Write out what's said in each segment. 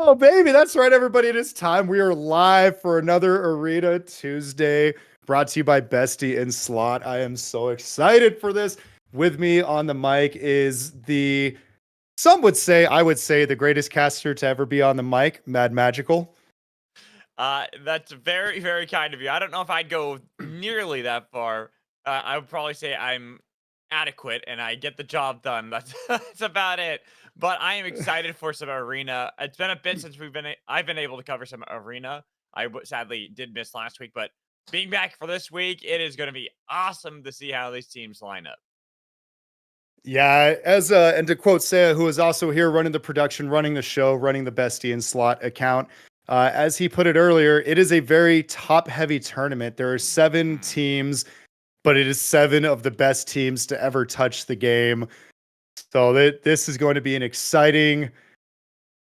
Oh, baby, that's right, everybody. It is time. We are live for another Arena Tuesday brought to you by Bestie in Slot. I am so excited for this. With me on the mic is some would say, I would say, the greatest caster to ever be on the mic, Mad Magical. That's very, very kind of you. I don't know if I'd go nearly that far. I would probably say I'm adequate and I get the job done. That's about it. But I am excited for some arena. It's been a bit since I've been able to cover some arena. Sadly did miss last week, but being back for this week, it is going to be awesome to see how these teams line up. Yeah, and to quote Saya, who is also here running the production, running the show, running the Bestie in Slot account. As he put it earlier, it is a very top-heavy tournament. There are 7 teams, but it is 7 of the best teams to ever touch the game. So this is going to be an exciting,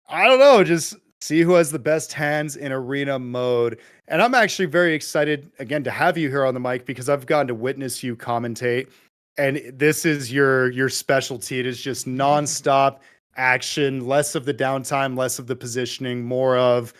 I don't know, just see who has the best hands in arena mode. And I'm actually very excited, again, to have you here on the mic because I've gotten to witness you commentate. And this is your specialty. It is just nonstop action, less of the downtime, less of the positioning, more of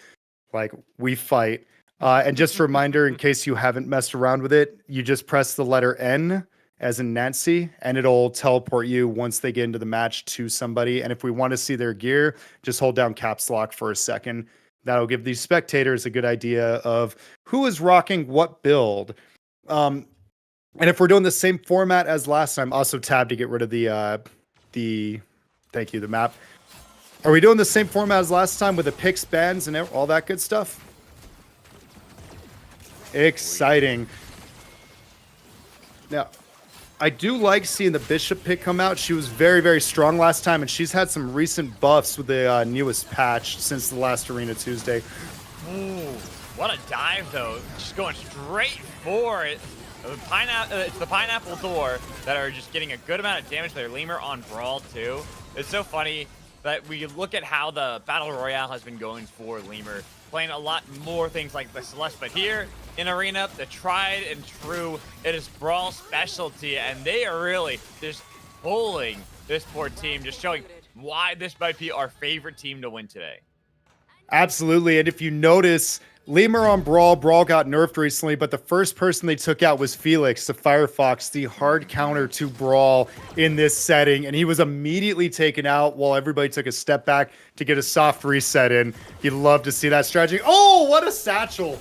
like we fight. And just a reminder, in case you haven't messed around with it, you just press the letter N as in Nancy, and it'll teleport you once they get into the match to somebody. And if we want to see their gear, just hold down caps lock for a second. That'll give these spectators a good idea of who is rocking what build. And if we're doing the same format as last time, also tab to get rid of the map. Are we doing the same format as last time with the picks, bans, and all that good stuff? Exciting. Now, I do like seeing the Bishop pick come out. She was very, very strong last time, and she's had some recent buffs with the newest patch since the last Arena Tuesday. Ooh, what a dive, though. Just going straight for it. It's the Pineapple Door that are just getting a good amount of damage. Their Lemur on Brawl, too. It's so funny that we look at how the Battle Royale has been going for Lemur, playing a lot more things like the Celeste, but here in Arena, the tried and true, it is Brawl specialty, and they are really just pulling this poor team, just showing why this might be our favorite team to win today. Absolutely, and if you notice, Lemur on Brawl got nerfed recently, but the first person they took out was Felix, the Firefox, the hard counter to Brawl in this setting, and he was immediately taken out while everybody took a step back to get a soft reset in. You'd love to see that strategy. Oh, what a satchel!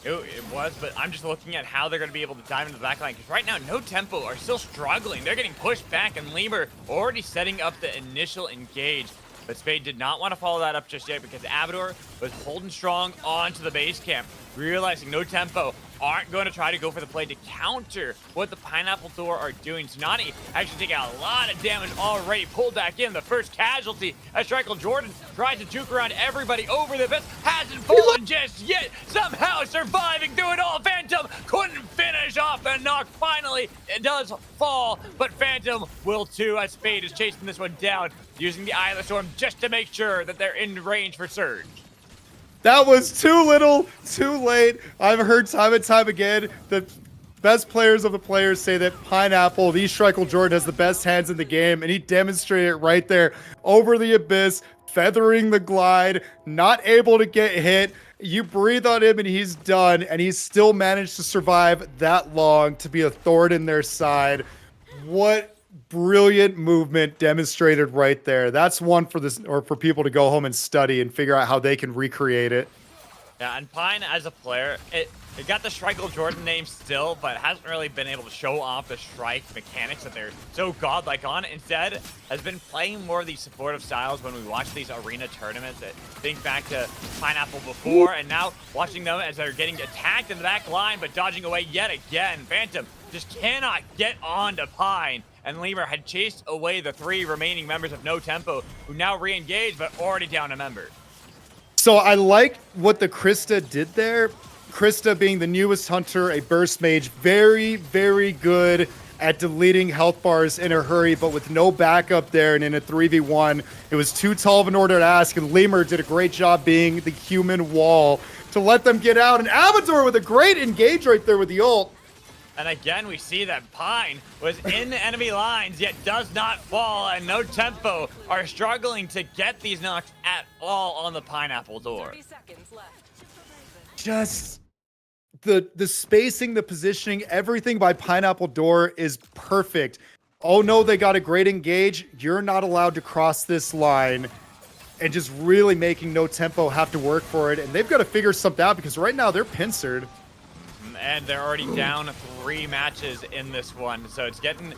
It was, but I'm just looking at how they're going to be able to dive into the backline, because right now, No Tempo are still struggling. They're getting pushed back, and Lemur already setting up the initial engage. But Spade did not want to follow that up just yet because Abador was holding strong onto the base camp, realizing No Tempo aren't going to try to go for the play to counter what the Pineapple Door are doing. Tsunade actually taking a lot of damage already, pulled back in. The first casualty as Strikel Jordan tries to juke around everybody over the fence. Hasn't fallen just yet, somehow surviving through it all. Phantom couldn't finish off the knock. Finally, it does fall, but Phantom will too, as Spade is chasing this one down, using the Eye of the Storm just to make sure that they're in range for Surge. That was too little, too late. I've heard time and time again that best players of the players say that Pineapple, the Strikel Jordan, has the best hands in the game, and he demonstrated it right there over the abyss, feathering the glide, not able to get hit. You breathe on him and he's done, and he's still managed to survive that long to be a thorn in their side. What brilliant movement demonstrated right there. That's one for this, or for people to go home and study and figure out how they can recreate it. Yeah, and Pine as a player, it got the Strikel Jordan name still, but hasn't really been able to show off the strike mechanics that they're so godlike on. Instead, has been playing more of these supportive styles when we watch these arena tournaments. Think back to Pineapple before, and now watching them as they're getting attacked in the back line, but dodging away yet again. Phantom just cannot get on to Pine. And Lemur had chased away the 3 remaining members of No Tempo, who now re-engaged, but already down a member. So I like what the Krista did there. Krista being the newest hunter, a burst mage, very, very good at deleting health bars in a hurry, but with no backup there and in a 3v1, it was too tall of an order to ask, and Lemur did a great job being the human wall to let them get out. And Abador with a great engage right there with the ult. And again, we see that Pine was in enemy lines, yet does not fall, and No Tempo are struggling to get these knocks at all on the Pineapple Door. 30 seconds left. Just the spacing, the positioning, everything by Pineapple Door is perfect. Oh no, they got a great engage. You're not allowed to cross this line. And just really making No Tempo have to work for it. And they've got to figure something out because right now they're pincered. And they're already down 3 matches in this one. So it's getting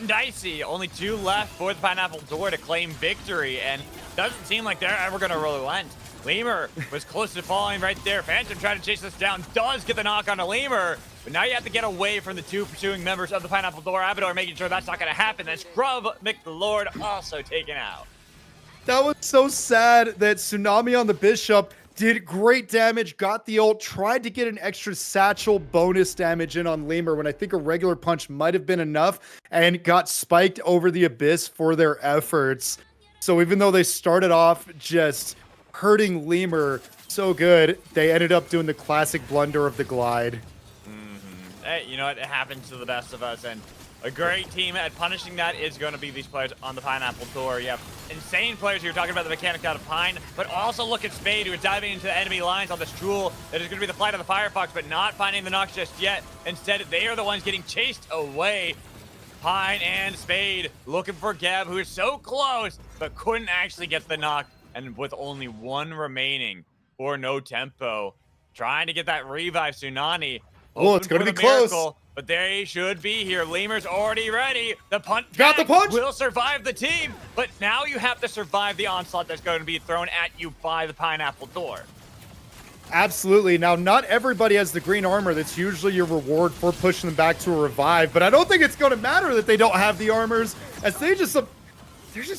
dicey. Only 2 left for the Pineapple Door to claim victory. And doesn't seem like they're ever going to relent. Lemur was close to falling right there. Phantom trying to chase this down. Does get the knock on a Lemur. But now you have to get away from the 2 pursuing members of the Pineapple Door. Abador making sure that's not going to happen. Then Scrub McLord also taken out. That was so sad that Tsunami on the Bishop did great damage, got the ult, tried to get an extra satchel bonus damage in on Lemur when I think a regular punch might have been enough, and got spiked over the Abyss for their efforts. So even though they started off just hurting Lemur so good, they ended up doing the classic blunder of the glide. Hey, you know what? It happens to the best of us, and a great team at punishing that is going to be these players on the Pineapple Door. You have insane players. You're talking about the mechanic out of Pine, but also look at Spade, who is diving into the enemy lines on this Jewel. That is going to be the flight of the Firefox, but not finding the knocks just yet. Instead, they are the ones getting chased away. Pine and Spade looking for Geb, who is so close, but couldn't actually get the knock. And with only 1 remaining for No Tempo, trying to get that revive Tsunami. Oh, it's going to be close. But they should be here. Lemur's already ready. The punch got the punch. Will survive the team, but now you have to survive the onslaught that's going to be thrown at you by the Pineapple Door. Absolutely. Now, not everybody has the green armor. That's usually your reward for pushing them back to a revive. But I don't think it's going to matter that they don't have the armors, as they're just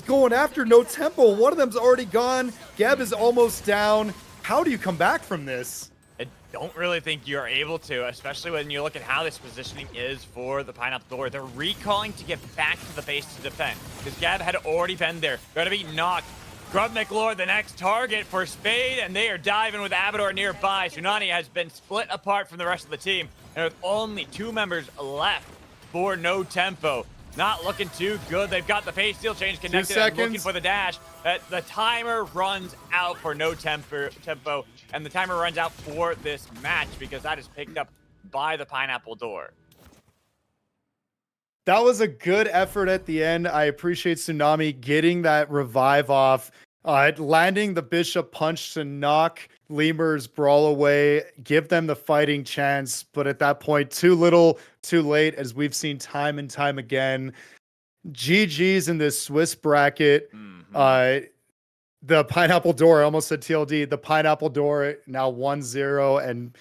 going after No Tempo. One of them's already gone. Geb is almost down. How do you come back from this? I don't really think you're able to, especially when you look at how this positioning is for the Pineapple Door. They're recalling to get back to the base to defend, because Gab had already been there. Going to be knocked. Grub McLord, the next target for Spade, and they are diving with Abador nearby. Tsunami has been split apart from the rest of the team, and with only 2 members left for No Tempo. Not looking too good. They've got the phase steel change connected and looking for the dash. The timer runs out for No Tempo, and the timer runs out for this match because that is picked up by the Pineapple Door. That was a good effort at the end. I appreciate Tsunami getting that revive off, landing the Bishop punch to knock Lemur's brawl away, give them the fighting chance. But at that point, too little, too late, as we've seen time and time again. GG's in this Swiss bracket. The Pineapple Door, I almost said TLD, the Pineapple Door now 1-0 and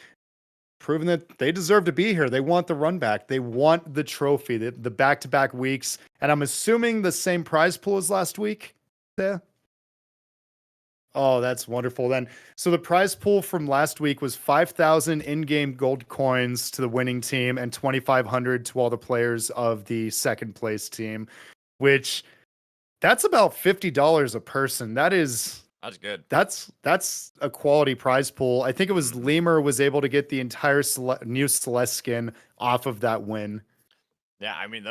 proving that they deserve to be here. They want the run back. They want the trophy, the back-to-back weeks. And I'm assuming the same prize pool as last week. Yeah. Oh, that's wonderful then. So the prize pool from last week was 5,000 in-game gold coins to the winning team and 2,500 to all the players of the second place team, which that's about $50 a person. That's good. That's a quality prize pool. I think it was Lemur was able to get the entire new Celeste skin off of that win. Yeah, I mean,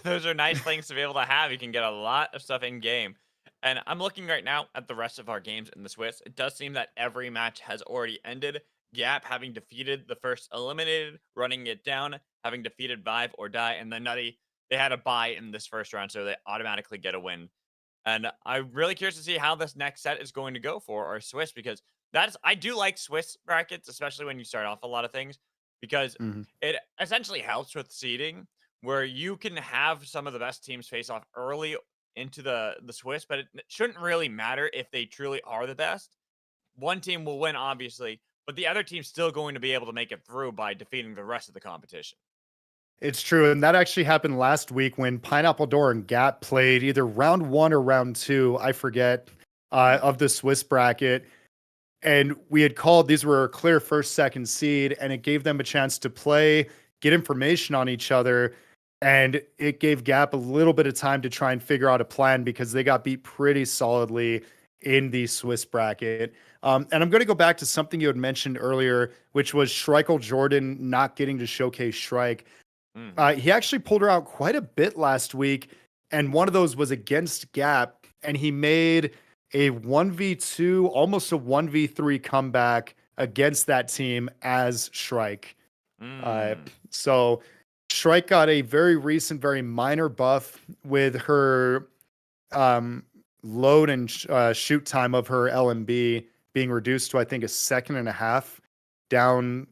those are nice things to be able to have. You can get a lot of stuff in game. And I'm looking right now at the rest of our games in the Swiss. It does seem that every match has already ended. Gap having defeated the first eliminated, running it down, having defeated Vive or Die, and then Nutty, they had a bye in this first round, so they automatically get a win. And I'm really curious to see how this next set is going to go for our Swiss, because I do like Swiss brackets, especially when you start off a lot of things, because it essentially helps with seeding, where you can have some of the best teams face off early into the Swiss, but it shouldn't really matter if they truly are the best. One team will win, obviously, but the other team's still going to be able to make it through by defeating the rest of the competition. It's true, and that actually happened last week when Pineapple Door and Gap played either round 1 or round 2, I forget, of the Swiss bracket. And we had called these were a clear first, second seed, and it gave them a chance to play, get information on each other, and it gave Gap a little bit of time to try and figure out a plan because they got beat pretty solidly in the Swiss bracket. And I'm going to go back to something you had mentioned earlier, which was Schreikel Jordan not getting to showcase Shrike. Hmm. He actually pulled her out quite a bit last week, and one of those was against Gap, and he made a 1v2, almost a 1v3 comeback against that team as Shrike. Uh, Mm. so Shrike got a very recent, very minor buff with her um, load and shoot time of her LMB being reduced to, I think, a second and a half down.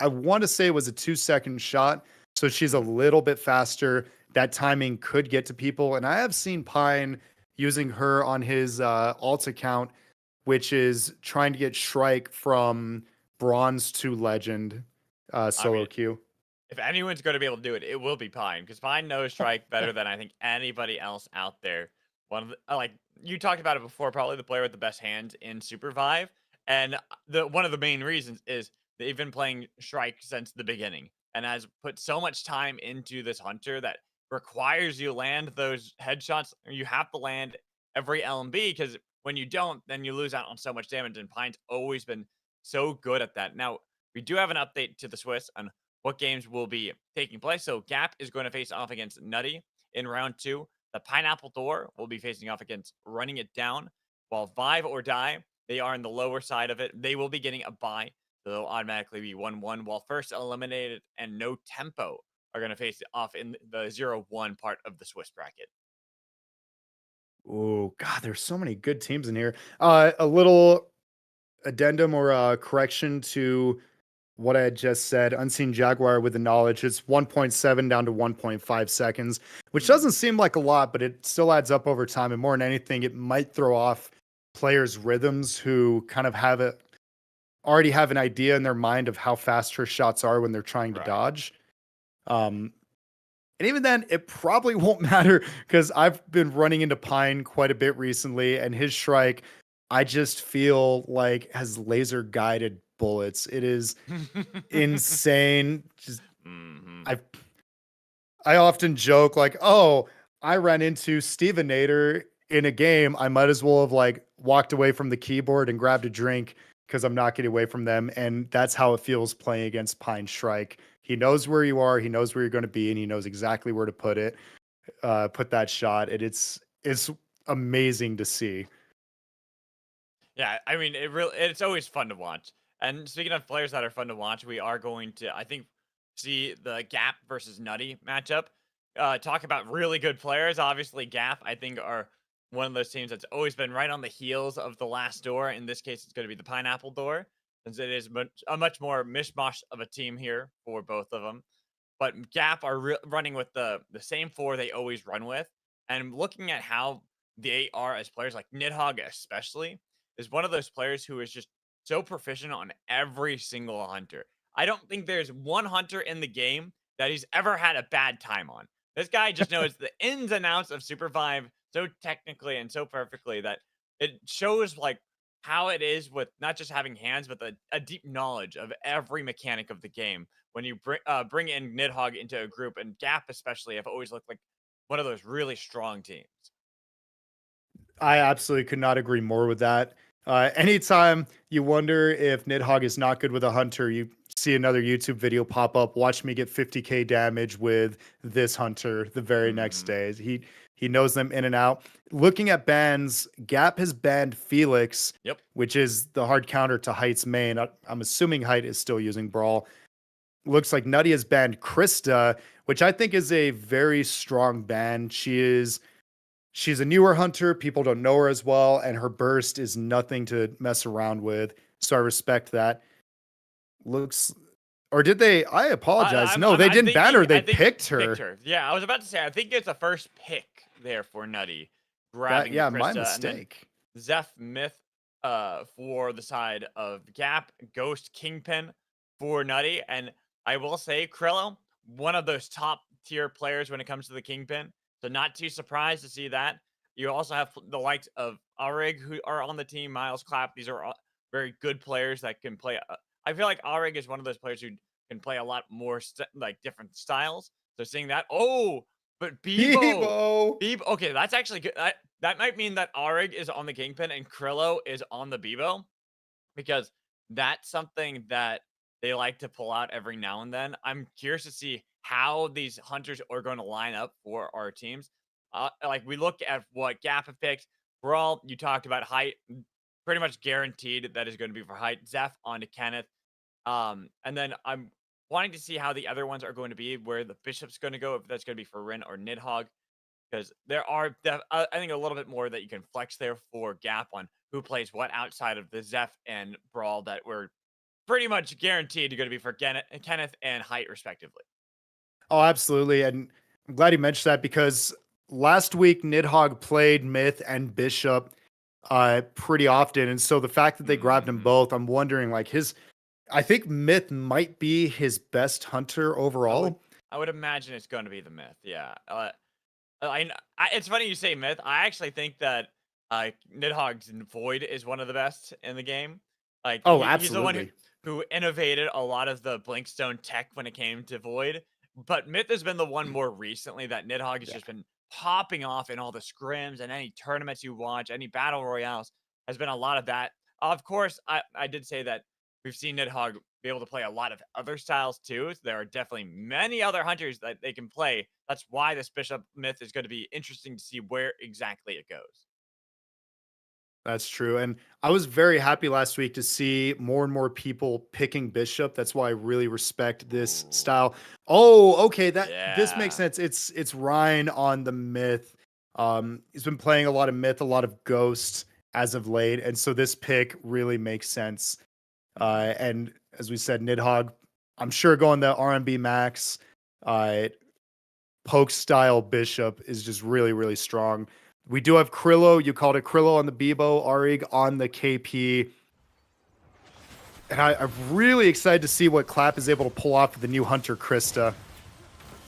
I want to say it was a 2 second shot. So she's a Mm. little bit faster. That timing could get to people. And I have seen Pine using her on his alt account, which is trying to get Shrike from bronze to legend I solo mean, queue. if anyone's going to be able to do it, it will be Pine because Pine knows Strike better than I think anybody else out there. One of the, like you talked about it before, probably the player with the best hands in Supervive, and the one of the main reasons is they've been playing Strike since the beginning and has put so much time into this hunter that requires you land those headshots. You have to land every LMB because when you don't, then you lose out on so much damage. And Pine's always been so good at that. Now we do have an update to the Swiss on what games will be taking place. So Gap is going to face off against Nutty in round two. The Pineapple Door will be facing off against Running It Down, while Vive or Die, they are in the lower side of it. They will be getting a bye, so they'll automatically be 1-1, while First Eliminated and No Tempo are going to face off in the 0-1 part of the Swiss bracket. Oh God, there's so many good teams in here. A little addendum or correction to what I had just said. Unseen Jaguar with the knowledge. It's 1.7 down to 1.5 seconds, which Hmm. doesn't seem like a lot, but it still adds up over time. And more than anything, it might throw off players' rhythms who kind of already have an idea in their mind of how fast her shots are when they're trying to Right. dodge. Um, and even then, it probably won't matter because I've been running into Pine quite a bit recently, and his Shrike, I just feel like has laser guided bullets. It is insane. Just Hmm. I I often joke like, "Oh, I ran into Stevenator in a game. I might as well have like walked away from the keyboard and grabbed a drink because I'm not getting away from them." And that's how it feels playing against Pine Shrike. He knows where you are, he knows where you're going to be, and he knows exactly where to put it, put that shot. And it's amazing to see. Yeah, I mean, it's always fun to watch. And speaking of players that are fun to watch, we are going to, I think, see the Gap versus Nutty matchup. Talk about really good players. Obviously, Gap, I think, are one of those teams that's always been right on the heels of the last door. In this case, it's going to be the Pineapple Door, since it is a much more mishmash of a team here for both of them. But Gap are running with the same four they always run with, and looking at how they are as players, like Nidhogg especially, is one of those players who is just so proficient on every single hunter. I don't think there's one hunter in the game that he's ever had a bad time on. This guy just knows the ins and outs of Supervive so technically and so perfectly that it shows like how it is with not just having hands, but a deep knowledge of every mechanic of the game when you bring in Nidhogg into a group, and Gap especially have always looked like one of those really strong teams. I absolutely could not agree more with that. Anytime you wonder if Nidhogg is not good with a hunter, you see another YouTube video pop up. Watch me get 50k damage with this hunter the very next Hmm. day. He knows them in and out. Looking at bans, Gap has banned Felix, Yep. which is the hard counter to Height's main. I'm assuming Height is still using Brawl. Looks like Nutty has banned Krista, which I think is a very strong ban. She's a newer hunter. People don't know her as well, and her burst is nothing to mess around with. So I respect that. Looks, or did they? I apologize. No, they I'm didn't ban her. thinking. They I think they picked picked her. her. Yeah, I was about to say. I think it's a first pick there for Nutty, That grabbing the yeah, my Krista, and then mistake. Zeph Myth, for the side of Gap, Ghost Kingpin for Nutty, and I will say Krillo, one of those top tier players when it comes to the Kingpin. So not too surprised to see that. You also have the likes of Arig who are on the team. Miles Clapp. These are all very good players that can play. I feel like Arig is one of those players who can play a lot more like different styles. So seeing that, oh, But Bebo. Okay, that's actually good. That might mean that Arig is on the Kingpin and Krillo is on the Bebo, because that's something that they like to pull out every now and then. I'm curious to see how these hunters are going to line up for our teams. Like we look at what Gap have picked. Brawl, you talked about height, pretty much guaranteed that is going to be for height. Zeph onto Kenneth. And then I'm wanting to see how the other ones are going to be, where the Bishop's going to go, if that's going to be for Rin or Nidhogg, because there are, I think, a little bit more that you can flex there for Gap on who plays what outside of the Zeph and Brawl that were pretty much guaranteed to going to be for Kenneth and Height, respectively. Oh, absolutely. And I'm glad you mentioned that because last week Nidhogg played Myth and Bishop pretty often. And so the fact that they grabbed them Mhm. both, I'm wondering like I think Myth might be his best hunter I would, overall. I would imagine it's going to be the Myth. Yeah. It's funny you say Myth. I actually think that Nidhogg's Void is one of the best in the game. Like Oh, he's the one absolutely. who innovated a lot of the Blinkstone tech when it came to Void. But Myth has been the one more recently that Nidhogg has Yeah. just been popping off in all the scrims and any tournaments you watch, any battle royales has been a lot of that. Of course, I did say that we've seen Nidhogg be able to play a lot of other styles too. So there are definitely many other hunters that they can play. That's why this Bishop Myth is going to be interesting to see where exactly it goes. That's true. And I was very happy last week to see more and more people picking Bishop. That's why I really respect this Ooh, style. Oh, okay. This makes yeah. sense. It's Ryan on the Myth. He's been playing a lot of Myth, a lot of Ghost as of late. And so this pick really makes sense. Mhm. And as we said, Nidhogg, I'm sure going the RMB max, uh, poke style Bishop is just really, really strong. We do have Krillo. You called it Krillo on the Bebo, Arig on the KP. And I'm really excited to see what Clap is able to pull off with the new Hunter Krista.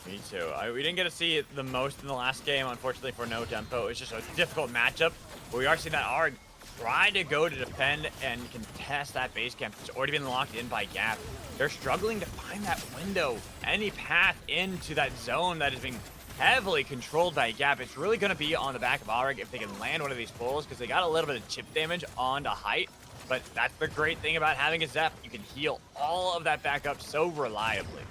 Me too. We didn't get to see it the most in the last game, unfortunately, for no tempo. It's just a difficult matchup. But we are seeing that Arg try to go to defend and contest that base camp. It's already been locked in by Gap. They're struggling to find that window, any path into that zone that is being heavily controlled by Gap. It's really going to be on the back of Arig if they can land one of these pulls, because they got a little bit of chip damage onto Height. But that's the great thing about having a Zeph. You can heal all of that back up so reliably.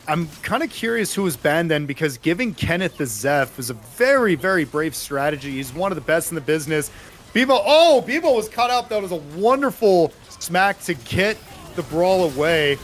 I'm kind of curious who was banned then because giving Kenneth the Zeph is a very, very brave strategy. He's one of the best in the business. Bebo was cut up. That was a wonderful smack to get the brawl away.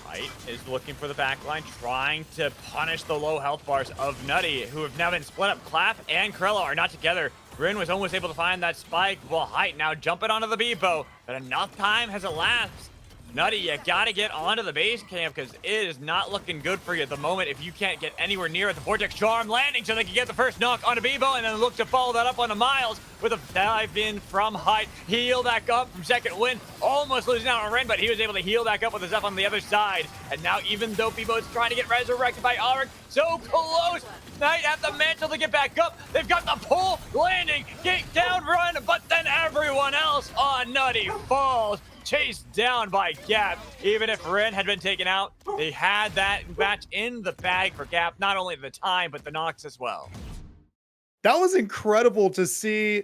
Height is looking for the backline, trying to punish the low health bars of Nutty, who have now been split up. Clap and Krella are not together. Rin was almost able to find that spike, while Height now jumping onto the Bebo, but enough time has elapsed. Nutty, you gotta get onto the base camp because it is not looking good for you at the moment if you can't get anywhere near it. The Vortex Charm landing so they can get the first knock onto Bebo and then look to follow that up onto Miles with a dive in from Height. Heal back up from second win. Almost losing out on Ren, but he was able to heal back up with his Zeph on the other side. And now even though Bebo is trying to get resurrected by Auric, so close. Knight have the mantle to get back up. They've got the pull, landing, get down, run, but then everyone else on Nutty falls. Chased down by Gap. Even if Ren had been taken out, they had that match in the bag for Gap, not only the time, but the knocks as well. That was incredible to see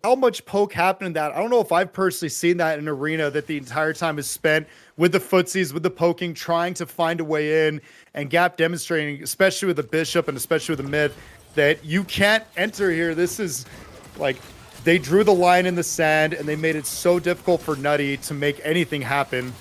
how much poke happened in that. I don't know if I've personally seen that in an arena that the entire time is spent with the footsies, with the poking, trying to find a way in, and Gap demonstrating, especially with the Bishop and especially with the Myth, that you can't enter here. This is like they drew the line in the sand and they made it so difficult for Nutty to make anything happen.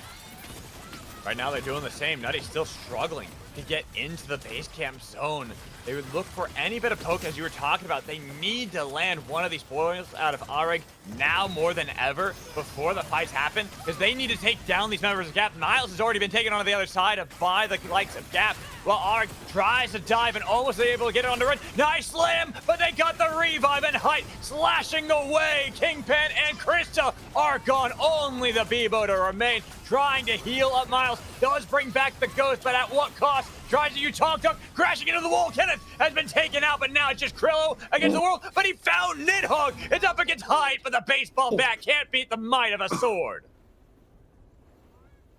Right now they're doing the same. Nutty's still struggling to get into the base camp zone. They would look for any bit of poke, as you were talking about. They need to land one of these spoils out of Arig now more than ever before the fights happen, because they need to take down these members of Gap. Miles has already been taken onto the other side by the likes of Gap, while Arig tries to dive and almost able to get it on the run. Nice slam, but they got the revive, and Height slashing away. Kingpin and Krista are gone. Only the Bebo to remain, trying to heal up Miles. Does bring back the Ghost, but at what cost? Tries to Utong Tuk, crashing into the wall. Kenneth has been taken out, but now it's just Krillo against the world. But he found Nidhogg. It's up against Hyde, but the baseball bat can't beat the might of a sword.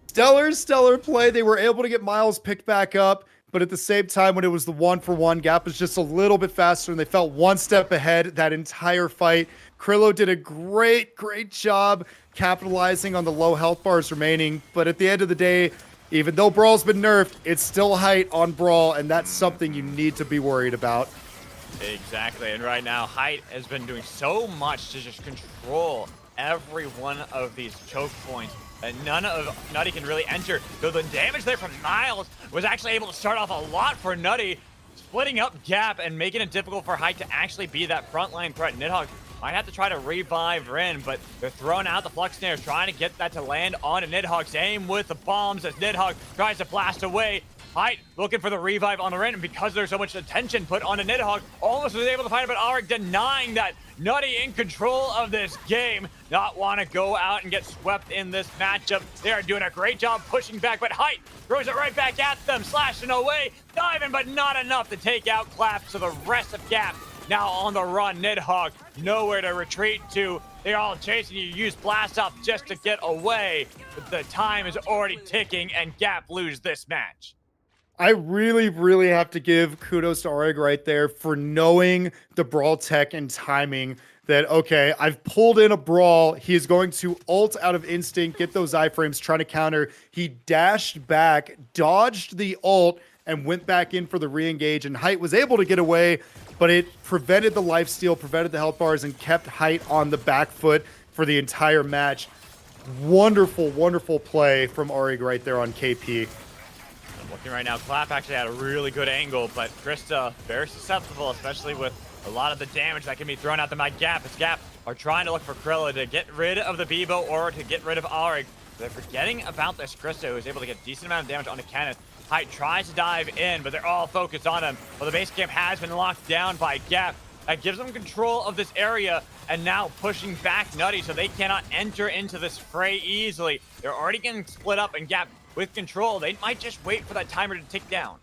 Stellar play. They were able to get Miles picked back up. But at the same time, when it was the 1-for-1, Gap was just a little bit faster and they felt one step ahead that entire fight. Krillo did a great job capitalizing on the low health bars remaining. But at the end of the day, even though Brawl's been nerfed, it's still height on Brawl, and that's something you need to be worried about. Exactly, and right now, Height has been doing so much to just control every one of these choke points, and none of Nutty can really enter. Though the damage there from Niles was actually able to start off a lot for Nutty, splitting up Gap and making it difficult for Height to actually be that frontline threat. Nidhogg might have to try to revive Rin, but they're throwing out the Flux Snares, trying to get that to land onto Nidhogg's aim with the bombs as Nidhogg tries to blast away. Height looking for the revive on the Rin, and because there's so much attention put onto Nidhogg, almost was able to find it, but Auric denying that. Nutty in control of this game, not want to go out and get swept in this matchup. They are doing a great job pushing back, but Height throws it right back at them, slashing away, diving, but not enough to take out Clap. So the rest of Gap now on the run. Nidhogg nowhere to retreat to. They're all chasing you. Use blast off just to get away, but the time is already ticking, and Gap lose this match. I really have to give kudos to Auric right there for knowing the Brawl tech and timing that, okay, I've pulled in a Brawl. He is going to ult out of instinct, get those iframes, trying to counter. He dashed back, dodged the ult, and went back in for the re-engage, and Height was able to get away, but it prevented the lifesteal, prevented the health bars, and kept Height on the back foot for the entire match. Wonderful play from Auric right there on KP. Looking right now, Clap actually had a really good angle, but Krista very susceptible, especially with a lot of the damage that can be thrown out the by Gap. As Gap are trying to look for Krilla to get rid of the Bebo or to get rid of Auric. They're forgetting about this Krista, who is able to get a decent amount of damage onto Kenneth. Height tries to dive in, but they're all focused on him. Well, the base camp has been locked down by Gap. That gives them control of this area, and now pushing back Nutty so they cannot enter into this fray easily. They're already getting split up, and Gap with control, they might just wait for that timer to tick down.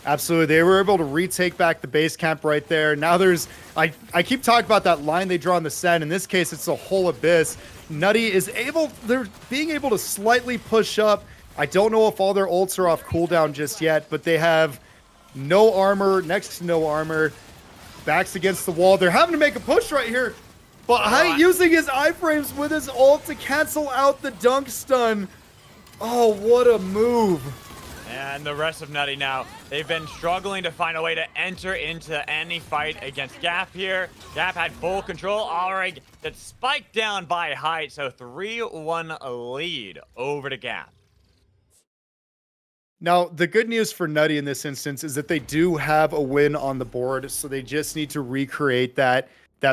Absolutely. They were able to retake back the base camp right there. Now there's, I keep talking about that line they draw in the set. In this case, it's a whole abyss. Nutty is they're being able to slightly push up. I don't know if all their ults are off cooldown just yet, but they have no armor, next to no armor. Backs against the wall. They're having to make a push right here. But Height using his iframes with his ult to cancel out the dunk stun. Oh, what a move. And the rest of Nutty now, they've been struggling to find a way to enter into any fight against Gap here. Gap had full control. Auric gets spiked down by Height, so 3-1 lead over to Gap. Now, the good news for Nutty in this instance is that they do have a win on the board, so they just need to recreate that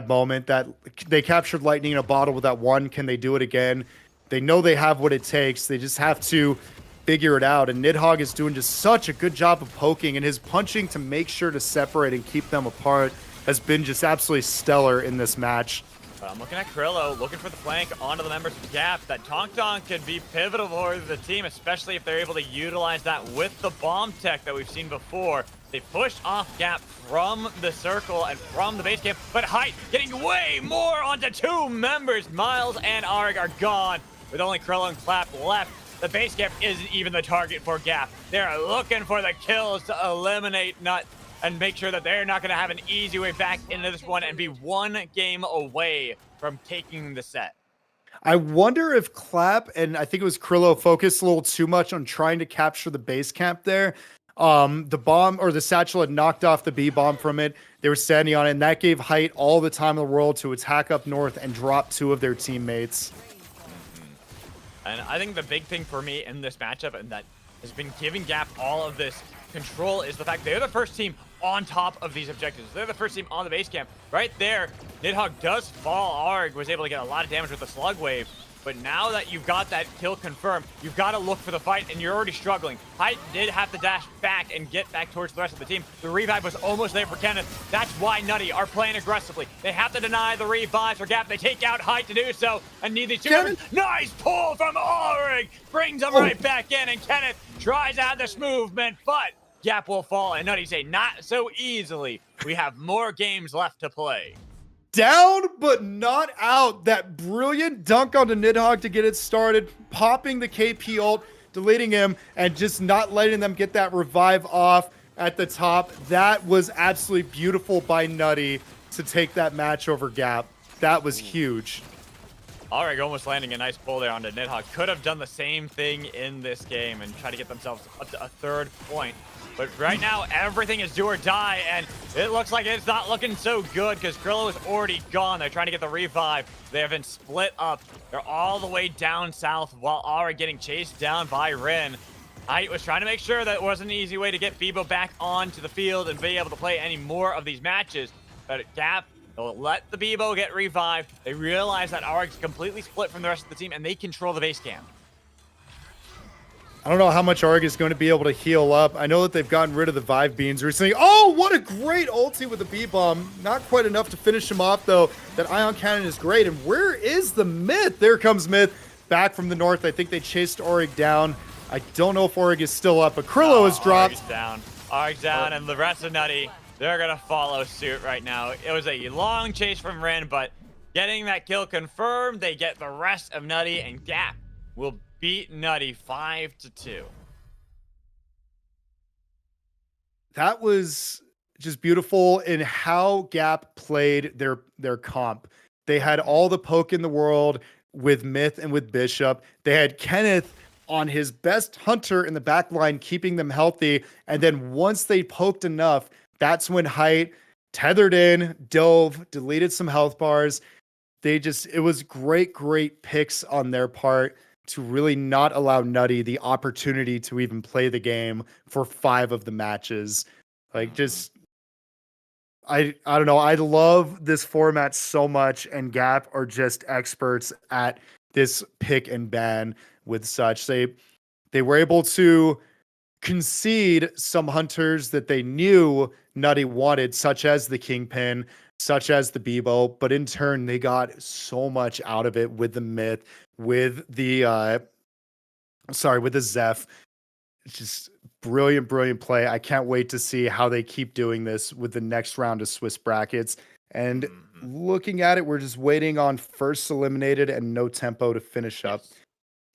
moment that they captured lightning in a bottle with that one. Can they do it again? They know they have what it takes. They just have to figure it out. And Nidhogg is doing just such a good job of poking, and his punching to make sure to separate and keep them apart has been just absolutely stellar in this match. I'm looking at Krillo, looking for the flank onto the members of Gap. That Tonk Tonk could be pivotal for the team, especially if they're able to utilize that with the bomb tech that we've seen before. They pushed off Gap from the circle and from the base camp, but Height getting way more onto two members. Miles and Auric are gone. With only Krillo and Clap left, the base camp isn't even the target for Gap. They're looking for the kills to eliminate Nut and make sure that they're not going to have an easy way back into this one and be one game away from taking the set. I wonder if Clap and I think it was Krillo focused a little too much on trying to capture the base camp there. The bomb or the satchel had knocked off the B bomb from it. They were standing on it, and that gave Height all the time in the world to attack up north and drop two of their teammates. And I think the big thing for me in this matchup, and that has been giving Gap all of this control, is the fact they're the first team on top of these objectives. They're the first team on the base camp. Right there, Nidhogg does fall. Auric was able to get a lot of damage with the slug wave. But now that you've got that kill confirmed, you've got to look for the fight, and you're already struggling. Height did have to dash back and get back towards the rest of the team. The revive was almost there for Kenneth. That's why Nutty are playing aggressively. They have to deny the revives for Gap. They take out Height to do so, and need these two members. Nice pull from Auric! Brings him right back in, and Kenneth tries out this movement, but Gap will fall, and Nutty say, not so easily. We have more games left to play. Down, but not out. That brilliant dunk onto Nidhogg to get it started, popping the KP ult, deleting him and just not letting them get that revive off at the top. That was absolutely beautiful by Nutty to take that match over Gap. That was huge. Alright, almost landing a nice pull there onto Nidhogg. Could have done the same thing in this game and try to get themselves up to a 3rd point. But right now, everything is do or die, and it looks like it's not looking so good because Krillo is already gone. They're trying to get the revive. They have been split up. They're all the way down south while Aura getting chased down by Rin. I was trying to make sure that it wasn't an easy way to get Bebo back onto the field and be able to play any more of these matches. But at Gap, they'll let the Bebo get revived. They realize that Auric's completely split from the rest of the team, and they control the base camp. I don't know how much Arg is going to be able to heal up. I know that they've gotten rid of the Vive Beans recently. Oh, what a great ulti with the B-Bomb. Not quite enough to finish him off, though. That Ion Cannon is great. And where is the Myth? There comes Myth back from the north. I think they chased Auric down. I don't know if Auric is still up, but Krillo has dropped. Auric's down, and the rest of Nutty, they're going to follow suit right now. It was a long chase from Ren, but getting that kill confirmed, they get the rest of Nutty, and Gap will beat Nutty 5-2. That was just beautiful in how Gap played their comp. They had all the poke in the world with Myth and with Bishop. They had Kenneth on his best hunter in the back line, keeping them healthy. And then once they poked enough, that's when Height tethered in, dove, deleted some health bars. It was great picks on their part to really not allow Nutty the opportunity to even play the game for 5 of the matches. Like, just, I don't know. I love this format so much, and Gap are just experts at this pick and ban with such. They were able to concede some hunters that they knew Nutty wanted, such as the Kingpin, such as the Bebo, but in turn, they got so much out of it with the Myth, with the with the Zeph. It's just brilliant play. I can't wait to see how they keep doing this with the next round of Swiss brackets. And looking at it, we're just waiting on first eliminated and no tempo to finish up.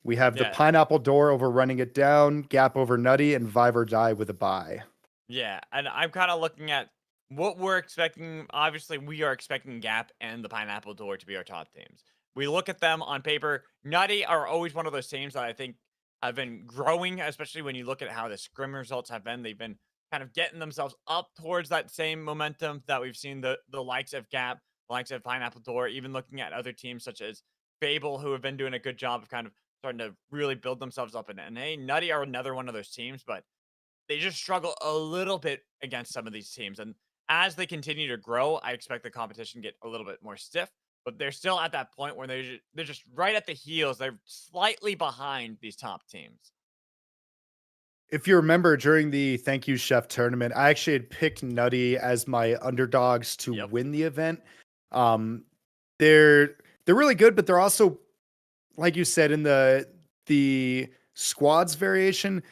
We have the Pineapple Door over Running It Down, Gap over Nutty, and Vive or Die with a bye. Yeah, and I'm kind of looking at what we're expecting. Obviously, we are expecting Gap and the Pineapple Door to be our top teams. We look at them on paper. Nutty are always one of those teams that I think have been growing, especially when you look at how the scrim results have been. They've been kind of getting themselves up towards that same momentum that we've seen the likes of Gap, the likes of Pineapple Door, even looking at other teams such as Fable, who have been doing a good job of kind of starting to really build themselves up in NA. Nutty are another one of those teams, but they just struggle a little bit against some of these teams. And as they continue to grow, I expect the competition to get a little bit more stiff, but they're still at that point where they're just right at the heels. They're slightly behind these top teams. If you remember during the Thank You Chef tournament, I actually had picked Nutty as my underdogs to win the event. They're really good, but they're also, like you said, in the squads variation,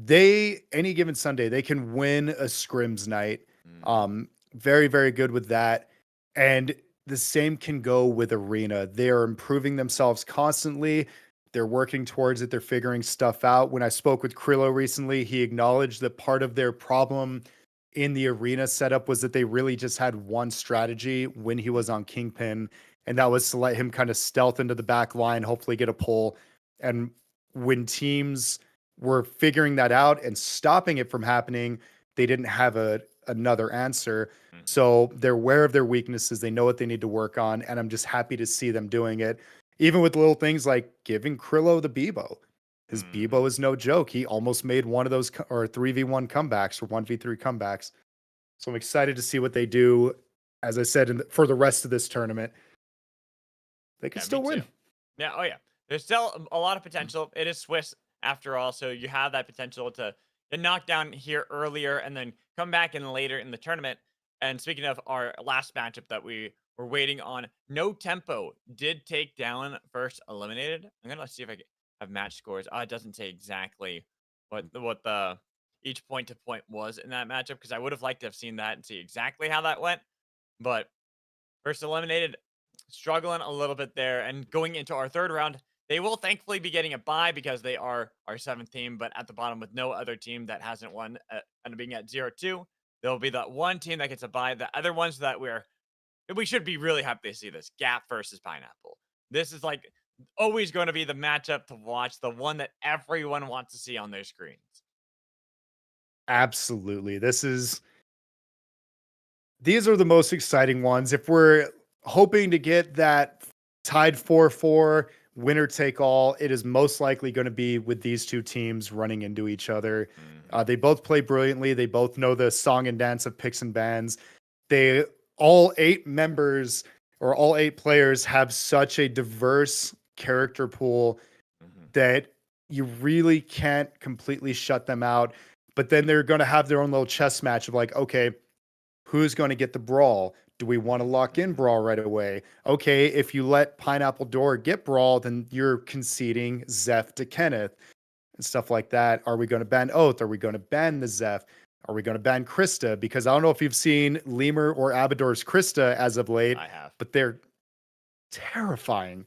any given Sunday, they can win a scrims night. Very good with that. And the same can go with Arena. They are improving themselves constantly. They're working towards it. They're figuring stuff out. When I spoke with Krillo recently, he acknowledged that part of their problem in the Arena setup was that they really just had one strategy when he was on Kingpin, and that was to let him kind of stealth into the back line, hopefully get a pull. And when teams were figuring that out and stopping it from happening, they didn't have another answer. So they're aware of their weaknesses. They know what they need to work on. And I'm just happy to see them doing it. Even with little things like giving Krillo the Bebo. His Bebo is no joke. He almost made one of those or 3v1 comebacks or 1v3 comebacks. So I'm excited to see what they do. As I said, for the rest of this tournament, they can still win. Yeah. Oh yeah. There's still a lot of potential. It is Swiss after all. So you have that potential to knock down here earlier and then come back in later in the tournament. And speaking of our last matchup that we were waiting on, No Tempo did take down first eliminated. I'm gonna see if I have match scores. It doesn't say exactly what the each point to point was in that matchup, because I would have liked to have seen that and see exactly how that went. But first eliminated, struggling a little bit there, and going into our third round, They will thankfully be getting a bye because they are our seventh team, but at the bottom with no other team that hasn't won, and being at 0-2. There'll be that one team that gets a bye. The other ones that we should be really happy to see this Gap versus Pineapple. This is like always going to be the matchup to watch, the one that everyone wants to see on their screens. Absolutely. These are the most exciting ones. If we're hoping to get that tied 4-4 winner take all, it is most likely going to be with these two teams running into each other. Mhm. They both play brilliantly. They both know the song and dance of picks and bans. They all eight members or all eight players have such a diverse character pool Mhm. that you really can't completely shut them out. But then they're going to have their own little chess match of like, okay, who's going to get the brawl? Do we want to lock in Mhm. brawl right away? Okay, if you let Pineapple Door get brawl, then you're conceding Zeph to Kenneth and stuff like that. Are we going to ban Oath? Are we going to ban the Zeph? Are we going to ban Krista? Because I don't know if you've seen Lemur or Abador's Krista as of late, I have. but they're terrifying.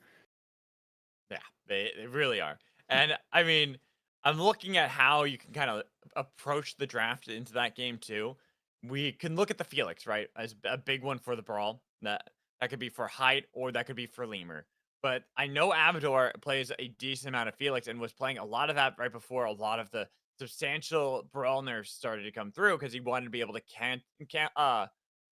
Yeah, they really are. And I mean, I'm looking at how you can kind of approach the draft into that game too. We can look at the Felix, right, as a big one for the brawl. That could be for height or that could be for Lemur. But I know Amador plays a decent amount of Felix and was playing a lot of that right before a lot of the substantial brawl nerfs started to come through because he wanted to be able to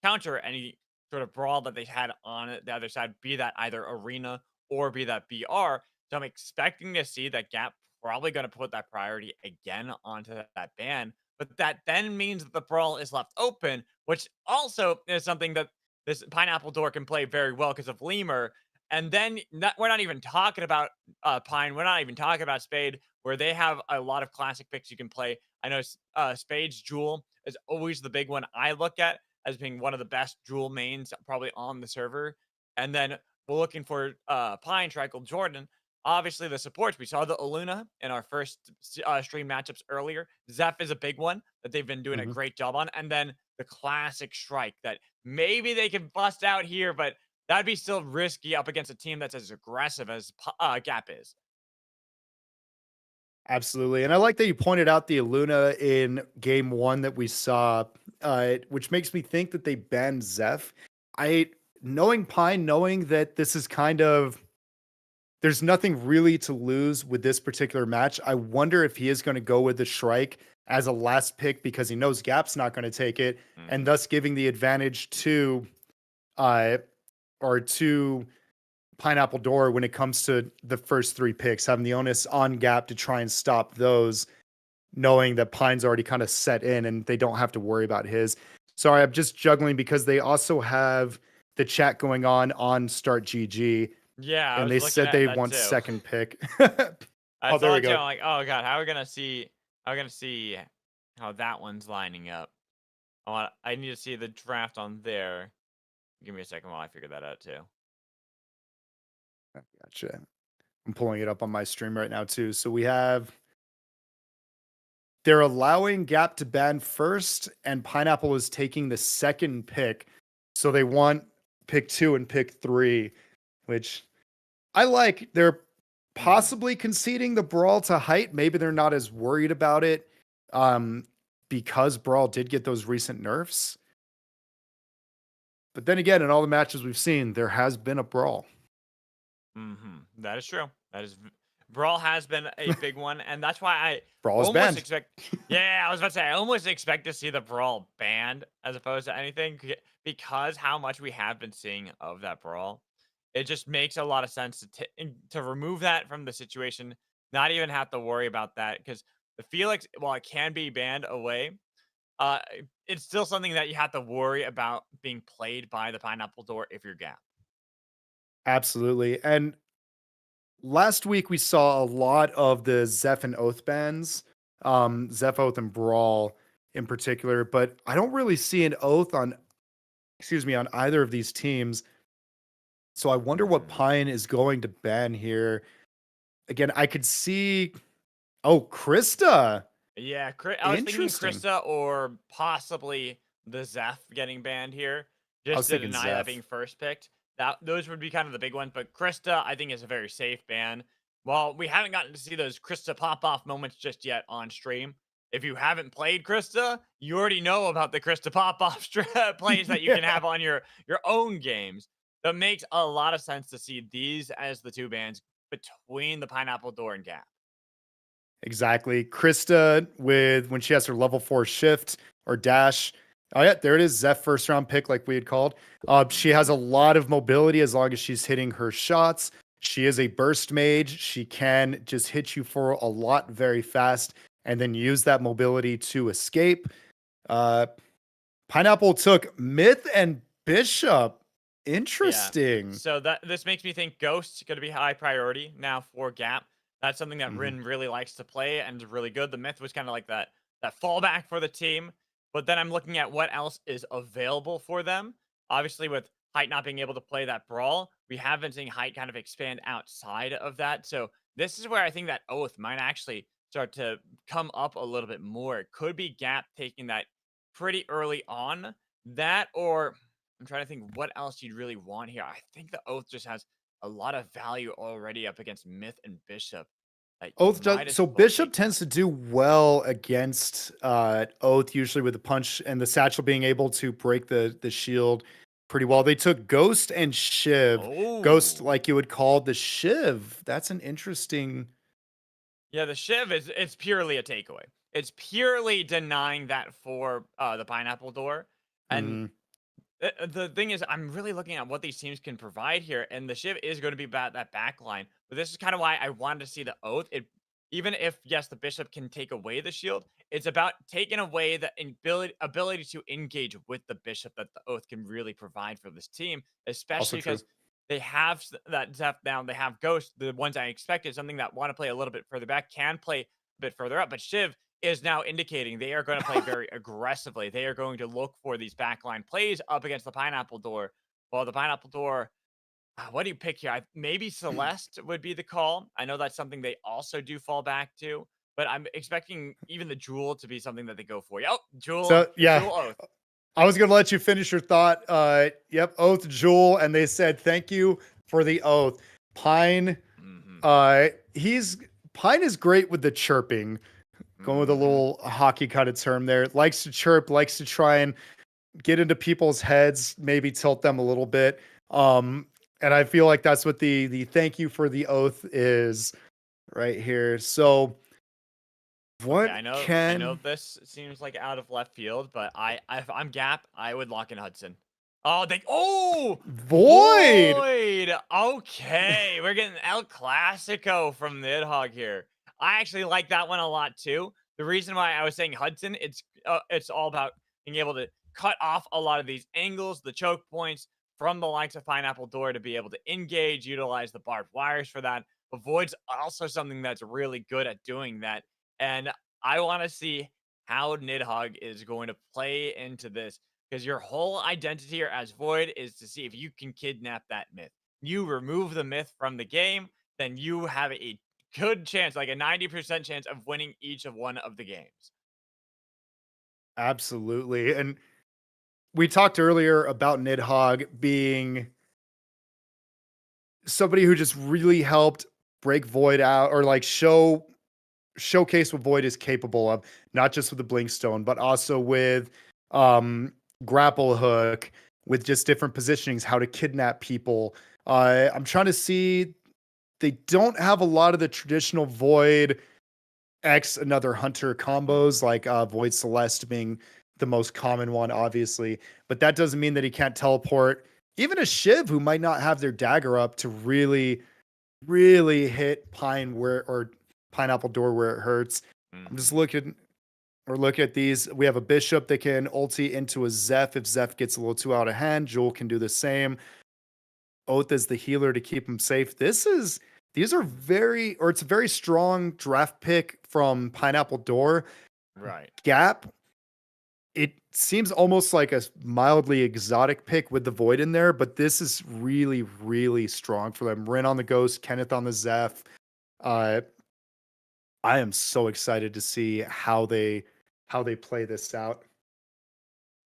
counter any sort of brawl that they had on the other side, be that either arena or be that BR. So I'm expecting to see that Gap probably going to put that priority again onto that ban. But that then means that the brawl is left open, which also is something that this Pineapple Door can play very well because of Lemur. And then we're not even talking about Pine. We're not even talking about Spade, where they have a lot of classic picks you can play. I know Spade's Jewel is always the big one I look at as being one of the best Jewel mains probably on the server. And then we're looking for Pine, Tricle, Jordan. Obviously, the supports. We saw the Aluna in our first stream matchups earlier. Zeph is a big one that they've been doing a Mhm. great job on. And then the classic Shrike that maybe they can bust out here, but that'd be still risky up against a team that's as aggressive as Gap is. Absolutely. And I like that you pointed out the Luna in game one that we saw, which makes me think that they banned Zeph. I, knowing Pine, knowing that this is kind of, there's nothing really to lose with this particular match. I wonder if he is going to go with the Shrike as a last pick because he knows Gap's not going to take it, and Hmm. thus giving the advantage uh, to Pineapple Door when it comes to the first three picks, having the onus on Gap to try and stop those, knowing that Pine's already kind of set in and they don't have to worry about his. Sorry, I'm just juggling because they also have the chat going on Start GG, Yeah, I and was they looking said at they that want too. second pick. I Oh, there saw we it too. go. I'm like, oh god, how are we gonna see? How are we gonna see how that one's lining up? I need to see the draft on there. Give me a second while I figure that out too. Gotcha. I'm pulling it up on my stream right now too. So we have they're allowing Gap to ban first, and Pineapple is taking the second pick. So they want pick two and pick three, which I like. They're Hmm. possibly conceding the brawl to height. Maybe they're not as worried about it um, because brawl did get those recent nerfs. But then again, in all the matches we've seen, there has been a brawl. That is true. Brawl has been a big one, and that's why I Brawl is almost banned. expect. Yeah, I was about to say I almost expect to see the brawl banned as opposed to anything because how much we have been seeing of that brawl. It just makes a lot of sense to remove that from the situation, not even have to worry about that because the Felix, while it can be banned away, uh, it's still something that you have to worry about being played by the Pineapple Door if you're Gap. Absolutely. And last week we saw a lot of the Zeph and Oath bans, Zeph Oath and Brawl in particular, but I don't really see an Oath on, excuse me, on either of these teams. So I wonder what Hmm. Pine is going to ban here. Again, I could see, oh, Krista. Yeah, I was thinking Interesting. Krista or possibly the Zeph getting banned here, I just was to thinking deny that Zeph. being first picked. Those would be kind of the big ones, but Krista I think is a very safe ban. Well, we haven't gotten to see those Krista pop-off moments just yet on stream. If you haven't played Krista, you already know about the Krista pop-off plays that you can Yeah. have on your own games. That makes a lot of sense to see these as the two bans between the Pineapple Door and Gap. Exactly. Krista with when she has her level 4 shift or dash. Oh yeah, there it is. Zeph first round pick, like we had called. She has Mhm. a lot of mobility as long as she's hitting her shots. She is a burst mage. She can just hit you for a lot very fast and then use that mobility to escape. Uh, Pineapple took Myth and Bishop. Yeah. Interesting. So that this makes me think Ghost's going to be high priority now for Gap. That's something that Mhm. Rin really likes to play and is really good. The Myth was kind of like that fallback for the team. But then I'm looking at what else is available for them. Obviously, with Height not being able to play that brawl, we have been seeing Height kind of expand outside of that. So this is where I think that Oath might actually start to come up a little bit more. It could be Gap taking that pretty early on. That or I'm trying to think what else you'd really want here. I think the Oath just has a lot of value already up against Myth and Bishop that you Oath does might as so well Bishop take tends now. to do well against Oath, usually with the punch and the satchel being able to break the shield pretty well. They took Ghost and Shiv. Ghost, Oh. like you would call the Shiv. That's an interesting. Yeah, the Shiv is it's purely a takeaway. It's purely denying that for the pineapple door. And Mhm. the thing is, I'm really looking at what these teams can provide here, and the Shiv is going to be about that back line. But this is kind of why I wanted to see the Oath. Even if yes, the Bishop can take away the shield, it's about taking away the ability to engage with the Bishop that the Oath can really provide for this team, Also especially true. because they have that Zeph now. They have Ghost, the ones I expected, something that want to play a little bit further back, can play a bit further up. But Shiv is now indicating they are going to play very aggressively. They are going to look for these backline plays up against the Pineapple Door. Well, the Pineapple Door, what do you pick here? Maybe Celeste would be the call. I know that's something they also do fall back to, but I'm expecting even the Jewel to be something that they go for. Oh, Jewel, So yeah, Jewel Oath. I was gonna let you finish your thought. Yep, Oath Jewel, and they said thank you for the oath. Pine, Mm-hmm. he's Pine is great with the chirping. Going with a Mm-hmm. little hockey kind of term there. Likes to chirp, likes to try and get into people's heads, maybe tilt them a little bit. Um, and I feel like that's what the thank you for the oath is right here. So Okay, what I know can this seems like out of left field, but if I'm Gap, I would lock in Hudson. Oh, Void? Void. Okay, we're getting El Clasico from Nidhogg here. I actually like that one a lot too. The reason why I was saying Hudson, it's all about being able to cut off a lot of these angles, the choke points from the likes of Pineapple Door to be able to engage, utilize the barbed wires for that. But Void's also something that's really good at doing that. And I want to see how Nidhogg is going to play into this because your whole identity here as Void is to see if you can kidnap that myth. You remove the myth from the game, then you have a good chance, like a 90% chance of winning each of one of the games. Absolutely. And we talked earlier about Nidhogg being somebody who just really helped break Void out or like showcase what Void is capable of, not just with the Blink Stone, but also with um grapple hook, with just different positionings, how to kidnap people. I'm trying to see they don't have a lot of the traditional Void X another hunter combos like Void Celeste being the most common one, obviously. But that doesn't mean that he can't teleport even a Shiv who might not have their dagger up to really, really hit Pine where or Pineapple Door where it hurts. I'm just Hmm. looking or look at these. We have a Bishop that can ulti into a Zeph if Zeph gets a little too out of hand. Jewel can do the same. Oath is the healer to keep him safe. These are very or it's a very strong draft pick from Pineapple Door. Right. Gap, it seems almost like a mildly exotic pick with the Void in there, but this is really, really strong for them. Rin on the Ghost, Kenneth on the Zeph. Uh, I am so excited to see how they play this out.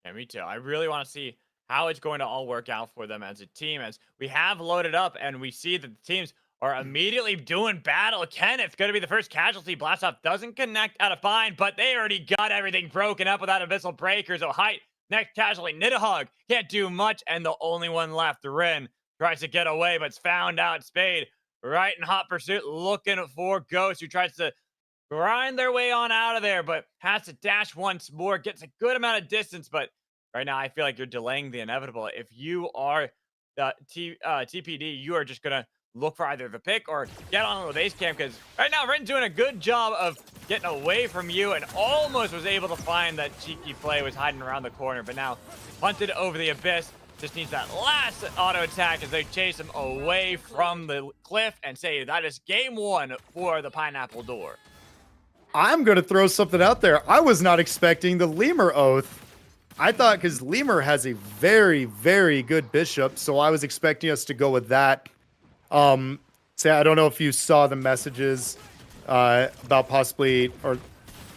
Yeah, me too. I really want to see how it's going to all work out for them as a team, as we have loaded up and we see that the teams are immediately doing battle. Kenneth going to be the first casualty. Blast off doesn't connect out of Fine, but they already got everything broken up without Abyssal Breakers. So Height, next casualty. Nidahogg can't do much, and the only one left, Rin, tries to get away, but's found out. Spade right in hot pursuit, looking for Ghost, who tries to grind their way on out of there, but has to dash once more, gets a good amount of distance. But right now, I feel like you're delaying the inevitable. If you are the TPD, you are just going to look for either the pick or get on the base camp, because right now, Rin's doing a good job of getting away from you and almost was able to find that cheeky play, was hiding around the corner, but now punted over the abyss. Just needs that last auto attack as they chase him away from the cliff and say that is game one for the Pineapple Door. I'm going to throw something out there. I was not expecting the Lemur Oath. I thought, because Lemur has a very, very good bishop, so I was expecting us to go with that. Say, I don't know if you saw the messages about possibly, or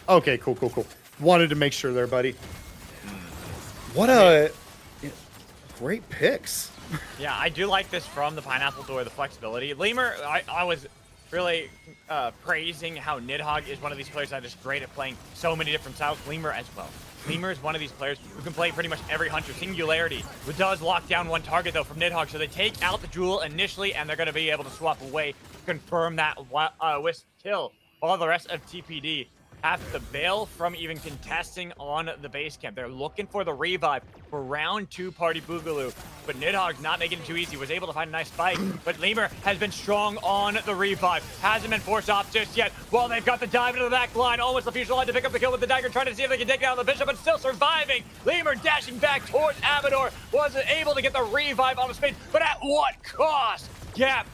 okay, cool. Wanted to make sure there, buddy. What a great picks. Yeah, I do like this from the Pineapple Door, the flexibility. Lemur, I was really praising how Nidahogg is one of these players that is great at playing so many different styles. Lemur as well. Lemur is one of these players who can play pretty much every hunter. Singularity, who does lock down one target, though, from Nidahogg, so they take out the Jewel initially, and they're going to be able to swap away, confirm that Wisp kill. All the rest of TPD have to bail from even contesting on the base camp. They're looking for the revive for round 2 Party Boogaloo, but Nidahogg not making it too easy, was able to find a nice spike, but Lemur has been strong on the revive, hasn't been forced off just yet. Well, they've got the dive into the back line, almost the fusion line to pick up the kill with the dagger, trying to see if they can take down the bishop, but still surviving. Lemur dashing back towards Abador, wasn't able to get the revive on the space, but at what cost? Gap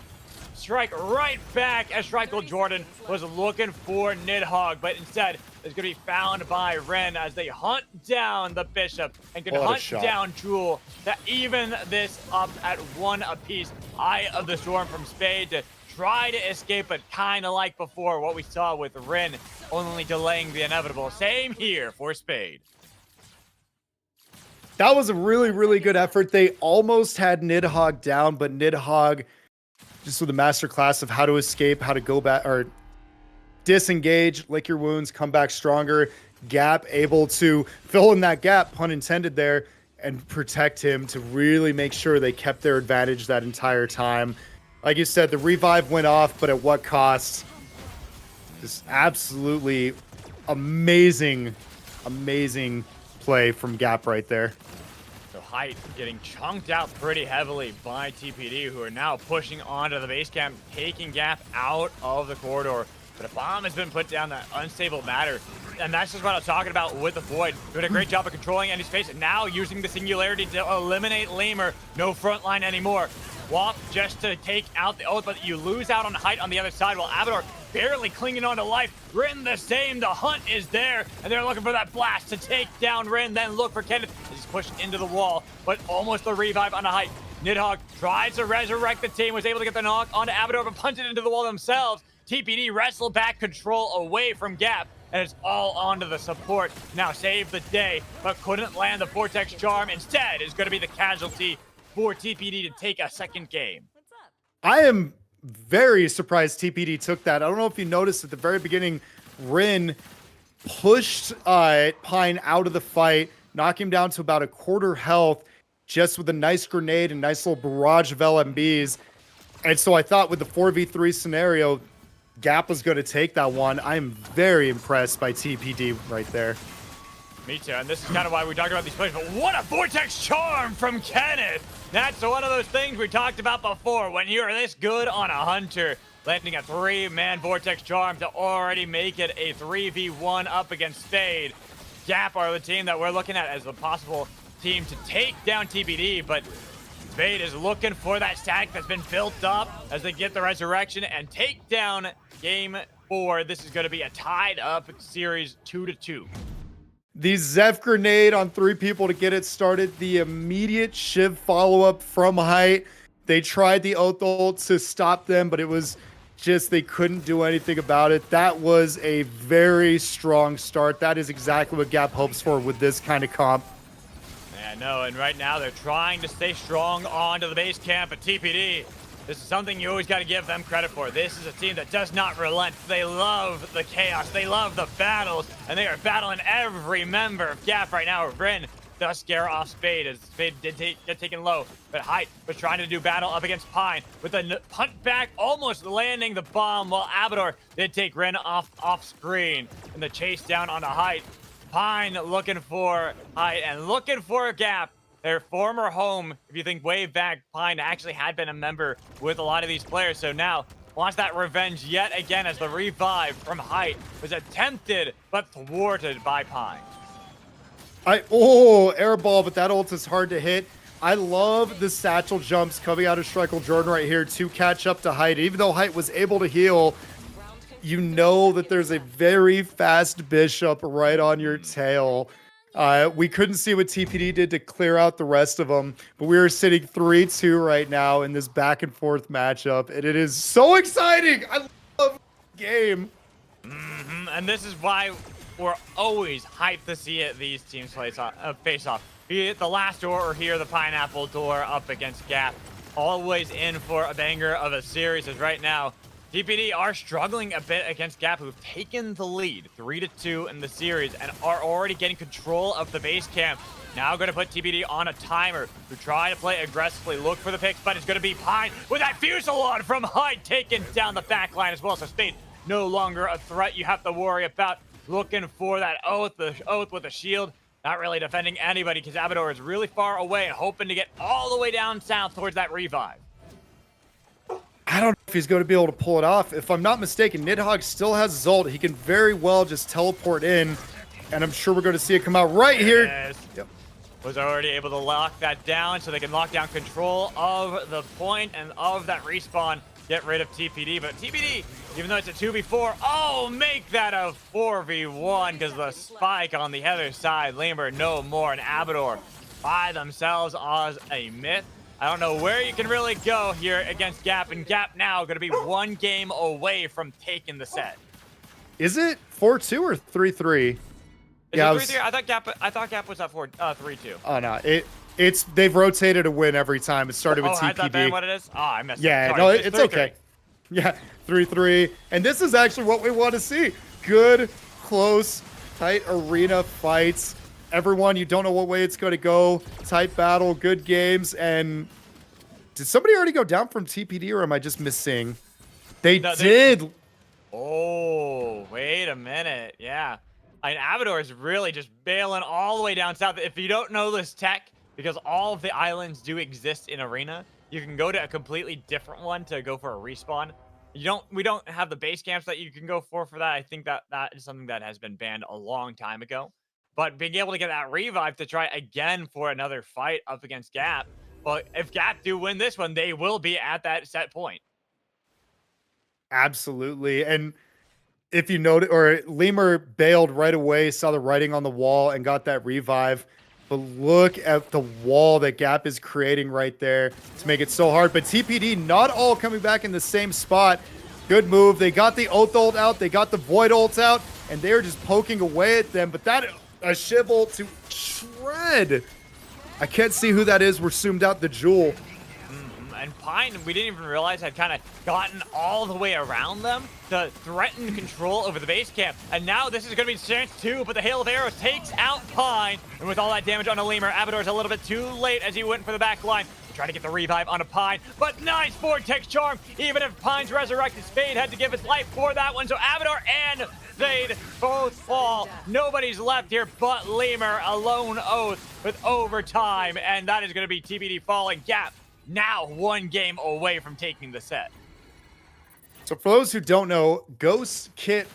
strike right back as Strikel Jordan was looking for Nidahogg, but instead is going to be found by Ren as they hunt down the bishop and can hunt down Jewel to even this up at 1 apiece. Eye of the Storm from Spade to try to escape, but kind of like before, what we saw with Ren only delaying the inevitable. Same here for Spade. That was a really, really good effort. They almost had Nidahogg down, but Nidahogg, just with a masterclass of how to escape, how to go back, or disengage, lick your wounds, come back stronger. Gap able to fill in that gap, pun intended there, and protect him to really make sure they kept their advantage that entire time. Like you said, the revive went off, but at what cost? Just absolutely amazing play from Gap right there. So Height getting chunked out pretty heavily by TPD, who are now pushing onto the base camp, taking Gap out of the corridor. But a bomb has been put down, that unstable matter. And that's just what I was talking about with the Void. Doing a great job of controlling Andy's face, and now using the Singularity to eliminate Lemur. No front line anymore. Womp just to take out the oath, but you lose out on Height on the other side, while Abador barely clinging on to life. Rin the same, the hunt is there, and they're looking for that blast to take down Rin, then look for Kenneth. He's pushed into the wall, but almost the revive on a Height. Nidahogg tries to resurrect the team, was able to get the knock onto Abador, but punted into the wall themselves. TPD wrestled back control away from Gap, and it's all onto the support. Now save the day, but couldn't land the Vortex Charm. Instead is going to be the casualty for TPD to take a second game. I am very surprised TPD took that. I don't know if you noticed at the very beginning, Rin pushed Pine out of the fight, knock him down to about a quarter health, just with a nice grenade and nice little barrage of LMBs. And so I thought with the 4v3 scenario, Gap was going to take that one. I'm very impressed by TPD right there. Me too, and this is kind of why we talked about these plays, but what a Vortex Charm from Kenneth! That's one of those things we talked about before. When you're this good on a Hunter, landing a 3-man Vortex Charm to already make it a 3v1 up against Spade. Gap are the team that we're looking at as the possible team to take down TPD, but Spade is looking for that stack that's been built up as they get the resurrection and take down game 4. This is going to be a tied up series 2-2. The Zeph grenade on 3 people to get it started. The immediate Shiv follow-up from Height. They tried the Oath ult to stop them, but it was just they couldn't do anything about it. That was a very strong start. That is exactly what Gap hopes for with this kind of comp. Yeah, no, and right now they're trying to stay strong onto the base camp, but TPD This is something you always got to give them credit for. This is a team that does not relent. They love the chaos. They love the battles, and they are battling every member of Gap right now. Rin does scare off Spade, as Spade did get taken low, but Height was trying to do battle up against Pine with a punt back, almost landing the bomb, while Abador did take Rin off screen in the chase down onto Height. Pine looking for Height and looking for a Gap. Their former home, if you think way back, Pine actually had been a member with a lot of these players. So now wants that revenge yet again as the revive from Height was attempted but thwarted by Pine. Air ball, but that ult is hard to hit. I love the satchel jumps coming out of Strikel Jordan right here to catch up to Height. Even though Height was able to heal, you know that there's a very fast Bishop right on your tail. We couldn't see what TPD did to clear out the rest of them, but we are sitting 3-2 right now in this back and forth matchup, and it is so exciting. I love the game. And this is why we're always hyped to see these teams face off. Be it the last door or here, the Pineapple door up against Gap. Always in for a banger of a series, as right now TPD are struggling a bit against Gap, who've taken the lead 3-2 in the series and are already getting control of the base camp. Now going to put TPD on a timer to try to play aggressively, look for the picks, but it's going to be Pine with that Fusillade from Hyde taking down the back line as well. So Spade no longer a threat you have to worry about. Looking for that Oath, the Oath with a shield. Not really defending anybody because Abador is really far away and hoping to get all the way down south towards that revive. I don't know if he's going to be able to pull it off. If I'm not mistaken, Nidhogg still has Zolt. He can very well just teleport in, and I'm sure we're going to see it come out right here. Yes. Yep. Was already able to lock that down so they can lock down control of the point and of that respawn. Get rid of TPD, but TPD, even though it's a 2v4, make that a 4v1 because the spike on the other side. Lemur no more, and Abador by themselves as a myth. I don't know where you can really go here against Gap, and Gap now going to be one game away from taking the set. Is it 4-2 or 3-3? Yeah, 3-3. I thought Gap was at 3-2. Oh no, they've rotated a win every time. It started with TPD. Has that been what it is? Oh, I messed up. Yeah, Sorry, no, it's okay. Yeah, 3-3. And this is actually what we want to see. Good, close, tight arena fights. Everyone, you don't know what way it's going to go. Tight battle, good games. And did somebody already go down from TPD, or am I just missing? They did. Oh, wait a minute. Yeah. And Abador is really just bailing all the way down south. If you don't know this tech, because all of the islands do exist in Arena, you can go to a completely different one to go for a respawn. We don't have the base camps that you can go for that. I think that is something that has been banned a long time ago. But being able to get that revive to try again for another fight up against Gap. But if Gap do win this one, they will be at that set point. Absolutely. And if you noted, or Lemur bailed right away, saw the writing on the wall and got that revive. But look at the wall that Gap is creating right there to make it so hard. But TPD not all coming back in the same spot. Good move. They got the Oath ult out. They got the Void ult out. And they're just poking away at them. But that, a Shiv ult to shred. I can't see who that is. We're zoomed out the Jewel. And Pine, we didn't even realize, had kind of gotten all the way around them to threaten control over the base camp. And now this is going to be chance 2, but the Hail of Arrows takes out Pine. And with all that damage on a Lemur, Abador's a little bit too late as he went for the back line. Trying to get the revive on a Pine, but nice Vortex Charm. Even if Pine's resurrected, Spade had to give his life for that one. So Abador and Spade both fall. Nobody's left here but Lemur, a lone Oath with overtime. And that is going to be TPD falling. Gap now one game away from taking the set. So for those who don't know, Ghost Kit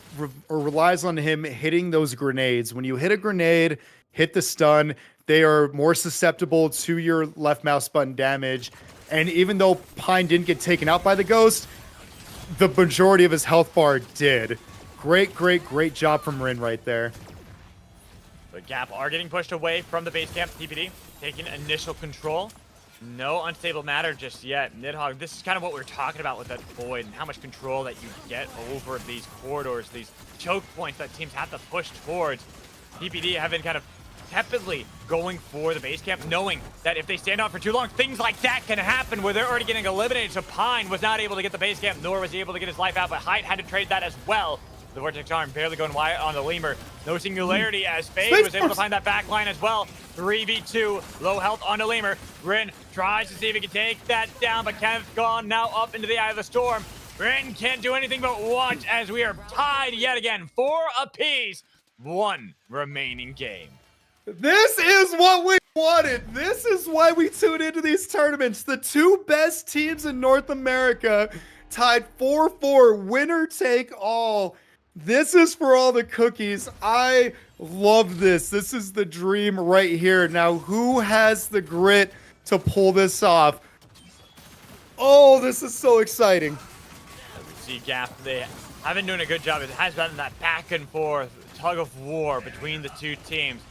relies on him hitting those grenades. When you hit a grenade, hit the stun, they are more susceptible to your left mouse button damage. And even though Pine didn't get taken out by the Ghost, the majority of his health bar did. Great job from Rin right there. But Gap are getting pushed away from the base camp. TPD taking initial control. No unstable matter just yet. Nidhogg, this is kind of what we were talking about with that Void and how much control that you get over these corridors, these choke points that teams have to push towards. TPD have been kind of tepidly going for the base camp, knowing that if they stand on for too long, things like that can happen where they're already getting eliminated. So Pine was not able to get the base camp, nor was he able to get his life out, but Hyde had to trade that as well. The Vortex Arm barely going wide on the Lemur. No singularity as Spade was able to find that back line as well. 3v2, low health on the Lemur. Rin tries to see if he can take that down, but Kenneth's gone now up into the eye of the storm. Rin can't do anything but watch as we are tied yet again. 4 apiece, 1 remaining game. This is what we wanted. This is why we tune into these tournaments. The 2 best teams in North America tied 4-4, winner take all. This is for all the cookies. I love this. This is the dream right here. Now, who has the grit to pull this off? Oh, this is so exciting. As we see Gap, they have been doing a good job. It has been that back and forth tug of war between the 2 teams.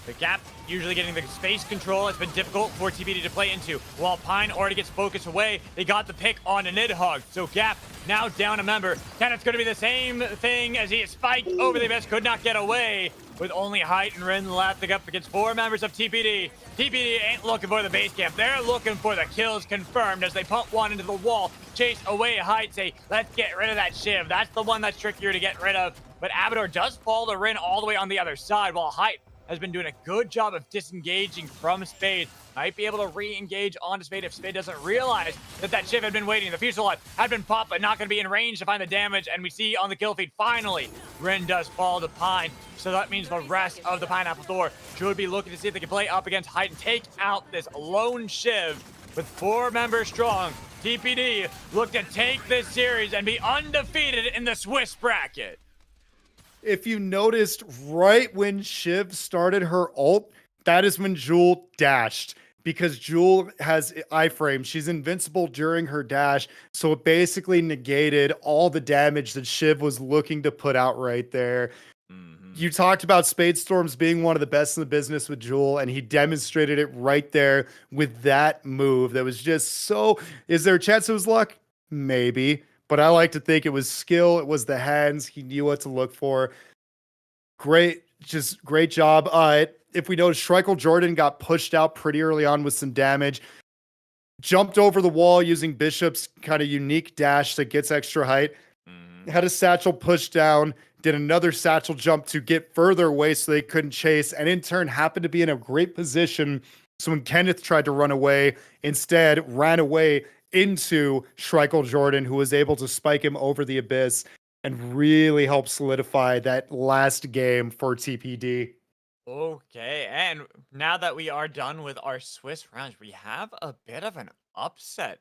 The Gap usually getting the space control. It's been difficult for TBD to play into. While Pine already gets focused away, they got the pick on a Nidhogg. So Gap now down a member. Kenneth's going to be the same thing as he is spiked over the abyss. Could not get away with only Height and Rin left up against 4 members of TPD. TPD ain't looking for the base camp. They're looking for the kills confirmed as they pump one into the wall. Chase away Height, say, let's get rid of that Shiv. That's the one that's trickier to get rid of. But Abador does fall to Rin all the way on the other side while Height has been doing a good job of disengaging from Spade. Might be able to re-engage onto Spade if Spade doesn't realize that that Shiv had been waiting. The Fuselage had been popped, but not going to be in range to find the damage. And we see on the kill feed, finally, Rin does fall to Pine. So that means the rest of the Pineapple Thor should be looking to see if they can play up against Height and take out this lone Shiv with 4 members strong. TPD look to take this series and be undefeated in the Swiss bracket. If you noticed, right when Shiv started her ult, that is when Jewel dashed. Because Jewel has iframe. She's invincible during her dash. So it basically negated all the damage that Shiv was looking to put out right there. You talked about Spadestorms being one of the best in the business with Jewel, and he demonstrated it right there with that move. That was just so... Is there a chance it was luck? Maybe. But I like to think it was skill. It was the hands. He knew what to look for. Great. Just great job. If we notice, Schreikel Jordan got pushed out pretty early on with some damage. Jumped over the wall using Bishop's kind of unique dash that gets extra height. Had a satchel push down. Did another satchel jump to get further away so they couldn't chase. And in turn, happened to be in a great position. So when Kenneth tried to run away, instead ran away into Schreikel Jordan, who was able to spike him over the abyss and really help solidify that last game for TPD. Okay, and now that we are done with our Swiss rounds, we have a bit of an upset.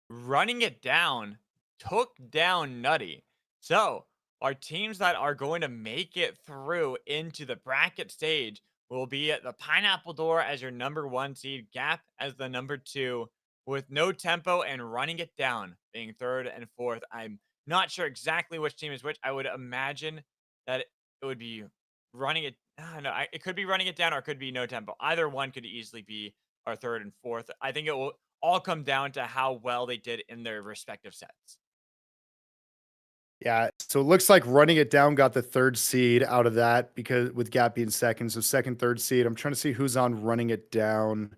Running It Down took down Nutty. So our teams that are going to make it through into the bracket stage will be at the Pineapple Door as your number 1 seed, Gap as the number 2, with No Tempo and Running It Down being 3rd and 4th. I'm not sure exactly which team is which. I would imagine that it would be Running It. No, it could be Running It Down or it could be No Tempo. Either one could easily be our 3rd and 4th. I think it will all come down to how well they did in their respective sets. Yeah, so it looks like Running It Down got the 3rd seed out of that because with Gap being 2nd. So 2nd, 3rd seed. I'm trying to see who's on Running It Down.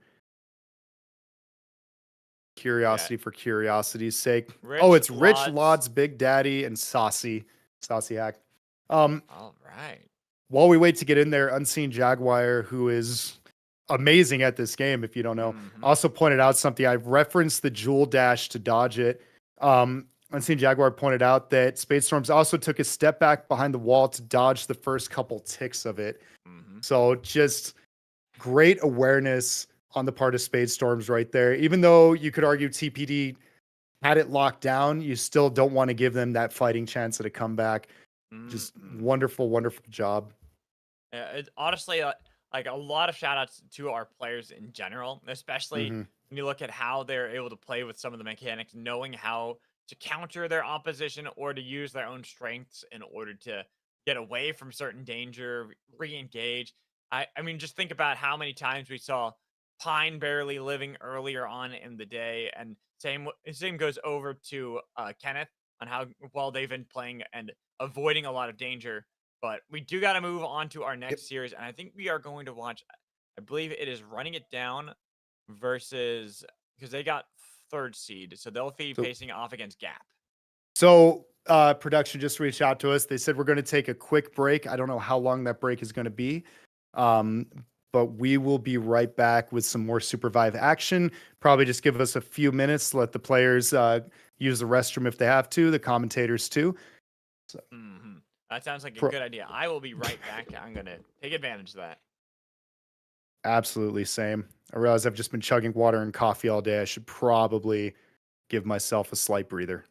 Curiosity for curiosity's sake. It's Rich, Lods, Big Daddy, and Saucy Hack. All right. While we wait to get in there, Unseen Jaguar, who is amazing at this game, if you don't know, also pointed out something. I referenced the Jewel dash to dodge it. Unseen Jaguar pointed out that Spadestorms also took a step back behind the wall to dodge the first couple ticks of it. So just great awareness on the part of Spadestorms right there. Even though you could argue TPD had it locked down, you still don't want to give them that fighting chance at a comeback. Just wonderful, wonderful job. Yeah, it's honestly like a lot of shout outs to our players in general, especially when you look at how they're able to play with some of the mechanics, knowing how to counter their opposition or to use their own strengths in order to get away from certain danger, re-engage. I mean, just think about how many times we saw Pine barely living earlier on in the day, and same goes over to Kenneth on how well they've been playing and avoiding a lot of danger. But we do got to move on to our next series, and I think we are going to watch I believe it is running it down versus because they got third seed, so they'll be So facing off against Gap. production just reached out to us. They said we're going to take a quick break. I don't know how long that break is going to be. Um, but we will be right back with some more Supervive action. Probably just give us a few minutes, let the players use the restroom if they have to, the commentators too. So, That sounds like a pro- good idea. I will be right back. I'm gonna take advantage of that. Absolutely same. I realize I've just been chugging water and coffee all day. I should probably give myself a slight breather.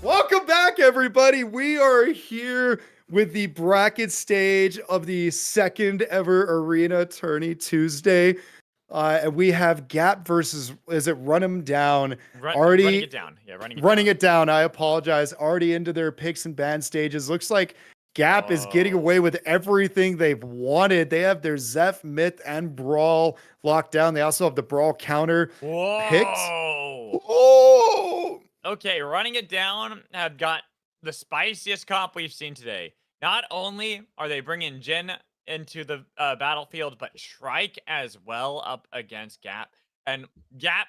Welcome back, everybody. We are here with the bracket stage of the second ever Arena Tourney Tuesday. And we have Gap versus, is it Run 'em Down? Running it down. Yeah, running it down. I apologize. Already into their picks and ban stages. Looks like Gap is getting away with everything they've wanted. They have their Zeph, Myth, and Brawl locked down. They also have the Brawl counter picked. Oh! Okay, Running It Down have got the spiciest comp we've seen today. Not only are they bringing Jin into the battlefield, but Shrike as well up against Gap. And Gap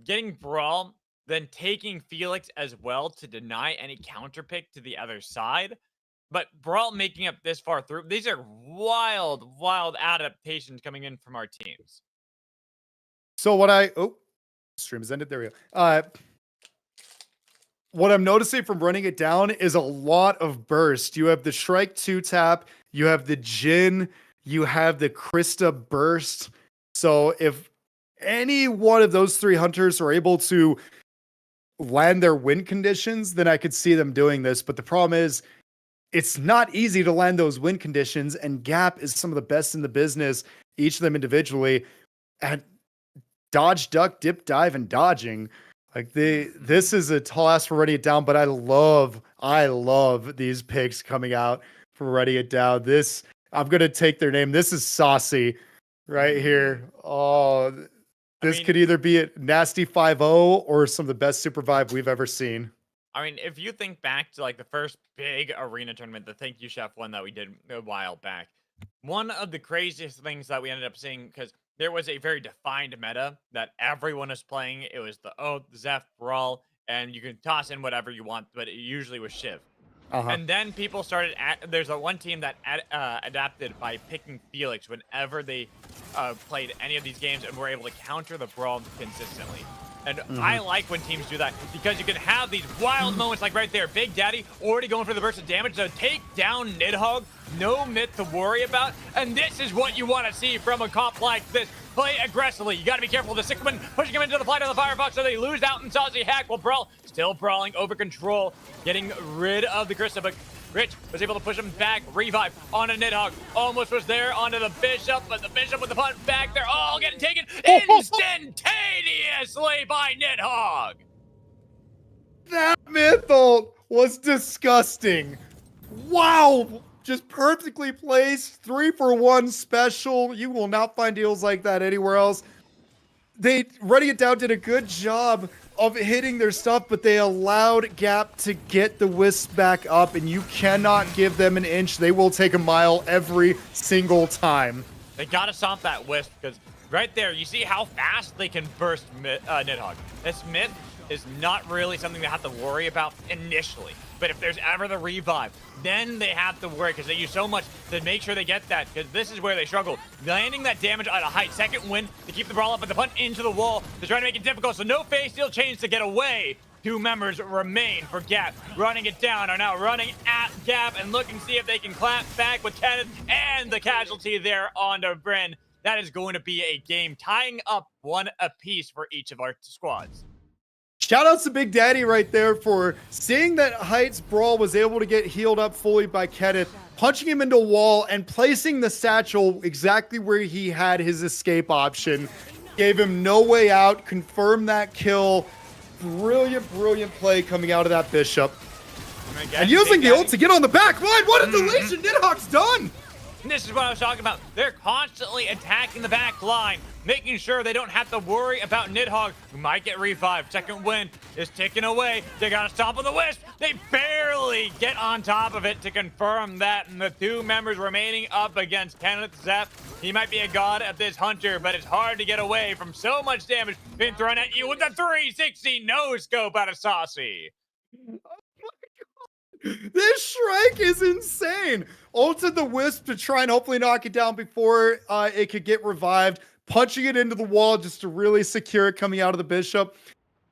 getting Brawl, then taking Felix as well to deny any counter pick to the other side. But Brawl making up this far through, these are wild, wild adaptations coming in from our teams. So stream has ended. There we go. What I'm noticing from Running It Down is a lot of burst. You have the Shrike 2-tap, you have the Jin, you have the Krista burst. So if any one of those three hunters are able to land their win conditions, then I could see them doing this. But the problem is, it's not easy to land those win conditions, and Gap is some of the best in the business, each of them individually, at dodge, duck, dip, dive, and dodging. Like this is a tall ask for Running It Down, but I love these picks coming out for Running It Down. This, I'm gonna take their name. This is saucy right here. Oh, this could either be a nasty 5-0 or some of the best Supervive we've ever seen. I mean, if you think back to like the first big arena tournament, the Thank You Chef one that we did a while back, one of the craziest things that we ended up seeing, because there was a very defined meta that everyone was playing. It was the Zeph, Brawl, and you can toss in whatever you want, but it usually was Shiv. And then people started, there's a one team that adapted by picking Felix whenever they played any of these games and were able to counter the Brawl consistently. And I like when teams do that, because you can have these wild moments like right there. Big Daddy already going for the burst of damage to take down Nidhogg. No Myth to worry about. And this is what you want to see from a comp like this. Play aggressively. You got to be careful of the Sickman pushing him into the fight of the Firefox so they lose out in Saucy Hack. While Brawl still brawling over control, getting rid of the Krista, but Rich was able to push him back. Revive on a Nidhogg. Almost was there onto the Bishop, but the Bishop with the punt back. They're all getting taken instantaneously by Nidhogg. That Myth ult was disgusting. Wow. Just perfectly placed. 3-for-1 special. You will not find deals like that anywhere else. Running It Down did a good job of hitting their stuff, but they allowed Gap to get the Wisp back up, and you cannot give them an inch. They will take a mile every single time. They gotta stomp that Wisp, because right there, you see how fast they can burst Nidhogg. This Myth is not really something they have to worry about initially. But if there's ever the revive, then they have to worry, because they use so much to make sure they get that, because this is where they struggle. Landing that damage at a height. Second win to keep the Brawl up, but the punt into the wall to try to make it difficult. So no phase steal chains to get away. Two members remain for Gap. Running It Down are now running at Gap and looking to see if they can clap back with Kenneth and the casualty there onto Bryn. That is going to be a game tying up one apiece for each of our squads. Shout outs to Big Daddy right there for seeing that Heights Brawl was able to get healed up fully by Kenneth, punching him into a wall and placing the satchel exactly where he had his escape option. Gave him no way out, confirmed that kill. Brilliant, brilliant play coming out of that Bishop. And using the ult to get on the back line. What a deletion Nidhogg's done! This is what I was talking about. They're constantly attacking the back line, making sure they don't have to worry about Nidhogg, who might get revived. Second win is ticking away. They got to stomp on the Wisp. They barely get on top of it to confirm that. And the two members remaining up against Kenneth Zeph. He might be a god at this hunter, but it's hard to get away from so much damage being thrown at you with the 360 no-scope out of Saucy. This Shrike is insane. Ulted the Wisp to try and hopefully knock it down before it could get revived. Punching it into the wall just to really secure it coming out of the Bishop.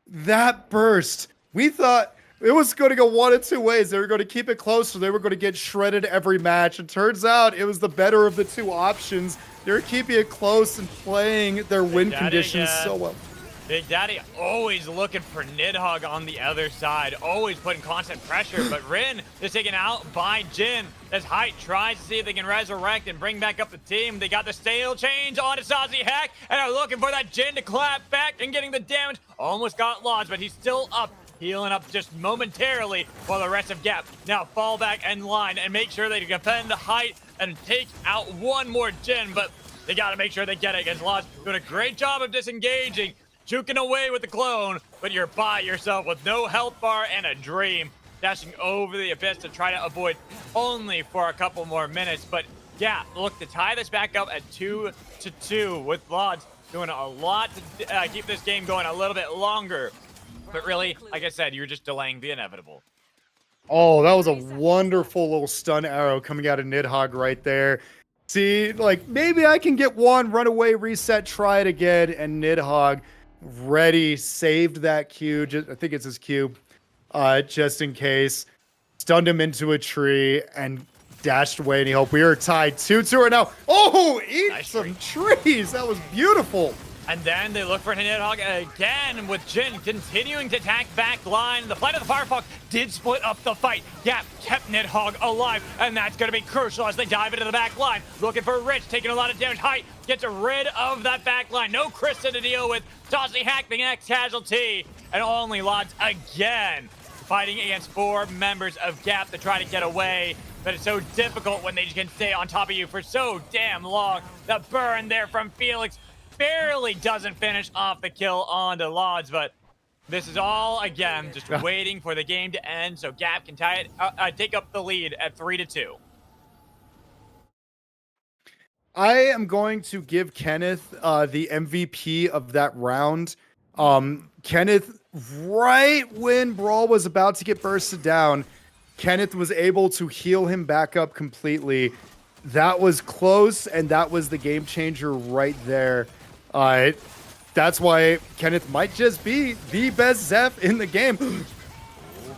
That burst. We thought it was going to go one of two ways. They were going to keep it close or they were going to get shredded every match. It turns out it was the better of the two options. They're keeping it close and playing their win conditions so well. Big Daddy always looking for Nidhogg on the other side, always putting constant pressure, but Rin is taken out by Jin as Height tries to see if they can resurrect and bring back up the team. They got the stale change onto Sazi Hack and are looking for that Jin to clap back and getting the damage. Almost got lodged, but he's still up, healing up just momentarily while the rest of Gap now fall back in line and make sure they defend the Height and take out one more Jin, but they got to make sure they get it against Lodge. Doing a great job of disengaging. Juking away with the clone, but you're by yourself with no health bar and a dream. Dashing over the abyss to try to avoid only for a couple more minutes. But yeah, look, to tie this back up at 2-2 with Lodge doing a lot to keep this game going a little bit longer. But really, like I said, you're just delaying the inevitable. Oh, that was a wonderful little stun arrow coming out of Nidhogg right there. See, like, maybe I can get one, run away, reset, try it again, and Nidhogg ready, saved that Q. I think it's his Q, just in case. Stunned him into a tree and dashed away, and he hoped we are tied 2-2 right now. Oh, eat nice some trees. That was beautiful. And then they look for Nidhogg again with Jin continuing to attack back line. The Flight of the Firefox did split up the fight. Gap kept Nidhogg alive, and that's going to be crucial as they dive into the back line. Looking for Rich, taking a lot of damage. Height gets rid of that back line. No Krista to deal with. Sazi Hack, the next casualty. And only Lods again fighting against 4 members of Gap to try to get away. But it's so difficult when they can stay on top of you for so damn long. The burn there from Felix barely doesn't finish off the kill onto Lods, but this is all, again, just waiting for the game to end so Gap can tie it, take up the lead at 3-2. I am going to give Kenneth the MVP of that round. Kenneth, right when Brawl was about to get bursted down, Kenneth was able to heal him back up completely. That was close, and that was the game changer right there. That's why Kenneth might just be the best Zeph in the game. Ooh,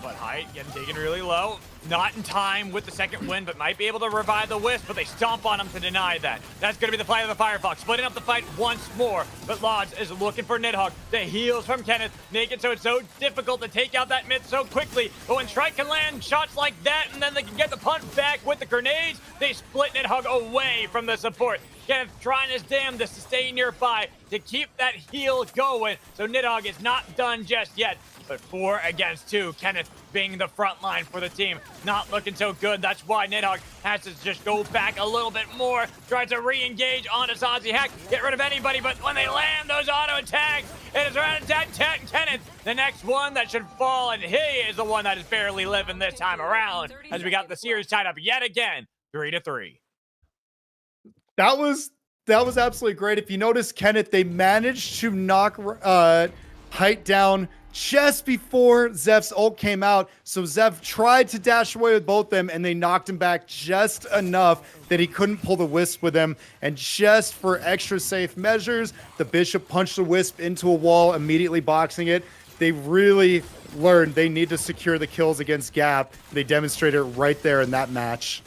but Height getting taken really low. Not in time with the second win, but might be able to revive the Wisp, but they stomp on him to deny that. That's going to be the Flight of the Firefox, splitting up the fight once more. But Lodge is looking for Nidhogg. The heals from Kenneth make it so it's so difficult to take out that mid so quickly. But when Strike can land shots like that, and then they can get the punt back with the grenades, they split Nidhogg away from the support. Kenneth trying his damnedest to stay nearby to keep that heal going. So Nidhogg is not done just yet. But 4 against 2, Kenneth being the front line for the team. Not looking so good. That's why Nidhogg has to just go back a little bit more. Tries to re-engage onto Sazi Hack. Get rid of anybody, but when they land those auto attacks, it is around attack Kenneth. The next one that should fall, and he is the one that is barely living this time around. As we got the series tied up yet again, 3-3. That was absolutely great. If you notice, Kenneth, they managed to knock Height down just before Zeph's ult came out. So Zeph tried to dash away with both them, and they knocked him back just enough that he couldn't pull the Wisp with him. And just for extra safe measures, the Bishop punched the Wisp into a wall, immediately boxing it. They really learned they need to secure the kills against Gap. They demonstrated it right there in that match.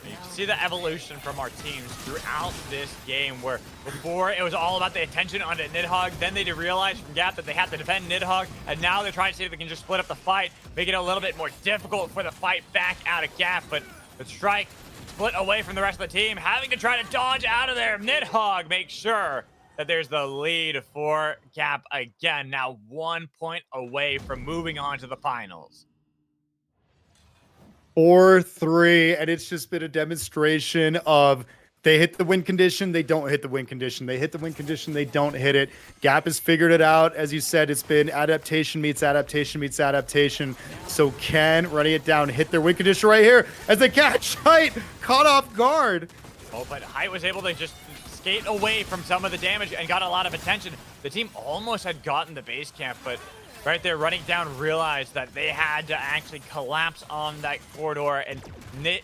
You can see the evolution from our teams throughout this game, where before it was all about the attention onto Nidhogg, then they did realize from Gap that they had to defend Nidhogg, and now they're trying to see if they can just split up the fight, make it a little bit more difficult for the fight back out of Gap. But the Strike split away from the rest of the team, having to try to dodge out of there. Nidhogg makes sure that there's the lead for Gap again, now 1 point away from moving on to the finals. 4-3, and it's just been a demonstration of they hit the win condition, they don't hit the win condition. They hit the win condition, they don't hit it. Gap has figured it out. As you said, it's been adaptation meets adaptation meets adaptation. So Ken running it down, hit their win condition right here as they catch Height caught off guard. Oh, but Height was able to just skate away from some of the damage and got a lot of attention. The team almost had gotten the base camp, but right there, running down, realized that they had to actually collapse on that corridor and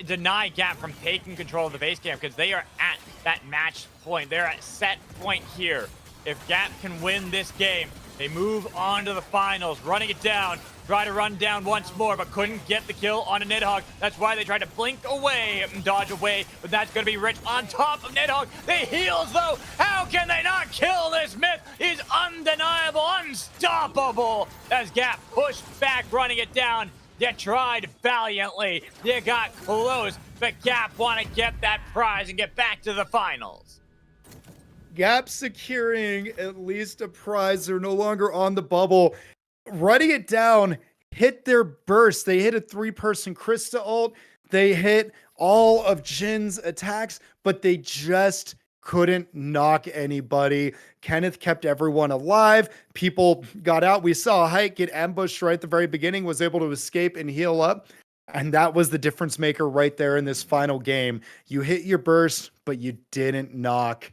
deny Gap from taking control of the base camp, because they are at that match point. They're at set point here. If Gap can win this game, they move on to the finals. Running it down, Try to run down once more, but couldn't get the kill on a Nidhogg. That's why they tried to blink away and dodge away, but that's going to be Rich on top of Nidhogg. The heals, though. How can they not kill this myth? He's undeniable, unstoppable. As Gap pushed back, running it down. You tried valiantly. You got close, but Gap want to get that prize and get back to the finals. Gap securing at least a prize. They're no longer on the bubble. Running it down, hit their burst. They hit a 3-person Krista ult. They hit all of Jin's attacks, but they just couldn't knock anybody. Kenneth kept everyone alive. People got out. We saw Hike get ambushed right at the very beginning, was able to escape and heal up. And that was the difference maker right there in this final game. You hit your burst, but you didn't knock.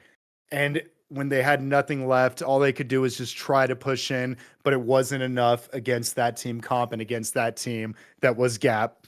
And when they had nothing left, all they could do was just try to push in, but it wasn't enough against that team comp and against that team that was Gap.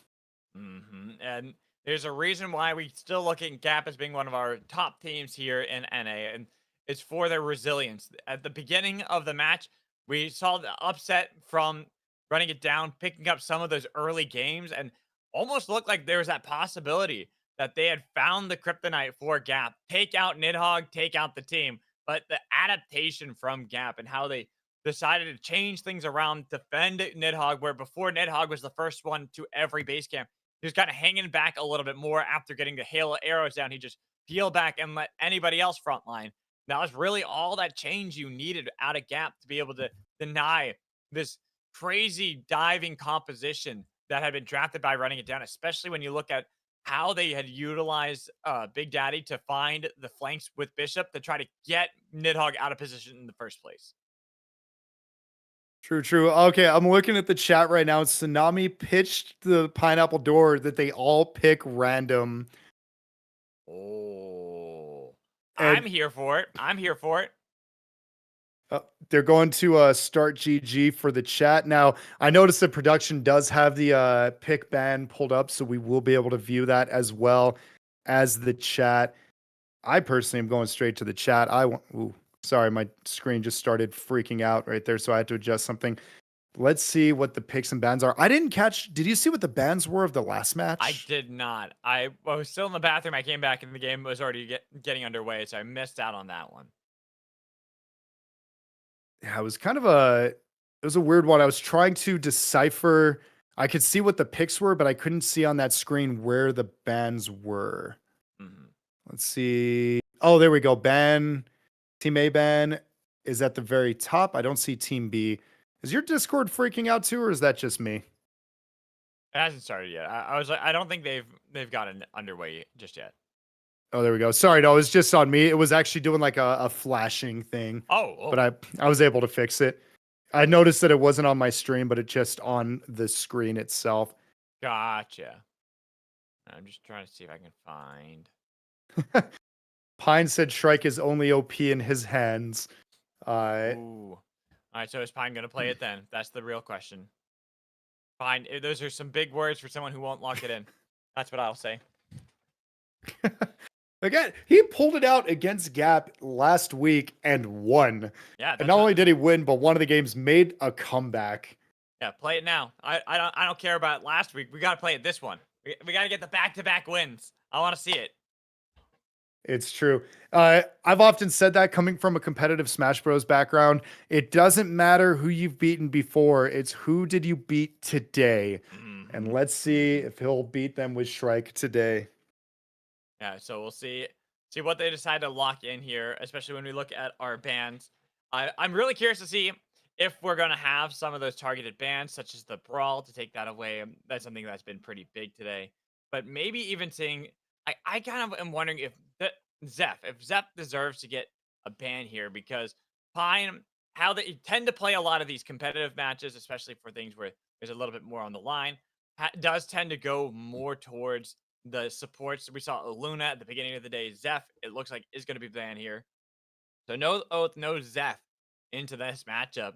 And there's a reason why we still look at Gap as being one of our top teams here in NA, and it's for their resilience. At the beginning of the match, we saw the upset from running it down, picking up some of those early games, and almost looked like there was that possibility that they had found the kryptonite for Gap. Take out Nidhogg, take out the team. But the adaptation from Gap and how they decided to change things around, defend Nidhogg, where before Nidhogg was the first one to every base camp. He was kind of hanging back a little bit more after getting the hail of arrows down. He just peel back and let anybody else frontline. That was really all that change you needed out of Gap to be able to deny this crazy diving composition that had been drafted by running it down, especially when you look at how they had utilized Big Daddy to find the flanks with Bishop to try to get Nidhogg out of position in the first place. True. Okay, I'm looking at the chat right now. Tsunami pitched the pineapple door that they all pick random. Oh, And I'm here for it. I'm here for it. they're going to start GG for the chat. Now, I noticed that production does have the pick ban pulled up, so we will be able to view that as well as the chat. I personally am going straight to the chat. Sorry, my screen just started freaking out right there, so I had to adjust something. Let's see what the picks and bans are. I didn't catch. Did you see what the bans were of the last match? I did not. I was still in the bathroom. I came back and the game was already getting underway, so I missed out on that one. Yeah, it was kind of it was a weird one. I was trying to decipher. I could see what the picks were, but I couldn't see on that screen where the bans were. Let's see. Oh, there we go. Team A ban is at the very top. I don't see Team B. Is your Discord freaking out too, or is that just me? It hasn't started yet. I was like, I don't think they've gotten underway just yet. Oh, there we go. Sorry, no, it was just on me. It was actually doing like a flashing thing. Oh. But I was able to fix it. I noticed that it wasn't on my stream, but it just on the screen itself. Gotcha. I'm just trying to see if I can find. Pine said Shrike is only OP in his hands. Ooh. All right, so is Pine going to play it then? That's the real question. Pine, those are some big words for someone who won't lock it in. That's what I'll say. Again, he pulled it out against Gap last week and won. Yeah. And not only did he win, but one of the games made a comeback. Yeah, play it now. I don't care about last week. We got to play it this one. We got to get the back-to-back wins. I want to see it. It's true. I've often said that coming from a competitive Smash Bros. Background, it doesn't matter who you've beaten before. It's who did you beat today. And let's see if he'll beat them with Shrike today. Yeah, so we'll see what they decide to lock in here, especially when we look at our bans. I'm really curious to see if we're going to have some of those targeted bans, such as the Brawl, to take that away. That's something that's been pretty big today. But maybe even seeing... I kind of am wondering if Zeph deserves to get a ban here, because Pine, how they tend to play a lot of these competitive matches, especially for things where there's a little bit more on the line, does tend to go more towards the supports. We saw Luna at the beginning of the day. Zeph, it looks like, is going to be banned here. So no Oath, no Zeph into this matchup.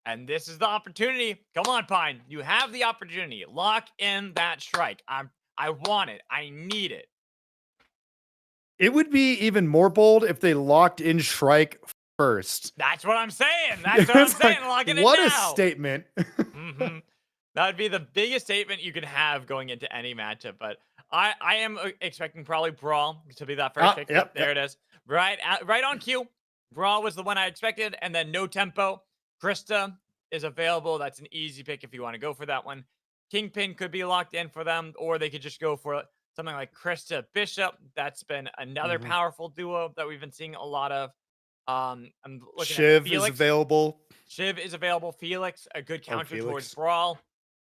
And this is the opportunity. Come on, Pine. You have the opportunity. Lock in that Shrike. I want it. I need it. It would be even more bold if they locked in Shrike first. That's what I'm saying. That's what I'm saying. Locking it now. What a statement. That would be the biggest statement you could have going into any matchup. But I am expecting probably Brawl to be that first Ah, pick. Yep, yep, there yep. it is. Right on cue. Brawl was the one I expected, and then No Tempo. Krista is available. That's an easy pick if you want to go for that one. Kingpin could be locked in for them, or they could just go for something like Krista Bishop. That's been another Mhm. powerful duo that we've been seeing a lot of. I'm looking at Shiv is Felix. available. Shiv is available. Felix, a good Oh, counter towards Felix. Brawl.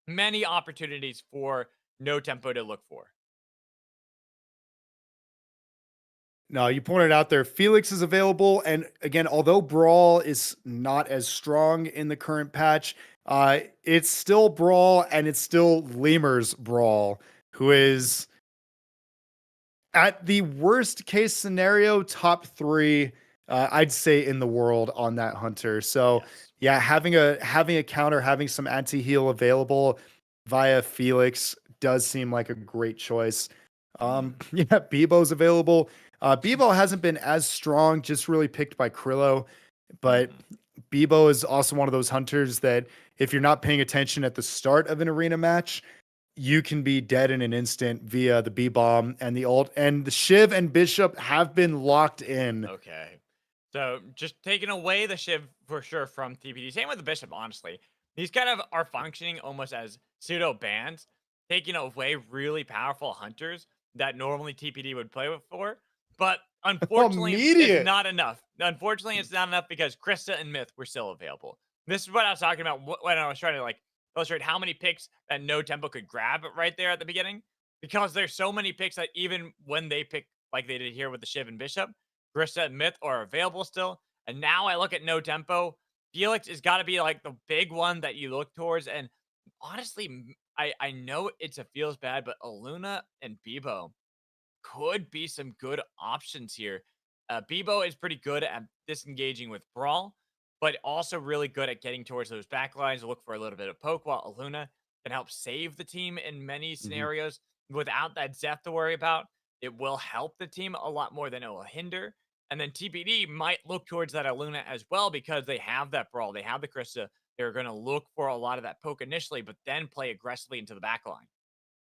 Many opportunities for No Tempo to look for. No, you pointed out there, Felix is available. And again, although Brawl is not as strong in the current patch, it's still Brawl and it's still Lemur's Brawl, who is at the worst case scenario, top three, I'd say in the world on that hunter. So Yes. yeah, having a counter, having some anti-heal available via Felix does seem like a great choice. Yeah, Bebo's available. Bebo hasn't been as strong, just really picked by Krillo, but Mm-hmm. Bebo is also one of those hunters that if you're not paying attention at the start of an arena match, you can be dead in an instant via the B bomb and the ult. And the Shiv and Bishop have been locked in. Okay. So just taking away the Shiv for sure from TPD. Same with the Bishop, honestly. These kind of are functioning almost as pseudo bans, taking away really powerful hunters that normally TPD would play with for. But unfortunately, it's Immediate. not enough. Unfortunately, it's not enough because Krista and Myth were still available. This is what I was talking about when I was trying to like illustrate how many picks that No Tempo could grab right there at the beginning. Because there's so many picks that even when they pick like they did here with the Shiv and Bishop, Grista and Myth are available still. And now I look at No Tempo. Felix has got to be like the big one that you look towards. And honestly, I know it feels bad, but Aluna and Bebo could be some good options here. Bebo is pretty good at disengaging with Brawl, but also really good at getting towards those backlines to look for a little bit of poke, while Aluna can help save the team in many Mhm. scenarios without that Zeth to worry about. It will help the team a lot more than it will hinder. And then TPD might look towards that Aluna as well because they have that Brawl, they have the Krista. They're going to look for a lot of that poke initially, but then play aggressively into the backline.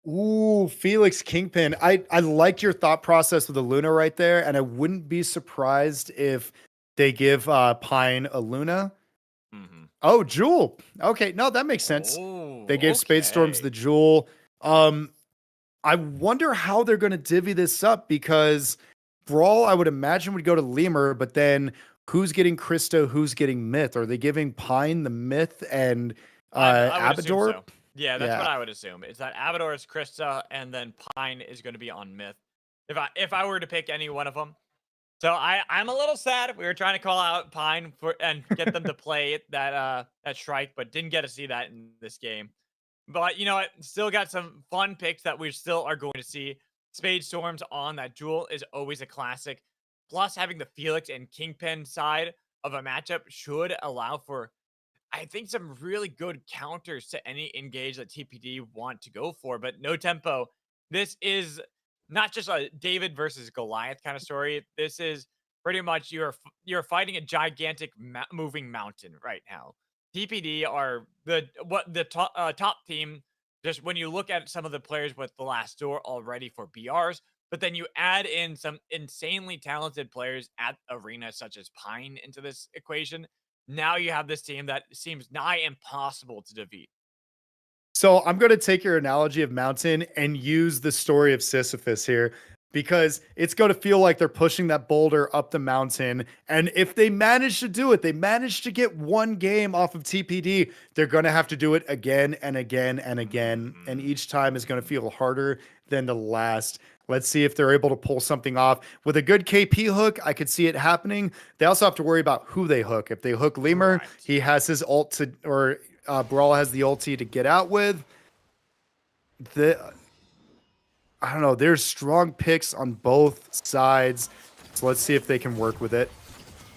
Ooh, Felix Kingpin. I like your thought process with the Luna right there, and I wouldn't be surprised if they give Pine a Luna. Hmm. Oh, Jewel. Okay, no, that makes sense. They Oh, gave Spade Storms the okay. Jewel. Um, I wonder how they're going to divvy this up because Brawl, I would imagine, would go to Lemur, but then who's getting Christo? Who's getting Myth? Are they giving Pine the Myth and I would assume Abador? so. Yeah, that's what Yeah. I would assume. Is that Abador is Krista, and then Pine is going to be on Myth. If I were to pick any one of them, so I'm a little sad. We were trying to call out Pine for and get them to play that strike, but didn't get to see that in this game. But you know what? Still got some fun picks that we still are going to see. Spade Storms on that Jewel is always a classic. Plus, having the Felix and Kingpin side of a matchup should allow for, I think, some really good counters to any engage that TPD want to go for. But No Tempo, this is not just a David versus Goliath kind of story. This is pretty much you're fighting a gigantic moving mountain right now. TPD are the top team. Just when you look at some of the players with the last door already for BRs, but then you add in some insanely talented players at arena such as Pine into this equation, now you have this team that seems nigh impossible to defeat. So I'm going to take your analogy of mountain and use the story of Sisyphus here because it's going to feel like they're pushing that boulder up the mountain. And if they manage to do it, they manage to get one game off of TPD, they're going to have to do it again and again and again. And Mhm, each time is going to mhm. feel harder than the last. Let's see if they're able to pull something off. With a good KP hook, I could see it happening. They also have to worry about who they hook. If they hook Lemur, Right. he has his ult to, or Brawl has the ulti to get out with. The I don't know. There's strong picks on both sides, so let's see if they can work with it.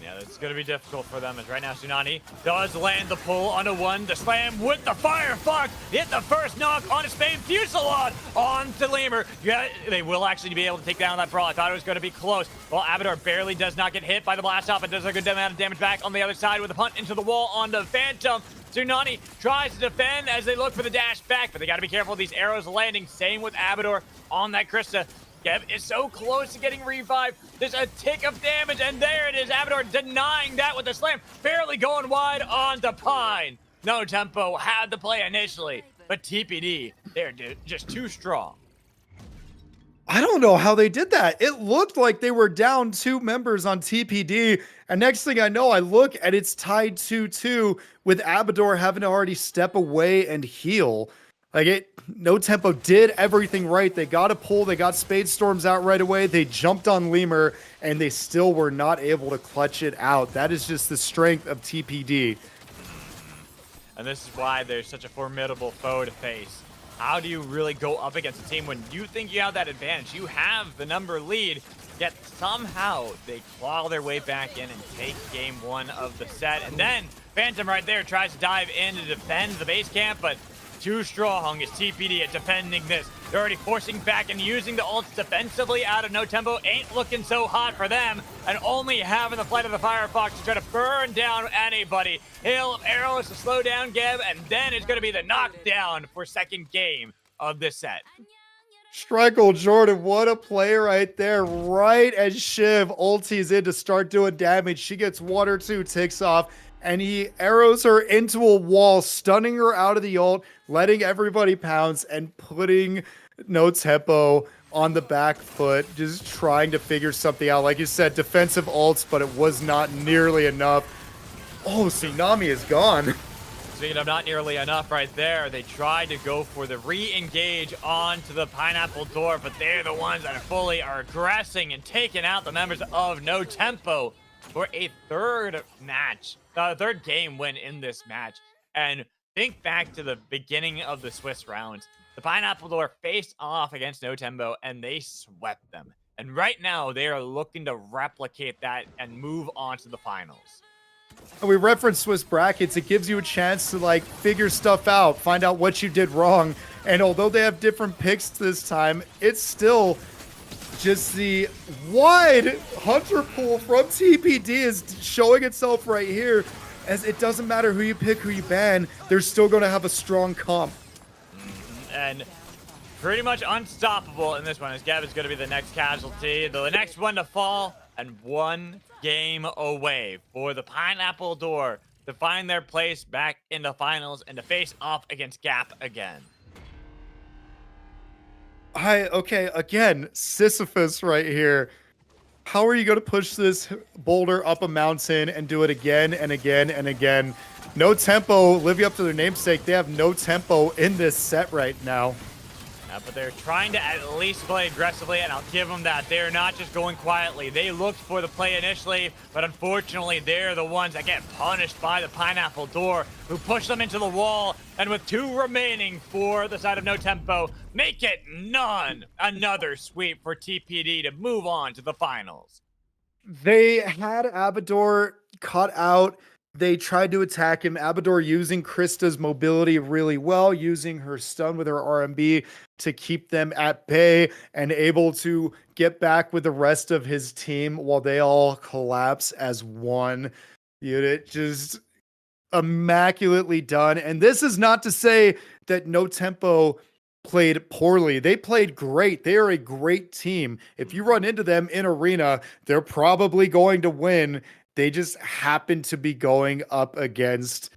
Yeah, it's going to be difficult for them as right now Tsunami does land the pull onto one. The slam with the Firefox. Hit the first knock on Spade. Fusillade on to Lemur. Yeah, they will actually be able to take down that brawl. I thought it was going to be close. Well, Abador barely does not get hit by the blast off. It does a good amount of damage back on the other side with a punt into the wall on the Phantom. Tsunami tries to defend as they look for the dash back, but they got to be careful of these arrows landing. Same with Abador on that Krista. Kev is so close to getting revived. There's a tick of damage, and there it is. Abador denying that with the slam. Barely going wide on the Pine. No Tempo had the play initially, but TPD, they're just too strong. I don't know how they did that. It looked like they were down 2 members on TPD. And next thing I know, I look and it's tied 2-2 with Abador having to already step away and heal. No Tempo did everything right. They got a pull. They got Spade Storms out right away. They jumped on Lemur, and they still were not able to clutch it out. That is just the strength of TPD. And this is why they're such a formidable foe to face. How do you really go up against a team when you think you have that advantage? You have the number lead, yet somehow they claw their way back in and take game 1 of the set. And then Phantom right there tries to dive in to defend the base camp, but too strong is TPD at defending this. They're already forcing back and using the ults defensively out of No Tempo. Ain't looking so hot for them. And only having the flight of the Firefox to try to burn down anybody. Hail of arrows to slow down Geb, and then it's going to be the knockdown for second game of this set. Strikel Jordan, what a play right there. Right as Shiv ulties in to start doing damage, she gets 1 or 2 ticks off, and he arrows her into a wall, stunning her out of the ult, letting everybody pounce, and putting No Tempo on the back foot, just trying to figure something out. Like you said, defensive ults, but it was not nearly enough. Oh, Tsunami is gone. Speaking of not nearly enough right there, they tried to go for the re-engage onto the Pineapple Door, but they're the ones that are aggressing and taking out the members of No Tempo for a third game win in this match. And think back to the beginning of the Swiss rounds. The Pineapple Door faced off against No Tempo, and they swept them. And right now, they are looking to replicate that and move on to the finals. We referenced Swiss brackets. It gives you a chance to figure stuff out, find out what you did wrong. And although they have different picks this time, it's still just the wide Hunter pool from TPD is showing itself right here, as it doesn't matter who you pick, who you ban, they're still going to have a strong comp. And pretty much unstoppable in this one, as Gab is going to be the next casualty, the next one to fall, and 1 game away for the Pineapple Door to find their place back in the finals and to face off against Gap again. Okay, again, Sisyphus right here. How are you going to push this boulder up a mountain and do it again and again and again? No Tempo, living up to their namesake. They have No Tempo in this set right now. But they're trying to at least play aggressively, and I'll give them that. They're not just going quietly. They looked for the play initially, but unfortunately, they're the ones that get punished by the Pineapple Door, who push them into the wall, and with 2 remaining for the side of No Tempo, make it none. Another sweep for TPD to move on to the finals. They had Abador cut out. They tried to attack him. Abador using Krista's mobility really well, using her stun with her RMB to keep them at bay and able to get back with the rest of his team while they all collapse as one unit. Just immaculately done. And this is not to say that No Tempo played poorly. They played great. They are a great team. If you run into them in arena, they're probably going to win. They just happen to be going up against,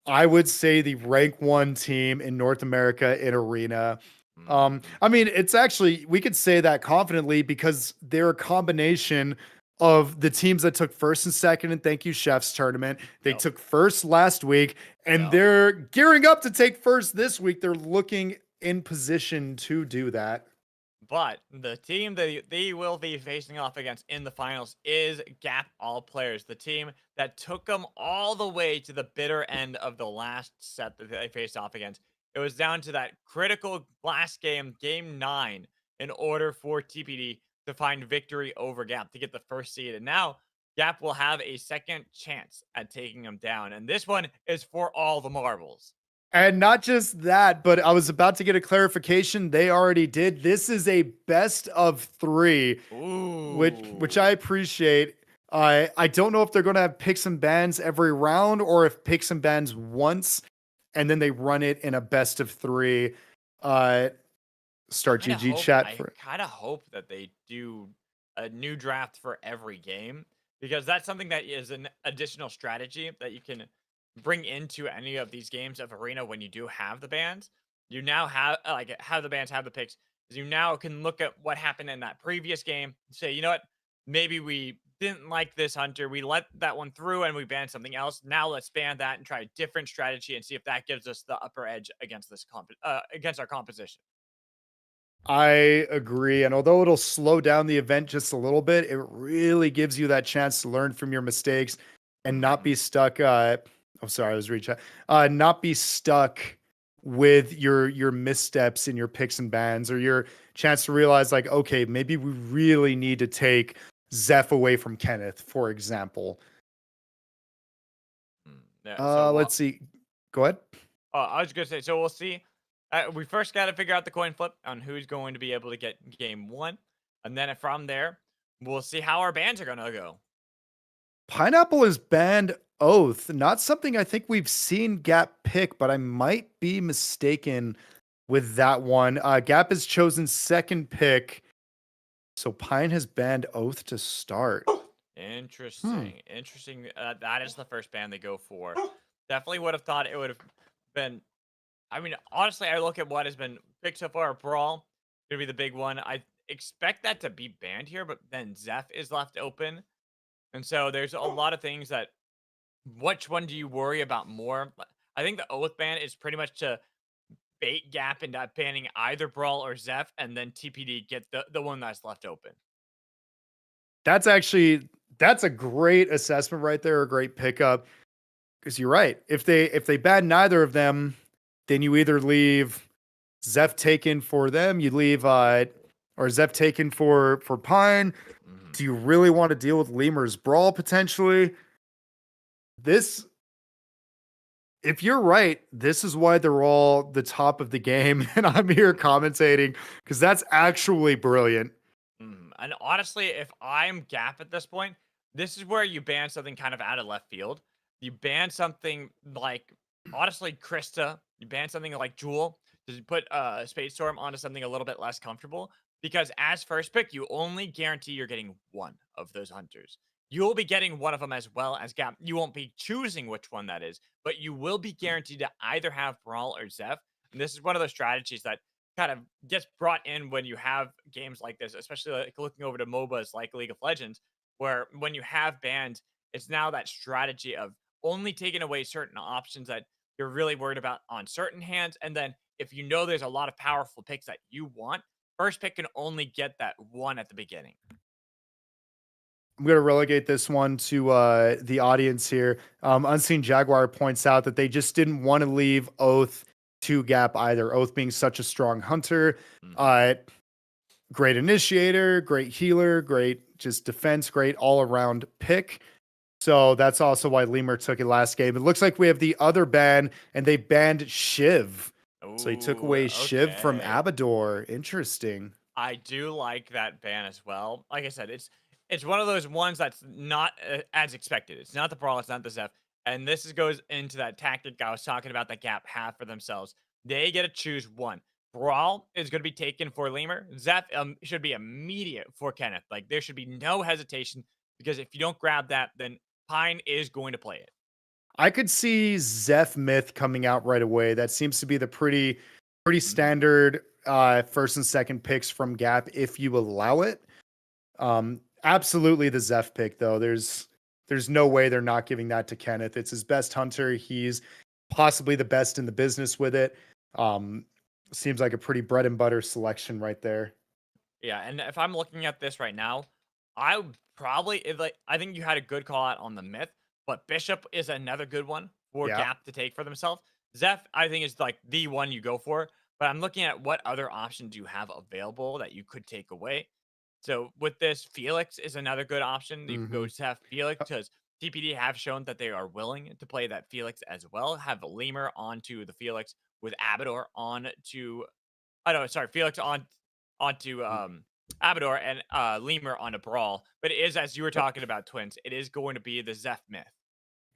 I would say, the rank 1 team in North America in arena. I mean, it's actually, we could say that confidently because they're a combination of the teams that took first and second, and thank you, Chef's tournament. They took first last week, and they're gearing up to take first this week. They're looking in position to do that. But the team that they will be facing off against in the finals is Gap All Players, the team that took them all the way to the bitter end of the last set that they faced off against. It was down to that critical last game, game 9, in order for TPD to find victory over Gap to get the first seed. And now Gap will have a second chance at taking him down. And this one is for all the marbles. And not just that, but I was about to get a clarification. They already did. This is a best of 3, which Ooh. I appreciate. I don't know if they're going to have picks and bans every round or if picks and bans once and then they run it in a best of 3. Uh, start GG chat I for kind of hope that they do a new draft for every game because that's something that is an additional strategy that you can bring into any of these games of arena when you do have the bans. You now have like have the bans have the picks. 'Cause you now can look at what happened in that previous game. Say, you know what? Maybe we didn't like this hunter. We let that one through and we banned something else. Now let's ban that and try a different strategy and see if that gives us the upper edge against against our composition. I agree. And although it'll slow down the event just a little bit, it really gives you that chance to learn from your mistakes and not be Mhm. stuck. I'm sorry, I was reaching. Not be stuck with your missteps in your picks and bans or your chance to realize, like, okay, maybe we really need to take Zeph away from Kenneth, for example. Yeah. So Let's see. Go ahead. I was gonna say, so we'll see. We first got to figure out the coin flip on who's going to be able to get game one, and then from there, we'll see how our bans are gonna go. Pineapple is banned Oath. Not something I think we've seen Gap pick, but I might be mistaken with that one. Gap has chosen second pick, so Pine has banned Oath to start. Hmm. Interesting, interesting. That is the first ban they go for. Definitely would have thought it would have been. I mean, honestly, I look at what has been picked so far. Brawl gonna be the big one. I expect that to be banned here, but then Zeph is left open, and so there's a lot of things that. Which one do you worry about more? I think the Oath ban is pretty much to bait Gap into banning either Brawl or Zeph, and then TPD get the one that's left open. That's a great assessment right there, a great pickup. Because you're right. If they ban neither of them, then you either leave Zeph taken for them, you leave or Zeph taken for Pine. Mhm. Do you really want to deal with Lemur's Brawl potentially? This If you're right, this is why they're all the top of the game, and I'm here commentating because that's actually brilliant. And honestly, if I'm Gap at this point, this is where you ban something kind of out of left field. You ban something like, honestly, Krista. You ban something like Jewel. Just put Spade Storm onto something a little bit less comfortable. Because as first pick, you only guarantee you're getting one of those hunters. You'll be getting one of them as well as Gap. You won't be choosing which one that is, but you will be guaranteed to either have Brawl or Zeph. And this is one of those strategies that kind of gets brought in when you have games like this, especially like looking over to MOBAs like League of Legends, where when you have bans, it's now that strategy of only taking away certain options that you're really worried about on certain hands. And then if you know there's a lot of powerful picks that you want, first pick can only get that one at the beginning. I'm going to relegate this one to the audience here. Unseen Jaguar points out that they just didn't want to leave Oath to Gap either. Oath being such a strong hunter, Mhm. uh, great initiator, great healer, great just defense, great all around pick. So that's also why Lemur took it last game. It looks like we have the other ban, and they banned Shiv. So he took Ooh, away Shiv from okay. Abador. Interesting. I do like that ban as well. Like I said, it's one of those ones that's not as expected. It's not the Brawl, it's not the Zeph. And goes into that tactic I was talking about that Gap have for themselves. They get to choose one. Brawl is going to be taken for Lemur. Zeph should be immediate for Kenneth. Like there should be no hesitation because if you don't grab that, then Pine is going to play it. I could see Zeph Myth coming out right away. That seems to be the pretty Mhm. standard first and second picks from Gap if you allow it. Absolutely the Zeph pick though. There's no way they're not giving that to Kenneth. It's his best hunter. He's possibly the best in the business with it. Um, Seems like a pretty bread and butter selection right there. Yeah, and if I'm looking at this right now, I would probably like I think you had a good call out on the myth, but Bishop is another good one for Yeah. Gap to take for themselves. Zeph, I think, is like the one you go for, but I'm looking at what other options you have available that you could take away. So with this, Felix is another good option. You could go Mhm. to have Felix because TPD have shown that they are willing to play that Felix as well. Have Lemur onto the Felix with Abador on to oh no, sorry, Felix onto Abador and Lemur on a Brawl. But it is, as you were Yep. talking about, Twins, it is going to be the Zeph myth.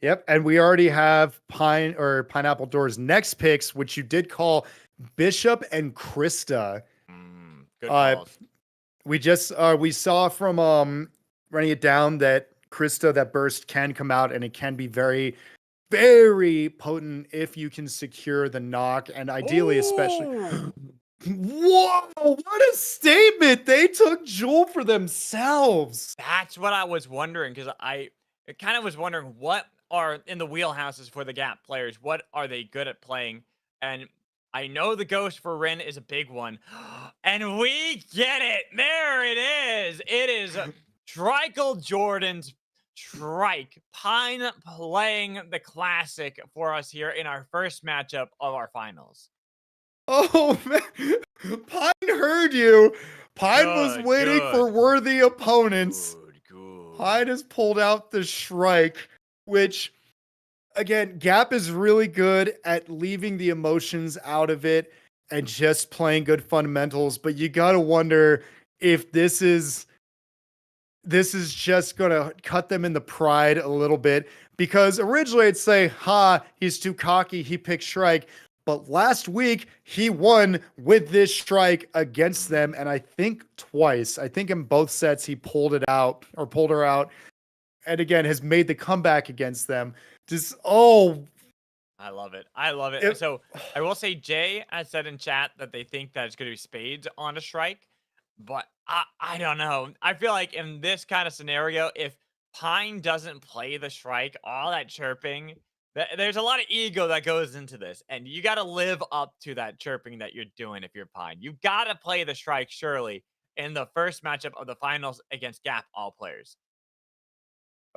Yep, and we already have Pineapple Door's next picks, which you did call Bishop and Krista. Good Uh, calls. we saw from running it down that Krista, that burst can come out and it can be very, very potent if you can secure the knock, and ideally, especially. Oh, Whoa! What a statement! They took Jewel for themselves. that's what I was wondering because I kind of was wondering what are in the wheelhouses for the Gap players. What are they good at playing? And I know the Ghost for Rin is a big one, and we get it. There it is. It is Trickle Jordan's Trike Pine playing the classic for us here in our first matchup of our finals. Oh man, Pine heard you. Pine was Good, waiting good, for worthy opponents. good. Pine has pulled out the Shrike, which again, Gap is really good at leaving the emotions out of it and just playing good fundamentals. But you gotta wonder if this is just gonna cut them in the pride a little bit, because originally I'd say, ha, he's too cocky, he picked Shrike. But last week he won with this Shrike against them, and I think twice. I think in both sets he pulled it out or pulled her out, and again has made the comeback against them. Just I love it. I love it. it, So I will say Jay has said in chat that they think that it's going to be Spades on a Shrike, but I don't know. I feel like in this kind of scenario, if Pine doesn't play the Shrike, all that chirping, there's a lot of ego that goes into this, and you got to live up to that chirping that you're doing if you're Pine. You got to play the Shrike surely in the first matchup of the finals against Gap all players.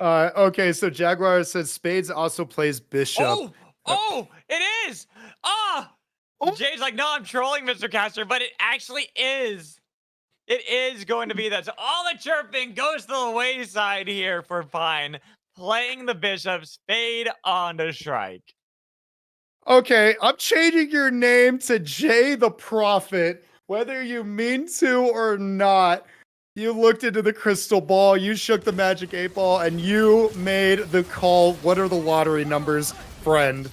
okay, so Jaguar says Spades also plays Bishop. Oh, oh, it is. Ah, Oh, Jay's like, no, I'm trolling, Mr. Caster, but it actually is. It is going to be that. So all the chirping goes to the wayside here for Pine, playing the Bishops, fade on to Shrike. okay, I'm changing your name to Jay the Prophet, whether you mean to or not. You looked into the crystal ball, you shook the magic 8 ball, and you made the call. What are the lottery numbers, friend?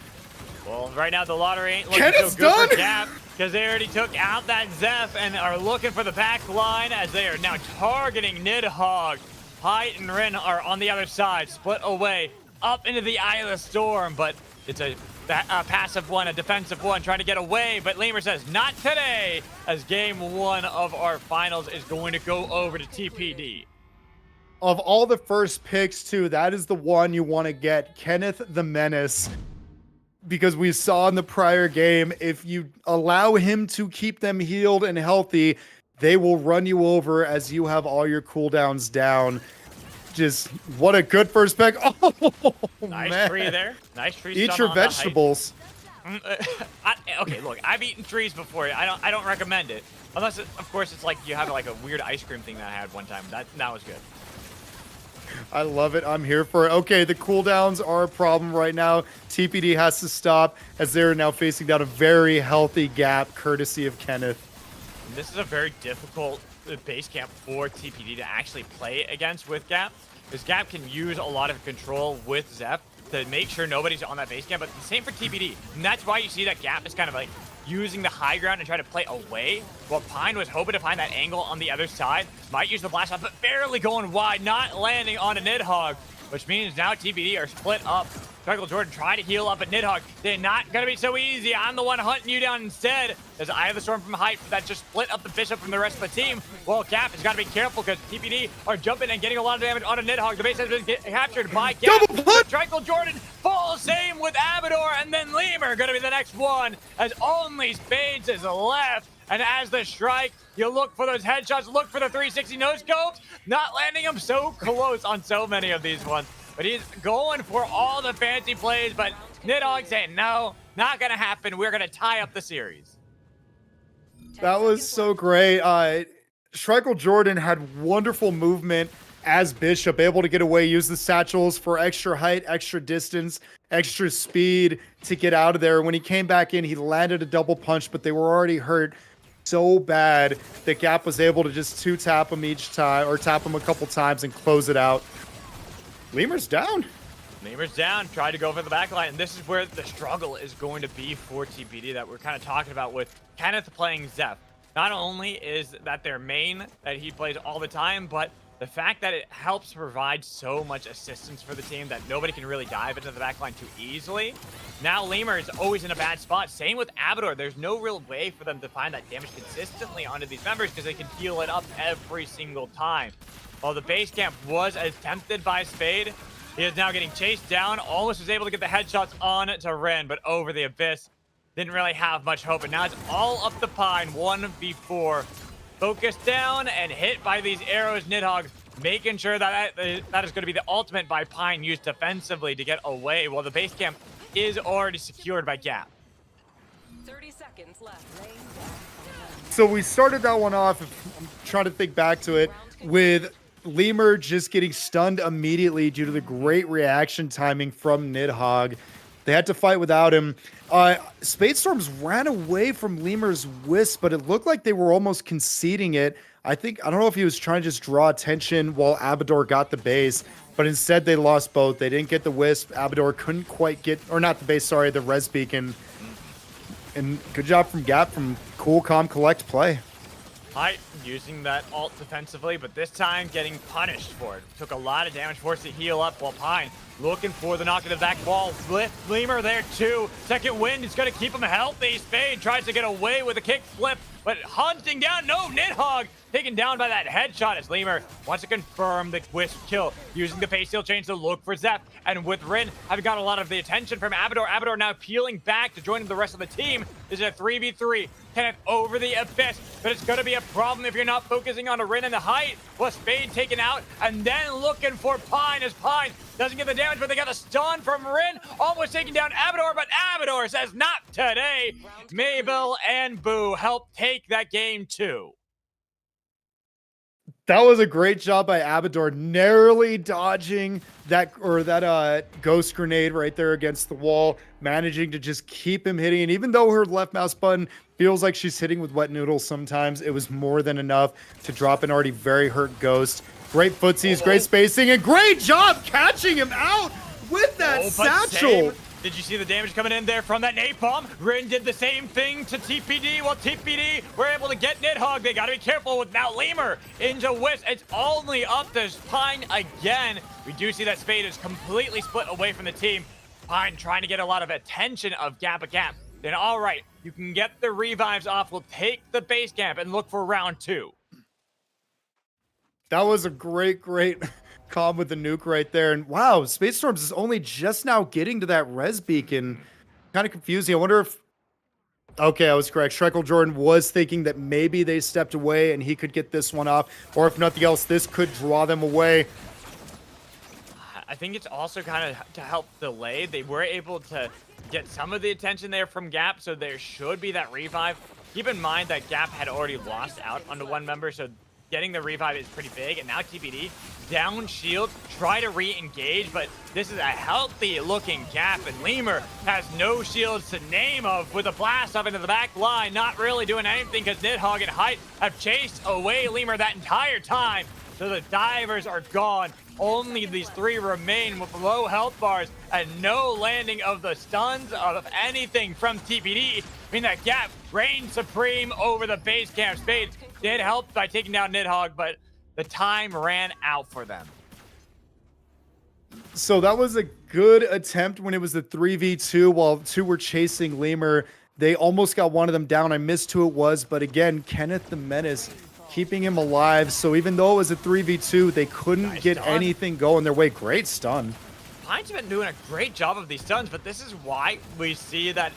Well, right now the lottery ain't looking Kenneth's so good done. for Gap because they already took out that Zeph and are looking for the back line as they are now targeting Nidhogg. Height and Rin are on the other side, split away up into the Eye of the Storm, but it's a passive one, a defensive one, trying to get away, but Lemur says, not today, as game one of our finals is going to go over to TPD. Of all the first picks, too, that is the one you want to get, Kenneth the Menace. Because we saw in the prior game, if you allow him to keep them healed and healthy, they will run you over as you have all your cooldowns down. Just what a good first pick. Oh, Nice man. tree there. Nice tree. Eat stun your on the height. vegetables. Okay, look, I've eaten trees before. I don't recommend it. Unless, of course, it's like you have like a weird ice cream thing that I had one time. That was good. I love it. I'm here for it. Okay, the cooldowns are a problem right now. TPD has to stop as they're now facing down a very healthy Gap, courtesy of Kenneth. And this is a very difficult base camp for TPD to actually play against with Gap, because Gap can use a lot of control with Zeph to make sure nobody's on that base camp, but the same for TPD. And that's why you see that Gap is kind of like using the high ground and trying to play away, while Pine was hoping to find that angle on the other side. Might use the blast off, but barely going wide, not landing on a Nidhogg, which means now TPD are split up. Trickle Jordan trying to heal up at Nidhogg. They're not going to be so easy. I'm the one hunting you down instead. There's Eye of the Storm from height that just split up the Bishop from the rest of the team. Well, Gap has got to be careful because TPD are jumping and getting a lot of damage on a Nidhogg. The base has been captured by Gap. Double punch! Trickle Jordan full same with Abador, and then Lemur going to be the next one as only Spades is left. And as the Shrike, you look for those headshots, look for the 360 no scopes, not landing them so close on so many of these ones. But he's going for all the fancy plays, but Nidhogg saying, no, not going to happen. We're going to tie up the series. That was so great. Schreikel Jordan had wonderful movement as Bishop, able to get away, use the satchels for extra height, extra distance, extra speed to get out of there. When he came back in, he landed a double punch, but they were already hurt so bad that Gap was able to just two-tap him each time, or tap him a couple times and close it out. Lemur's down. Lemur's down, tried to go for the backline, and this is where the struggle is going to be for TPD that we're kind of talking about with Kenneth playing Zeph. Not only is that their main that he plays all the time, but the fact that it helps provide so much assistance for the team that nobody can really dive into the backline too easily. Now Lemur is always in a bad spot. Same with Abador. There's no real way for them to find that damage consistently onto these members because they can heal it up every single time. While the base camp was attempted by Spade, he is now getting chased down. Almost was able to get the headshots on to Ren, but over the Abyss. Didn't really have much hope, and now it's all up to Pine, 1v4. Focused down and hit by these arrows, Nidhogg making sure that that is going to be the ultimate by Pine used defensively to get away, while the base camp is already secured by Gap. 30 seconds left. So we started that one off, I'm trying to think back to it, with Lemur just getting stunned immediately due to the great reaction timing from Nidhogg. They had to fight without him. Spadestorms ran away from Lemur's Wisp, but it looked like they were almost conceding it. I don't know if he was trying to just draw attention while Abador got the base, but instead they lost both. They didn't get the Wisp. Abador couldn't quite get, or not the base, sorry, the res beacon. And good job from Gap from cool, calm, collect play. Height using that ult defensively, but this time getting punished for it. Took a lot of damage, forced to heal up, while Pine looking for the knock into the back wall. Lemur there too. Second wind is going to keep him healthy. Spade tries to get away with a kick flip, but hunting down, no, Nidhogg taken down by that headshot as Lemur wants to confirm the Wisp kill, using the face seal change to look for Zeph. And with Rin having got a lot of the attention from Abador, Abador now peeling back to join the rest of the team. This is a 3v3. Kenneth over the Abyss, but it's going to be a problem if you're not focusing on a Rin and the height. Well, Spade taken out, and then looking for Pine as Pine doesn't get the damage, but they got a stun from Rin, almost taking down Abador, but Abador says not today. Mabel and Boo help take that game too. That was a great job by Abador, narrowly dodging that ghost grenade right there against the wall, managing to just keep him hitting. And even though her left mouse button feels like she's hitting with wet noodles sometimes, it was more than enough to drop an already very hurt ghost. Great footsies, great spacing, and great job catching him out with that satchel. Did you see the damage coming in there from that napalm? Rin did the same thing to TPD. While TPD were able to get Nidhogg. They got to be careful with now Lemur into Wisp. It's only up to Pine again. We do see that Spade is completely split away from the team. Pine trying to get a lot of attention of Gap. Then all right, you can get the revives off. We'll take the base camp and look for round 2. That was a great calm with the nuke right there. And wow, Spadestorms is only just now getting to that res beacon. Kind of confusing. I wonder if... Okay, I was correct. Schreikel Jordan was thinking that maybe they stepped away and he could get this one off. Or if nothing else, this could draw them away. I think it's also kind of to help delay. They were able to get some of the attention there from Gap, so there should be that revive. Keep in mind that Gap had already lost out onto one member, so getting the revive is pretty big. And now TPD down shield, try to re-engage, but this is a healthy looking Gap, and Lemur has no shields to name of with a blast up into the back line, not really doing anything because Nidhogg and Height have chased away Lemur that entire time. So the divers are gone. Only these 3 remain with low health bars and no landing of the stuns of anything from TPD. I mean, that Gap reigned supreme over the base camp. Spade did help by taking down Nidhogg, but the time ran out for them. So that was a good attempt when it was the 3v2 while 2 were chasing Lemur. They almost got one of them down. I missed who it was, but again, Kenneth the Menace keeping him alive. So even though it was a 3v2, they couldn't get anything going their way. Great stun. Pine's been doing a great job of these stuns, but this is why we see that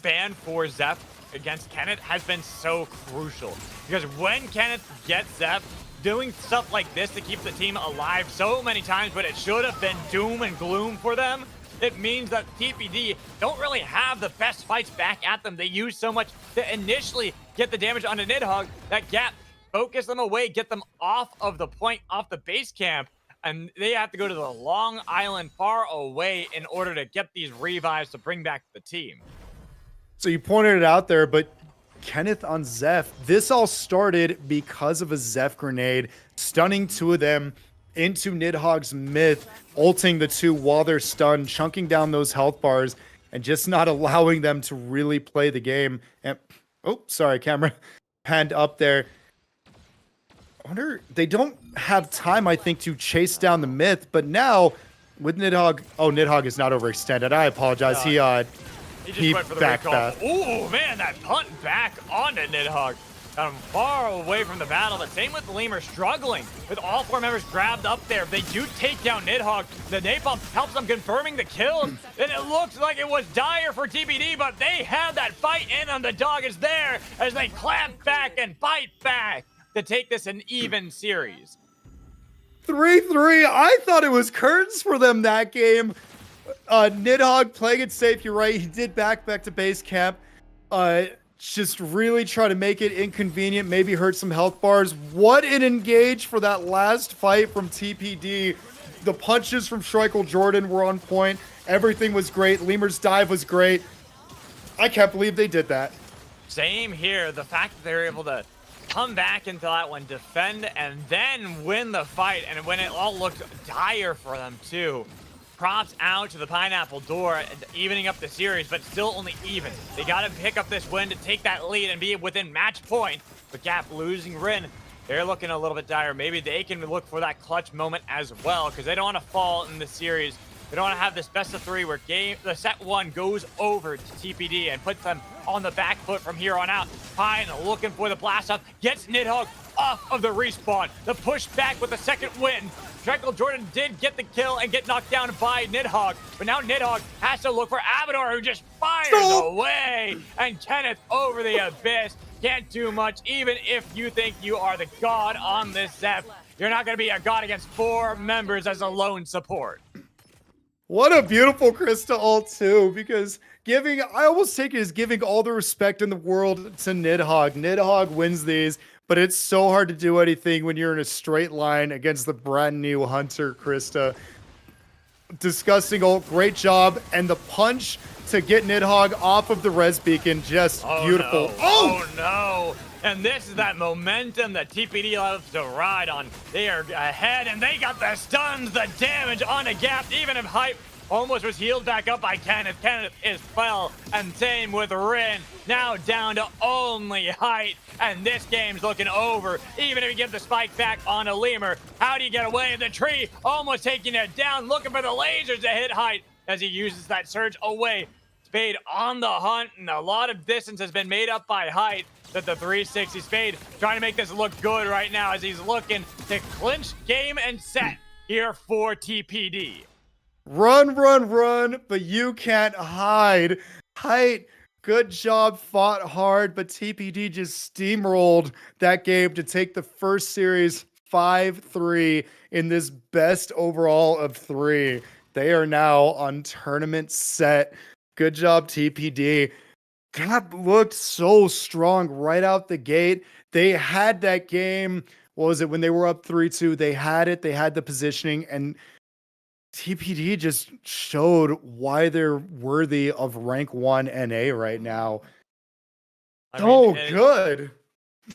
ban for Zeph against Kenneth has been so crucial. Because when Kenneth gets Zeph, doing stuff like this to keep the team alive so many times, but it should have been doom and gloom for them, it means that TPD don't really have the best fights back at them. They use so much to initially get the damage onto Nidhogg that Gap focus them away, get them off of the point, off the base camp, and they have to go to the long island far away in order to get these revives to bring back the team. So you pointed it out there, but Kenneth on Zeph, this all started because of a Zeph grenade, stunning two of them into Nidhogg's myth, ulting the two while they're stunned, chunking down those health bars, and just not allowing them to really play the game. And oh, sorry, camera panned up there. I wonder, they don't have time, I think, to chase down the myth, but now with Nidhogg, oh, Nidhogg is not overextended. I apologize. He just went for the recall. Ooh, man, that punt back onto Nidhogg. Got him far away from the battle, but same with Lemur, struggling with all four members grabbed up there. They do take down Nidhogg. The napalm helps them confirming the kills, and it looks like it was dire for TPD, but they had that fight in on the dog is there as they clamp back and fight back to take this an even series. 3-3. I thought it was curtains for them that game. Nidhogg playing it safe. You're right. He did back to base camp. Just really try to make it inconvenient. Maybe hurt some health bars. What an engage for that last fight from TPD. The punches from Schreikel Jordan were on point. Everything was great. Lemur's dive was great. I can't believe they did that. Same here. The fact that they're able to come back into that one, defend, and then win the fight. And when it all looked dire for them, too. Props out to the Pineapple Door, evening up the series, but still only even. They got to pick up this win to take that lead and be within match point. But Gap losing Rin, they're looking a little bit dire. Maybe they can look for that clutch moment as well, because they don't want to fall in the series. They don't want to have this best of three where the set one goes over to TPD and puts them on the back foot from here on out. Pine looking for the blast off, gets Nidhogg off of the respawn. The push back with the second win. Schreikel Jordan did get the kill and get knocked down by Nidhogg, but now Nidhogg has to look for Abador, who just fires away, and Kenneth over the abyss. Can't do much, even if you think you are the god on this Zeph. You're not going to be a god against four members as a lone support. What a beautiful Krista ult too, because I almost take it as giving all the respect in the world to Nidhogg. Nidhogg wins these, but it's so hard to do anything when you're in a straight line against the brand new Hunter Krista. Disgusting ult, great job, and the punch to get Nidhogg off of the res beacon, just beautiful. No. Oh no! And this is that momentum that TPD loves to ride on. They are ahead, and they got the stuns, the damage on a Gap, even if Hype almost was healed back up by Kenneth. Kenneth is fell, and same with Rin. Now down to only Height, and this game's looking over. Even if you give the spike back on a Lemur, how do you get away? The tree almost taking it down, looking for the lasers to hit Height as he uses that surge away. Spade on the hunt, and a lot of distance has been made up by Height. That the 360 Spade trying to make this look good right now as he's looking to clinch game and set here for TPD. Run, run, run, but you can't hide. Height, good job, fought hard, but TPD just steamrolled that game to take the first series 5-3 in this best overall of 3. They are now on tournament set. Good job, TPD. God looked so strong right out the gate. They had that game. What was it when they were up 3-2? They had it. They had the positioning, and TPD just showed why they're worthy of rank 1 NA right now. Good.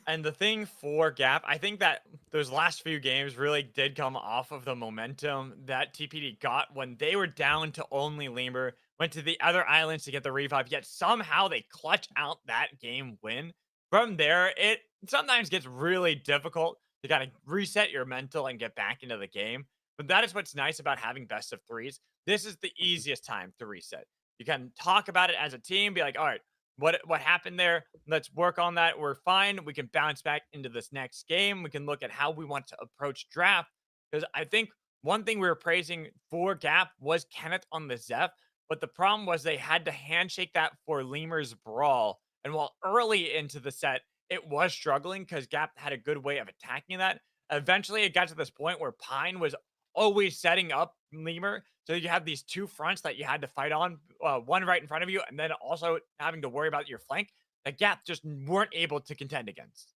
And the thing for Gap, I think that those last few games really did come off of the momentum that TPD got when they were down to only Lemur, went to the other islands to get the revive, yet somehow they clutch out that game win. From there, it sometimes gets really difficult to kind of reset your mental and get back into the game. But that is what's nice about having best of threes. This is the easiest time to reset. You can talk about it as a team, be like, all right, what happened there? Let's work on that. We're fine. We can bounce back into this next game. We can look at how we want to approach draft. Because I think one thing we were praising for Gap was Kenneth on the Zeph. But the problem was they had to handshake that for Lemur's Brawl. And while early into the set, it was struggling because Gap had a good way of attacking that. Eventually, it got to this point where Pine was always setting up Lemur. So you have these two fronts that you had to fight on, one right in front of you, and then also having to worry about your flank. The Gap just weren't able to contend against.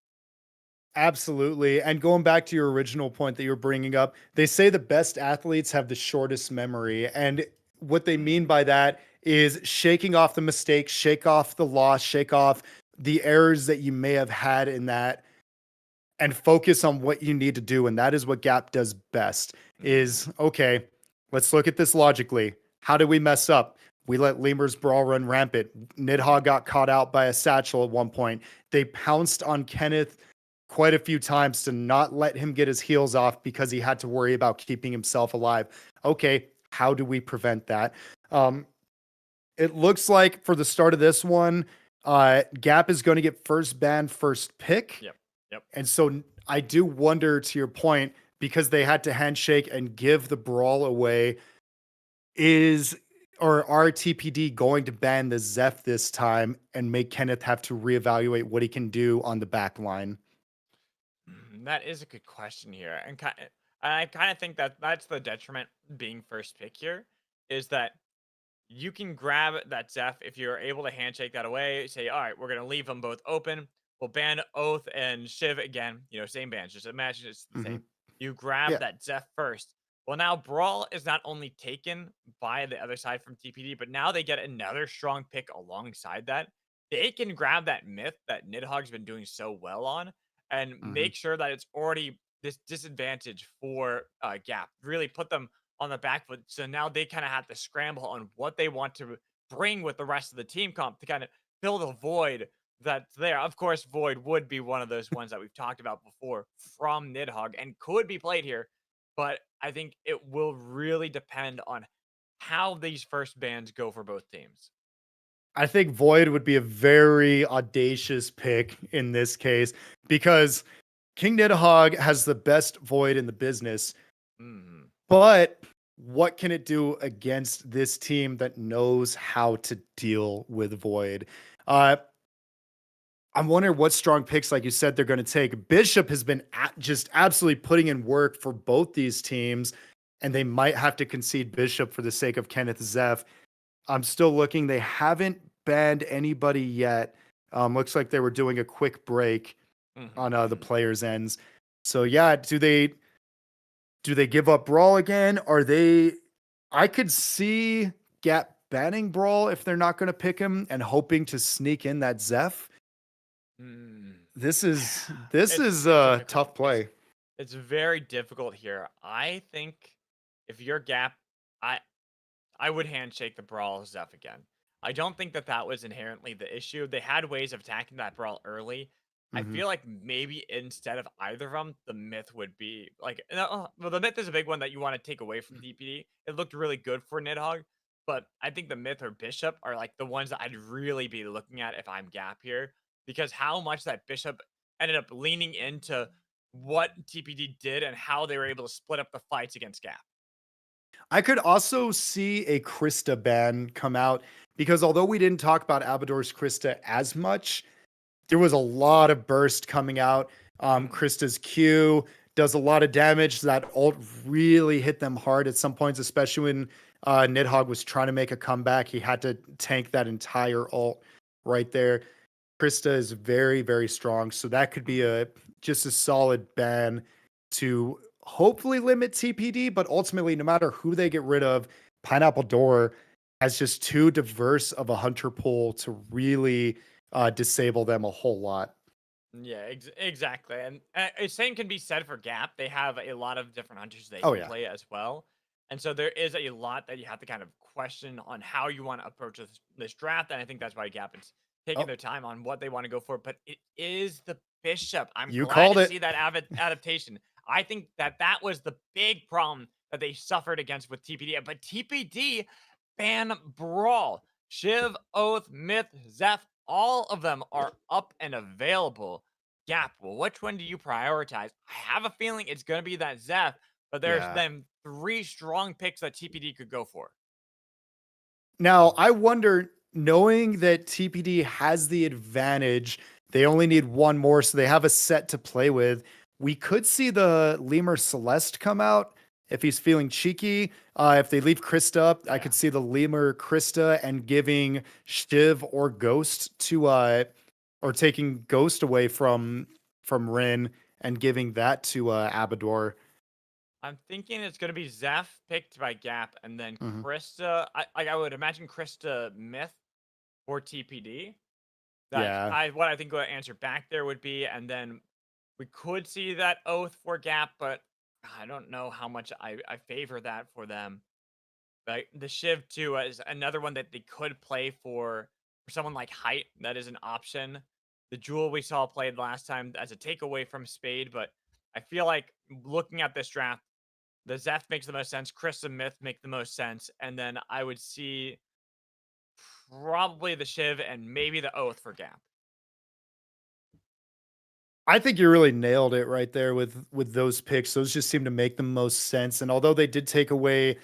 Absolutely. And going back to your original point that you were bringing up, they say the best athletes have the shortest memory. And what they mean by that is shaking off the mistakes, shake off the loss, shake off the errors that you may have had in that and focus on what you need to do. And that is what Gap does best is, okay, let's look at this logically. How did we mess up? We let Lemur's brawl run rampant. Nidhogg got caught out by a satchel at one point. They pounced on Kenneth quite a few times to not let him get his heels off because he had to worry about keeping himself alive. Okay, how do we prevent that? Um, it looks like for the start of this one, Gap is going to get first ban, first pick. Yep. Yep. And so I do wonder, to your point, because they had to handshake and give the brawl away, is or are TPD going to ban the Zeph this time and make Kenneth have to reevaluate what he can do on the back line? That is a good question here, and I kind of think that that's the detriment being first pick here, is that you can grab that Zeph if you're able to handshake that away. Say, all right, we're gonna leave them both open. We'll ban Oath and Shiv again. You know, same bans. Just imagine it's the Hmm. same. You grab Yeah. that Zeph first. Well, now Brawl is not only taken by the other side from TPD, but now they get another strong pick alongside that. They can grab that myth that Nidhogg's been doing so well on and Hmm. make sure that it's already this disadvantage for Gap. Really put them on the back foot. So now they kind of have to scramble on what they want to bring with the rest of the team comp to kind of fill the void that's there. Of course, Void would be one of those ones that we've talked about before from Nidhogg and could be played here. But I think it will really depend on how these first bans go for both teams. I think Void would be a very audacious pick in this case because King Nidhogg has the best Void in the business. Mhm. But what can it do against this team that knows how to deal with Void? Uh, I'm wondering what strong picks, like you said, they're going to take. Bishop has been just absolutely putting in work for both these teams, and they might have to concede Bishop for the sake of Kenneth Zeff. I'm still looking. They haven't banned anybody yet. Looks like they were doing a quick break on the Mhm. players' ends. So yeah, do they give up Brawl again? Are they? I could see Gap banning Brawl if they're not going to pick him and hoping to sneak in that Zeph. Mm. This is this It's is it's a difficult. tough play. It's very difficult here. I think if you're Gap, I I would handshake the Brawl Zeph again. I don't think that that was inherently the issue. They had ways of attacking that Brawl early. I Hmm. feel like maybe instead of either of them, the myth would be like, well, the myth is a big one that you want to take away from DPD. It looked really good for Nidhogg, but I think the myth or Bishop are like the ones that I'd really be looking at if I'm Gap here, because how much that Bishop ended up leaning into what TPD did and how they were able to split up the fights against Gap. I could also see a Krista ban come out because although we didn't talk about Abador's Krista as much, there was a lot of burst coming out. Mm, Krista's Q does a lot of damage. That ult really hit them hard at some points, especially when Nidhogg was trying to make a comeback. He had to tank that entire ult right there. Krista is very, very strong. So that could be a just a solid ban to hopefully limit TPD, but ultimately, no matter who they get rid of, Pineapple Door has just too diverse of a hunter pool to really disable them a whole lot. yeah, exactly. And same can be said for Gap. They have a lot of different hunters they Oh can yeah. play as well. And so there is a lot that you have to kind of question on how you want to approach this draft. And I think that's why Gap is taking Oh, their time on what they want to go for. But it is the Bishop. I'm you glad called to see it. that adaptation. I think that that was the big problem that they suffered against with TPD. But TPD ban Brawl, Shiv, Oath, Myth, Zeph, all of them are up and available. Gap, well, which one do you prioritize? I have a feeling it's going to be that Zeph, but there's Yeah. then three strong picks that TPD could go for. Now, I wonder, knowing that TPD has the advantage, they only need one more, so they have a set to play with. We could see the Lemur Celeste come out if he's feeling cheeky. If they leave Krista up, I Yeah. could see the Lemur Krista and giving Shiv or Ghost to or taking Ghost away from from Rin and giving that to Abador. I'm thinking it's gonna be Zeph picked by Gap, and then Mhm. Krista. I would imagine Krista Myth for TPD. That's Yeah. what I think the answer back there would be, and then we could see that Oath for Gap, but I don't know how much I favor that for them. Like the Shiv too is another one that they could play for someone like Height. That is an option. The Jewel we saw played last time as a takeaway from Spade, but I feel like looking at this draft, the Zeph makes the most sense. Chris and Myth make the most sense, and then I would see probably the Shiv and maybe the Oath for Gap. I think you really nailed it right there with those picks. Those just seem to make the most sense. And although they did take away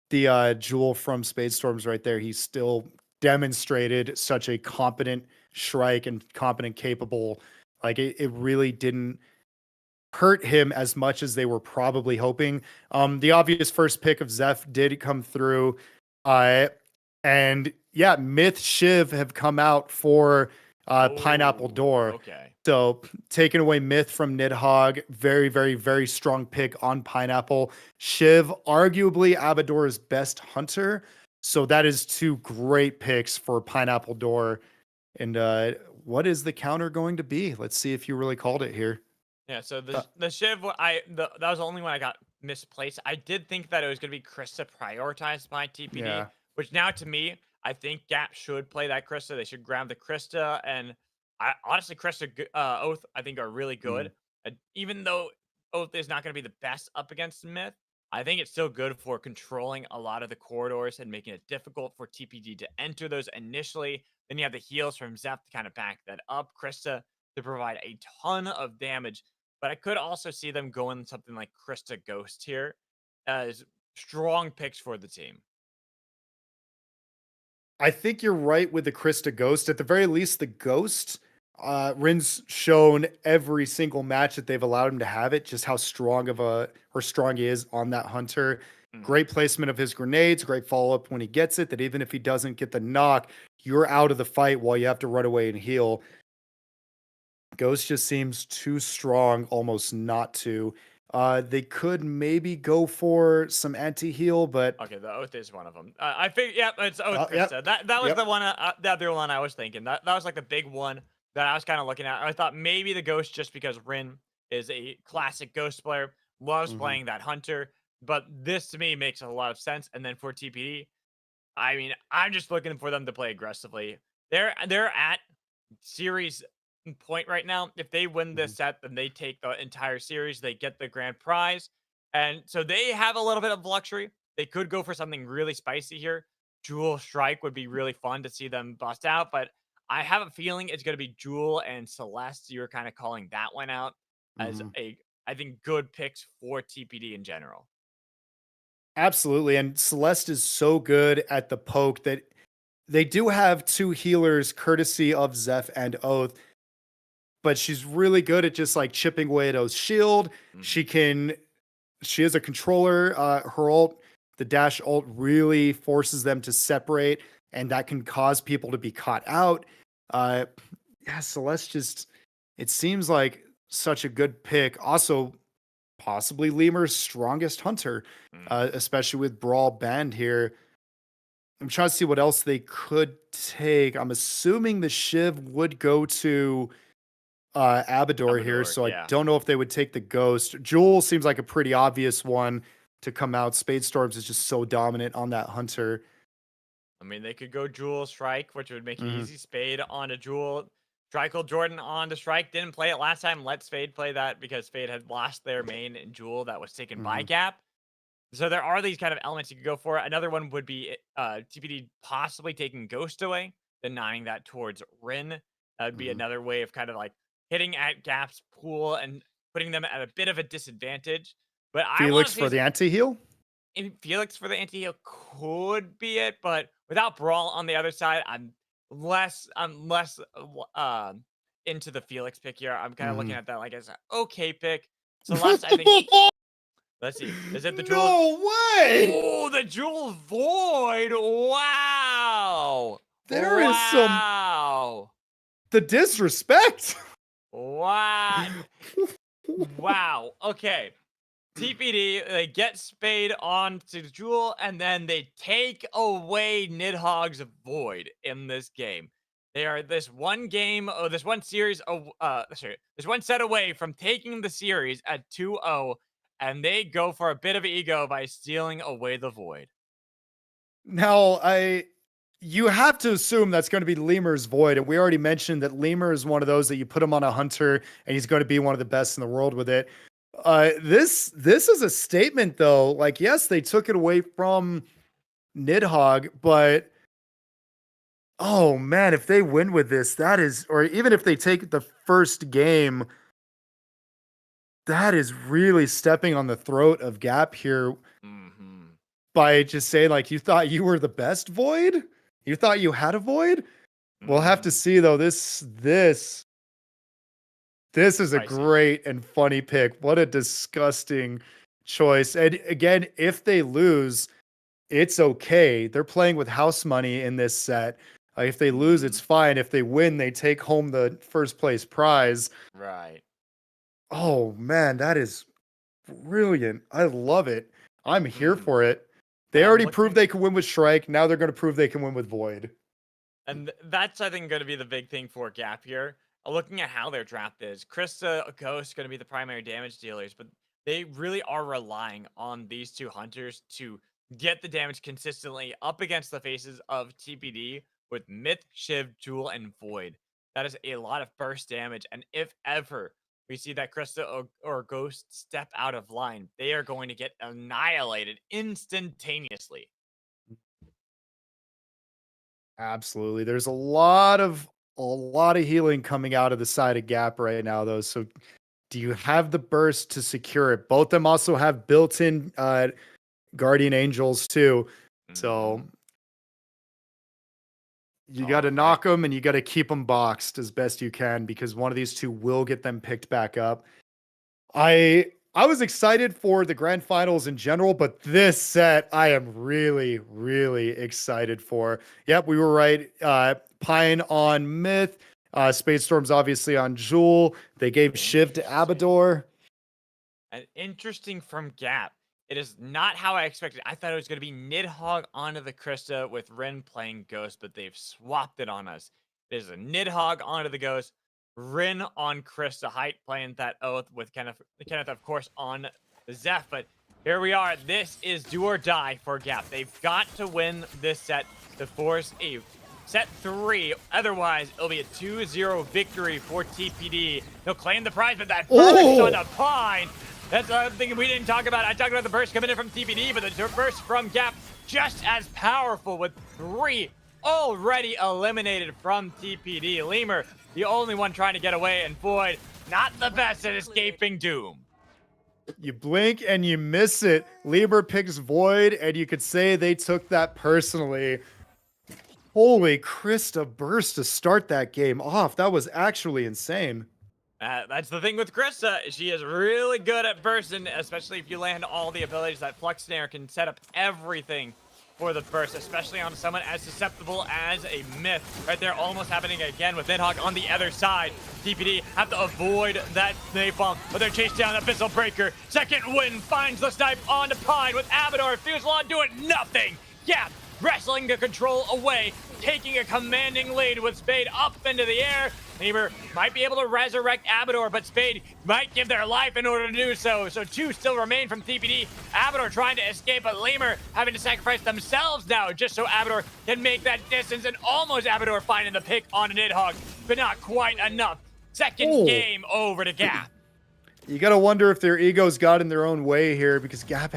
the Jewel from Spade Storms right there, he still demonstrated such a competent Shrike and competent, capable. Like it really didn't hurt him as much as they were probably hoping. The obvious first pick of Zeph did come through. Uh, and yeah, Myth Shiv have come out for Pineapple Oh, Door. okay. So taking away Myth from Nidhogg, very, very, very strong pick on Pineapple. Shiv, arguably Abador's best hunter. So that is two great picks for Pineapple Door. And what is the counter going to be? Let's see if you really called it here. Yeah, so Uh, the Shiv, that was the only one I got misplaced. I did think that it was going to be Krista prioritized by TPD, yeah. which now to me, I think Gap should play that Krista. They should grab the Krista, and I honestly, Oath, I think are really Mhm. good. Even though Oath is not going to be the best up against Myth, I think it's still good for controlling a lot of the corridors and making it difficult for TPD to enter those initially. Then you have the heals from Zeph to kind of back that up. Krista to provide a ton of damage, but I could also see them going something like Krista Ghost here as strong picks for the team. I think you're right with the Krista Ghost. At the very least, the Ghost, Rin's shown every single match that they've allowed him to have it, just how strong of a or strong he is on that hunter. Mhm. Great placement of his grenades, great follow up when he gets it. That even if he doesn't get the knock, you're out of the fight while you have to run away and heal. Ghost just seems too strong, almost not to. They could maybe go for some anti heal, but Okay, the Oath is one of them. I think, yeah, it's Oath yep, Krista. That was yep. the other one I was thinking. That was like the big one that I was kind of looking at. I thought maybe the Ghost just because Rin is a classic Ghost player, loves Mhm, playing that Hunter. But this to me makes a lot of sense. And then for TPD, I mean, I'm just looking for them to play aggressively. They're at series point right now. If they win mhm, this set, then they take the entire series. They get the grand prize, and so they have a little bit of luxury. They could go for something really spicy here. Jewel Strike would be really fun to see them bust out, but I have a feeling it's going to be Jewel and Celeste. You're kind of calling that one out as mhm. I think, good picks for TPD in general. Absolutely. And Celeste is so good at the poke that they do have two healers courtesy of Zeph and Oath, but she's really good at just like chipping away at Oath's shield. Hmm. She is a controller. Her ult, the dash ult, really forces them to separate, and that can cause people to be caught out. Uh, yeah, Celeste just, it seems like such a good pick. Also, possibly Lemur's strongest hunter, especially with Brawl Band here. I'm trying to see what else they could take. I'm assuming the Shiv would go to Abador here, Abador, so I yeah. don't know if they would take the Ghost. Jewel seems like a pretty obvious one to come out. Spade Storms is just so dominant on that hunter. I mean, they could go Jewel Strike, which would make it Mhm, easy. Spade on a Jewel. Tricle Jordan on to Strike. Didn't play it last time. Let Spade play that because Spade had lost their main in Jewel that was taken by mhm, Gap. So there are these kind of elements you could go for. Another one would be TPD possibly taking Ghost away, denying that towards Rin. That would be mhm. another way of kind of like hitting at Gap's pool and putting them at a bit of a disadvantage. But I want Felix to see for the anti-heal? Felix for the anti-heal could be it, but without Brawl on the other side, I'm less into the Felix pick here. I'm kind of looking Mhm. at that like as an okay pick. Celeste, I think. Let's see. Is it the Jewel? No way! Oh, the Jewel Void! Wow! There is some Wow! the disrespect. What? Wow. Okay. TPD, they get Spade onto Jewel, and then they take away Nidhogg's Void in this game. They are this one game, this one series, this one set away from taking the series at 2-0, and they go for a bit of ego by stealing away the Void. Now, you have to assume that's going to be Lemur's Void, and we already mentioned that Lemur is one of those that you put him on a hunter, and he's going to be one of the best in the world with it. This is a statement, though. Like, yes, they took it away from Nidhogg, but oh man, if they win with this, that is, or even if they take the first game, that is really stepping on the throat of Gap here by just saying, like, you thought you were the best Void? You thought you had a Void? We'll have to see, though. This is a great and funny pick. What a disgusting choice. And again, if they lose, it's okay. They're playing with house money in this set. If they lose, it's fine. If they win, they take home the first place prize. Right. Oh, man, that is brilliant. I love it. I'm here for it. They already proved they could win with Shrike. Now they're going to prove they can win with Void. And that's, I think, going to be the big thing for Gap here. Looking at how their draft is, Krista, Ghost going to be the primary damage dealers, but they really are relying on these two hunters to get the damage consistently up against the faces of TPD with Myth, Shiv, Jewel, and Void. That is a lot of burst damage, and if ever we see that Krista or Ghost step out of line, they are going to get annihilated instantaneously. Absolutely. There's a lot of healing coming out of the side of Gap right now, though. So do you have the burst to secure it? Both of them also have built-in Guardian Angels too. So you got to knock them and you got to keep them boxed as best you can, because one of these two will get them picked back up. I was excited for the grand finals in general, but this set I am really, really excited for. Yep, we were right. Pine on Myth, Spadestorm's obviously on Jewel. They gave Shiv to Abador. And interesting from Gap. It is not how I expected. I thought it was going to be Nidhogg onto the Krista with Rin playing Ghost, but they've swapped it on us. It is a Nidhogg onto the Ghost, Rin on Krista, Height playing that Oath with Kenneth, of course, on the Zeph. But here we are. This is do or die for Gap. They've got to win this set to force a set 3. Otherwise, it'll be a 2-0 victory for TPD. They'll claim the prize, but that burst on the Pine. That's the thing we didn't talk about. I talked about the burst coming in from TPD, but the burst from Gap just as powerful with 3 already eliminated from TPD. Lemur, the only one trying to get away, and Void, not the best at escaping doom. You blink and you miss it. Lemur picks Void, and you could say they took that personally. Holy Krista burst to start that game off. That was actually insane. That's the thing with Krista. She is really good at bursting, especially if you land all the abilities. That Flux Snare can set up everything for the burst, especially on someone as susceptible as a Myth. Right there, almost happening again with Nidhogg on the other side. TPD have to avoid that napalm, but they're chased down Abyssal Breaker. Second Wind finds the snipe onto Pine with Abador. Fuselon doing nothing. Gap wrestling the control away, taking a commanding lead with Spade up into the air. Lemur might be able to resurrect Abador, but Spade might give their life in order to do so. So 2 still remain from TPD. Abador trying to escape, but Lemur having to sacrifice themselves now just so Abador can make that distance, and almost Abador finding the pick on a Nidhogg, but not quite enough. Second game over to Gap. You got to wonder if their egos got in their own way here, because Gap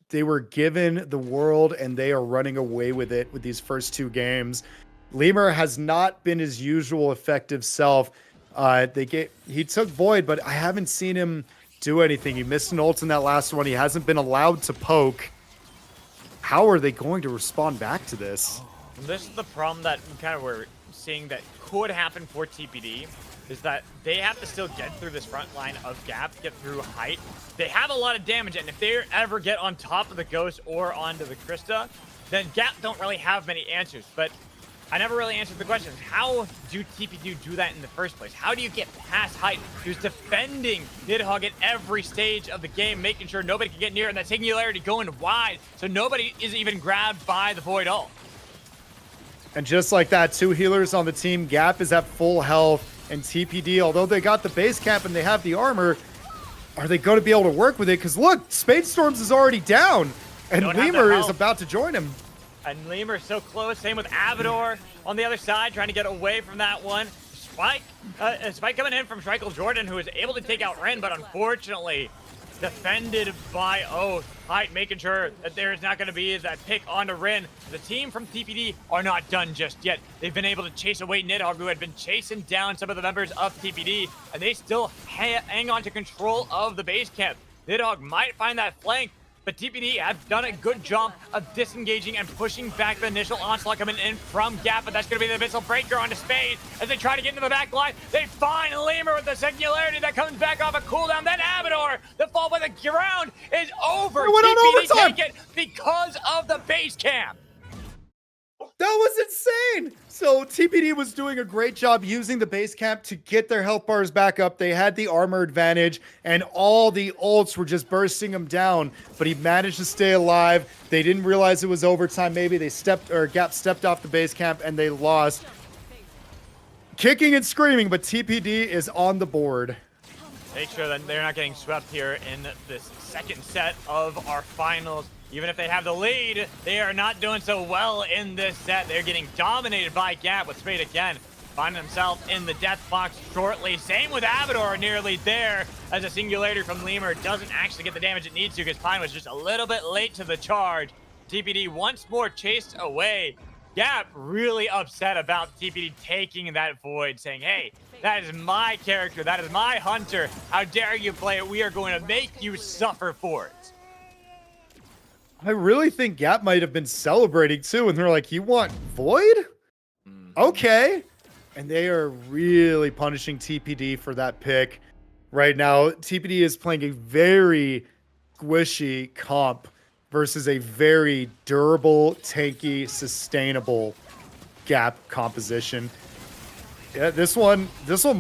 they were given the world and they are running away with it with these first 2 games. Lemur has not been his usual effective self. He took Void, but I haven't seen him do anything. He missed an ult in that last one. He hasn't been allowed to poke. How are they going to respond back to this? This is the problem that we kind of were seeing that could happen for TPD, is that they have to still get through this front line of Gap, get through Height. They have a lot of damage, and if they ever get on top of the Ghost or onto the Krista, then Gap don't really have many answers. But I never really answered the question. How do TPD do that in the first place? How do you get past Height, who's defending Nidhogg at every stage of the game, making sure nobody can get near, and that Singularity going wide, so nobody is even grabbed by the Void Ult? And just like that, 2 healers on the team. Gap is at full health, and TPD, although they got the base camp and they have the armor, are they going to be able to work with it? Because look, Spade Storms is already down, and Lemur is about to join him. And Lemur so close. Same with Avidor on the other side, trying to get away from that one. Spike coming in from Schreikel Jordan, who is able to take out Ren, but unfortunately defended by Oath. Height making sure that there is not going to be that pick onto Ren. The team from TPD are not done just yet. They've been able to chase away Nidhogg, who had been chasing down some of the members of TPD, and they still hang on to control of the base camp. Nidhogg might find that flank, but TPD have done a good job of disengaging and pushing back the initial onslaught coming in from Gap, but that's going to be the missile breaker onto Spade as they try to get into the back line. They find Lemur with the Singularity that comes back off a cooldown. Then Avidor, the fall by the ground is over. TPD take it because of the base camp. That was insane. So TPD was doing a great job using the base camp to get their health bars back up. They had the armor advantage, and all the ults were just bursting him down, but he managed to stay alive. They didn't realize it was overtime. Maybe they Gap stepped off the base camp and they lost. Kicking and screaming, but TPD is on the board. Make sure that they're not getting swept here in this second set of our finals. Even if they have the lead, they are not doing so well in this set. They're getting dominated by Gap with Spade again, finding himself in the death box shortly. Same with Avidor, nearly there, as a Singularity from Lemur doesn't actually get the damage it needs to because Pine was just a little bit late to the charge. TPD once more chased away. Gap really upset about TPD taking that Void, saying, hey, that is my character, that is my hunter. How dare you play it? We are going to make you suffer for it. I really think Gap might have been celebrating too, and they're like, you want Void? Okay. And they are really punishing TPD for that pick right now. TPD is playing a very squishy comp versus a very durable, tanky, sustainable Gap composition. Yeah, this one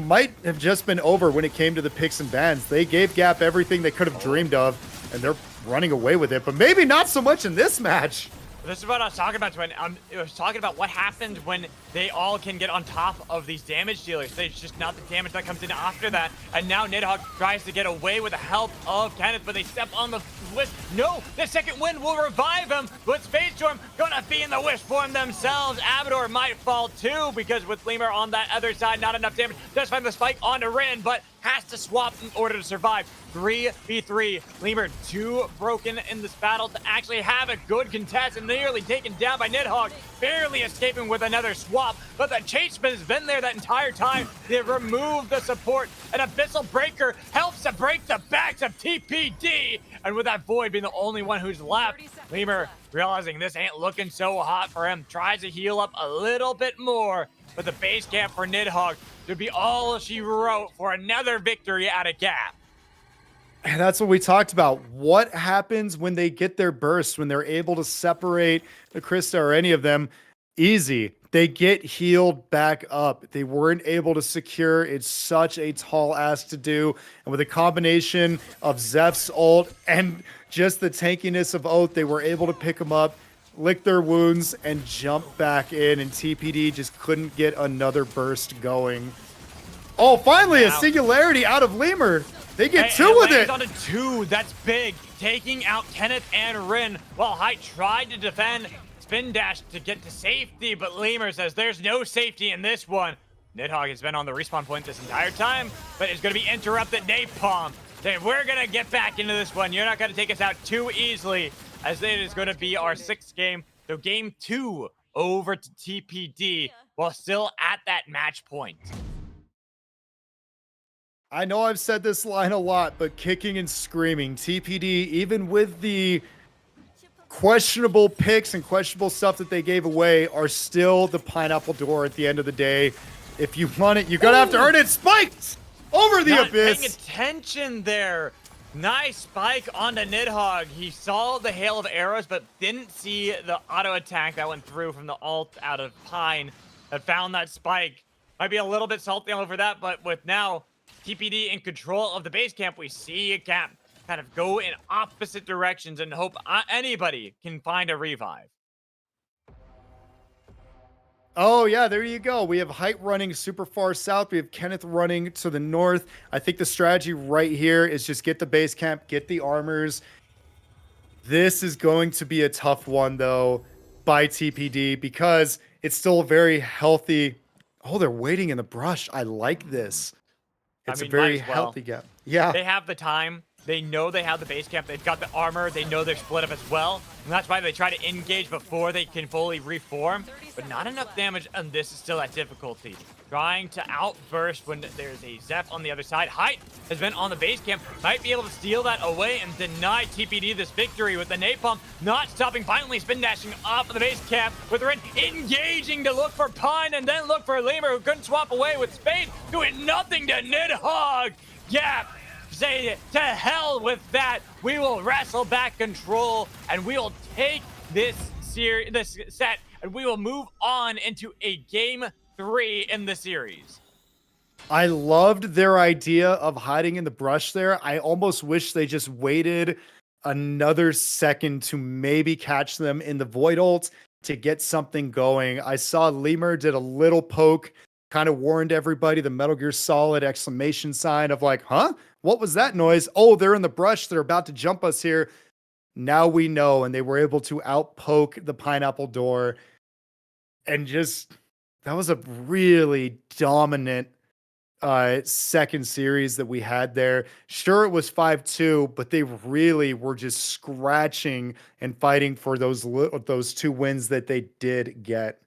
might have just been over when it came to the picks and bans. They gave Gap everything they could have dreamed of, and they're running away with it, but maybe not so much in this match. This is what I was talking about when I was talking about what happens when they all can get on top of these damage dealers. It's just not the damage that comes in after that. And now Nidhogg tries to get away with the help of Kenneth, but they step on the Wisp. No, the second wind will revive him, but Spade Storm gonna be in the Wisp form themselves. Avidor might fall too, because with Lemur on that other side, not enough damage. Does find the spike onto Rin, but has to swap in order to survive. 3v3. Lemur too broken in this battle to actually have a good contest and nearly taken down by Nidhogg. Barely escaping with another swap, but the chase has been there that entire time. They removed the support. An Abyssal Breaker helps to break the backs of TPD. And with that Void being the only one who's left, Lemur, realizing this ain't looking so hot for him, tries to heal up a little bit more. But the base camp for Nidhogg should be all she wrote for another victory at a Gap. And that's what we talked about. What happens when they get their burst, when they're able to separate the Krista or any of them? Easy. They get healed back up. They weren't able to secure. It's such a tall ask to do. And with a combination of Zeph's ult and just the tankiness of Oath, they were able to pick them up, lick their wounds, and jump back in. And TPD just couldn't get another burst going. Oh, finally, a Singularity out of Lemur. They get two with it. On a 2, that's big. Taking out Kenneth and Rin while Height tried to defend spin dash to get to safety, but Lemur says there's no safety in this one. Nidhogg has been on the respawn point this entire time, but is going to be interrupted. Napalm saying, we're going to get back into this one. You're not going to take us out too easily, as it is going to be our 6th game. So game 2 over to TPD while still at that match point. I know I've said this line a lot, but kicking and screaming, TPD, even with the questionable picks and questionable stuff that they gave away, are still the pineapple door at the end of the day. If you want it, you're going to have to earn it. Spiked over the Not abyss. paying attention there. Nice spike on the Nidhogg. He saw the hail of arrows, but didn't see the auto attack that went through from the ult out of Pine that found that spike. Might be a little bit salty over that, but with now TPD in control of the base camp, we see a Gap kind of go in opposite directions and hope anybody can find a revive. Oh, yeah, there you go. We have Height running super far south. We have Kenneth running to the north. I think the strategy right here is just get the base camp, get the armors. This is going to be a tough one, though, by TPD because it's still a very healthy. Oh, they're waiting in the brush. I like this. I It's a mean, might very as well. healthy gap. Yeah. They have the time. They know they have the base camp. They've got the armor. They know they're split up as well. And that's why they try to engage before they can fully reform. But not enough damage, and this is still at difficulty. Trying to outburst when there's a Zeph on the other side. Height has been on the base camp. Might be able to steal that away and deny TPD this victory with the napalm. Not stopping. Finally, spin dashing off of the base camp with Rin engaging to look for Pine and then look for Lemur, who couldn't swap away with Spade. Doing nothing to Nidhogg. Gap say to hell with that. We will wrestle back control and we will take this set and we will move on into a game 3 in the series. I loved their idea of hiding in the brush there. I almost wish they just waited another second to maybe catch them in the void ult to get something going. I saw Lemur did a little poke, kind of warned everybody, the Metal Gear Solid exclamation sign of like, huh? What was that noise? Oh, they're in the brush. They're about to jump us here. Now we know. And they were able to outpoke the pineapple door. And just, that was a really dominant second series that we had there. Sure, it was 5-2, but they really were just scratching and fighting for those 2 wins that they did get.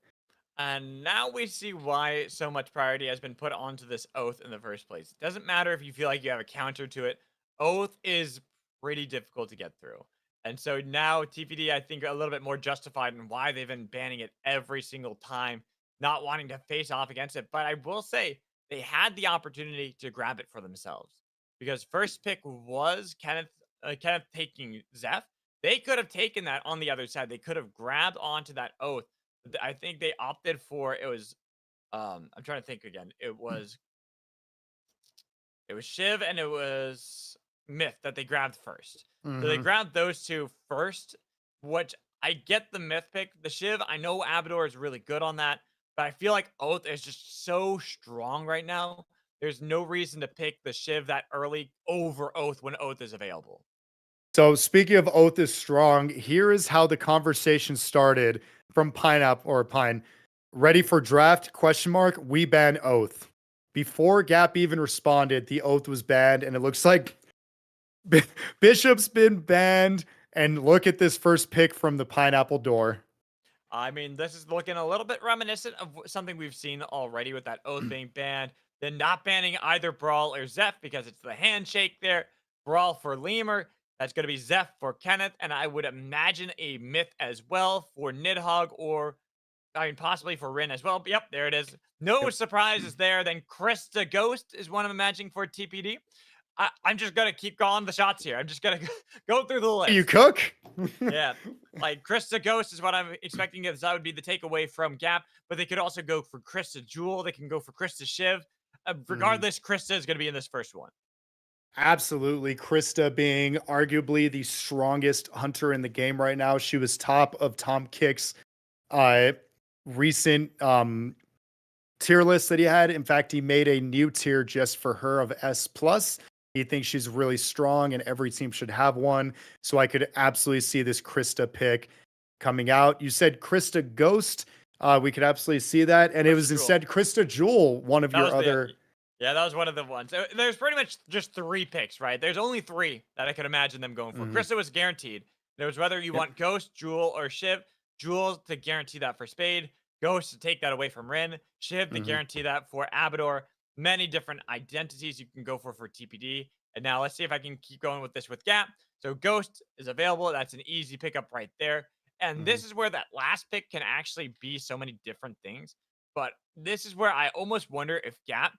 And now we see why so much priority has been put onto this oath in the first place. It doesn't matter if you feel like you have a counter to it. Oath is pretty difficult to get through. And so now TPD, I think, a little bit more justified in why they've been banning it every single time, not wanting to face off against it. But I will say they had the opportunity to grab it for themselves because first pick was Kenneth taking Zeph. They could have taken that on the other side. They could have grabbed onto that oath. I think they opted for it was I'm trying to think again. It was Shiv and it was Myth that they grabbed first. So they Mhm. grabbed those two first, which I get the Myth pick. The Shiv, I know Abador is really good on that, but I feel like Oath is just so strong right now. There's no reason to pick the Shiv that early over Oath when Oath is available. So speaking of Oath is strong, here is how the conversation started from Pineapple or Pine. Ready for draft? Question mark. We ban Oath. Before Gap even responded, the Oath was banned, and it looks like Bishop's been banned. And look at this first pick from the Pineapple door. I mean, this is looking a little bit reminiscent of something we've seen already with that Oath being banned. Then not banning either Brawl or Zeph because it's the handshake there. Brawl for Lemur. That's going to be Zeph for Kenneth. And I would imagine a Myth as well for Nidhogg or, I mean, possibly for Rin as well. But yep, there it is. No Yep. surprises there. Then Krista Ghost is one I'm imagining for TPD. I'm just going to keep calling the shots here. I'm just going to go through the list. You cook? Yeah, like Krista Ghost is what I'm expecting. Because that would be the takeaway from Gap, but they could also go for Krista Jewel. They can go for Krista Shiv. Regardless, Krista is going to be in this first one. Absolutely. Krista being arguably the strongest hunter in the game right now. She was top of Tom Kick's uh, recent tier list that he had. In fact, he made a new tier just for her of S plus. He thinks she's really strong and every team should have one. So I could absolutely see this Krista pick coming out. You said Krista Ghost. We could absolutely see that. And it Krista was Jewel. instead Krista Jewel, one of That your was other. yeah, that was one of the ones. There's pretty much just 3 picks, right? There's only 3 that I could imagine them going for. Mhm. Krista was guaranteed. There was whether you Yep. want Ghost, Jewel, or Shiv. Jewel to guarantee that for Spade. Ghost to take that away from Rin. Shiv to Mhm. guarantee that for Abador. Many different identities you can go for TPD. And now let's see if I can keep going with this with Gap. So Ghost is available. That's an easy pickup right there. And this is where that last pick can actually be so many different things. But this is where I almost wonder if Gap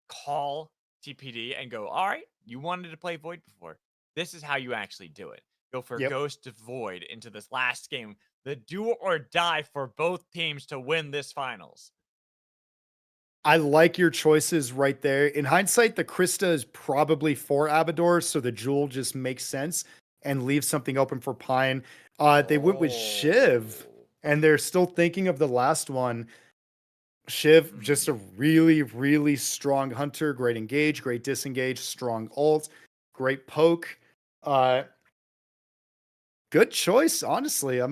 call TPD and go, all right, you wanted to play Void before. this is how you actually do it. Go for Yep. Ghost to Void into this last game. The do or die for both teams to win this finals. I like your choices right there. In hindsight, the Krista is probably for Abador, so the Jewel just makes sense and leaves something open for Pine. They went with Shiv, and they're still thinking of the last one. Shiv, just a really, really strong hunter, great engage, great disengage, strong ult, great poke. Good choice, honestly. I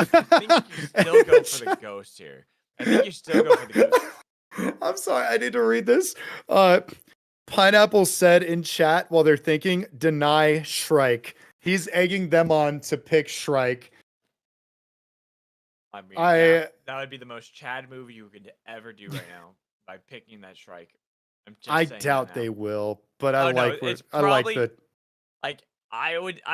think you still go for the Ghost here. I think you still go for the Ghost. I'm sorry, I need to read this. Pineapple said in chat while they're thinking, deny Shrike. He's egging them on to pick Shrike. I mean, that would be the most Chad move you could ever do right now by picking that Shrike. I'm just I saying doubt that now. they will, but I Oh, no, like it's I like probably- the Like,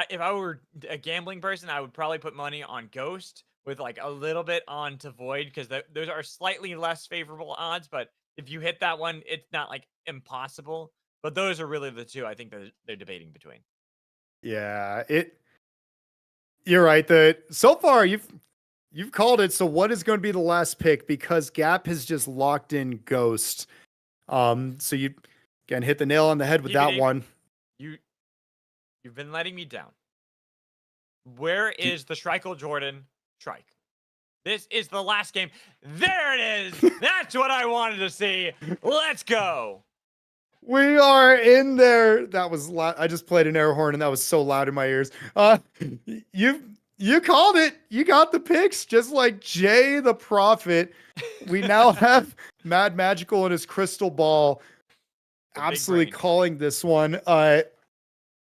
if I were a gambling person, I would probably put money on Ghost with like a little bit on to Void because those are slightly less favorable odds. But if you hit that one, it's not like impossible. But those are really the two I think that they're debating between. yeah. You're right. So far you've called it. So what is going to be the last pick? Because Gap has just locked in Ghost. So you can hit the nail on the head with that one. You've been letting me down. Where is the Shrike Jordan Shrike? This is the last game. There it is. That's what I wanted to see. Let's go. We are in there. That was loud. I just played an air horn and that was so loud in my ears. You called it. You got the picks, just like Jay the Prophet. We now have Mad Magical in his crystal ball. Absolutely calling this one.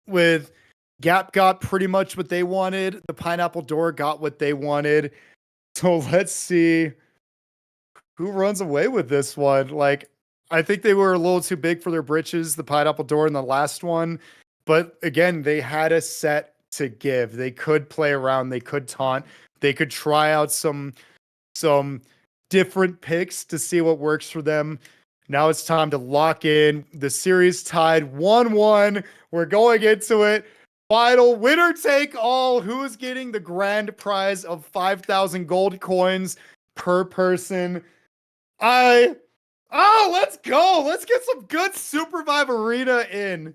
With Gap got pretty much what they wanted. The Pineapple Door got what they wanted. So let's see who runs away with this one. Like, I think they were a little too big for their britches, the Pineapple Door in the last one. But again, they had a set to give. They could play around. They could taunt. They could try out some different picks to see what works for them. Now it's time to lock in. The series tied 1-1. We're going into it. Final winner take all. Who is getting the grand prize of 5,000 gold coins per person? Let's go. Let's get some good Supervive Arena in.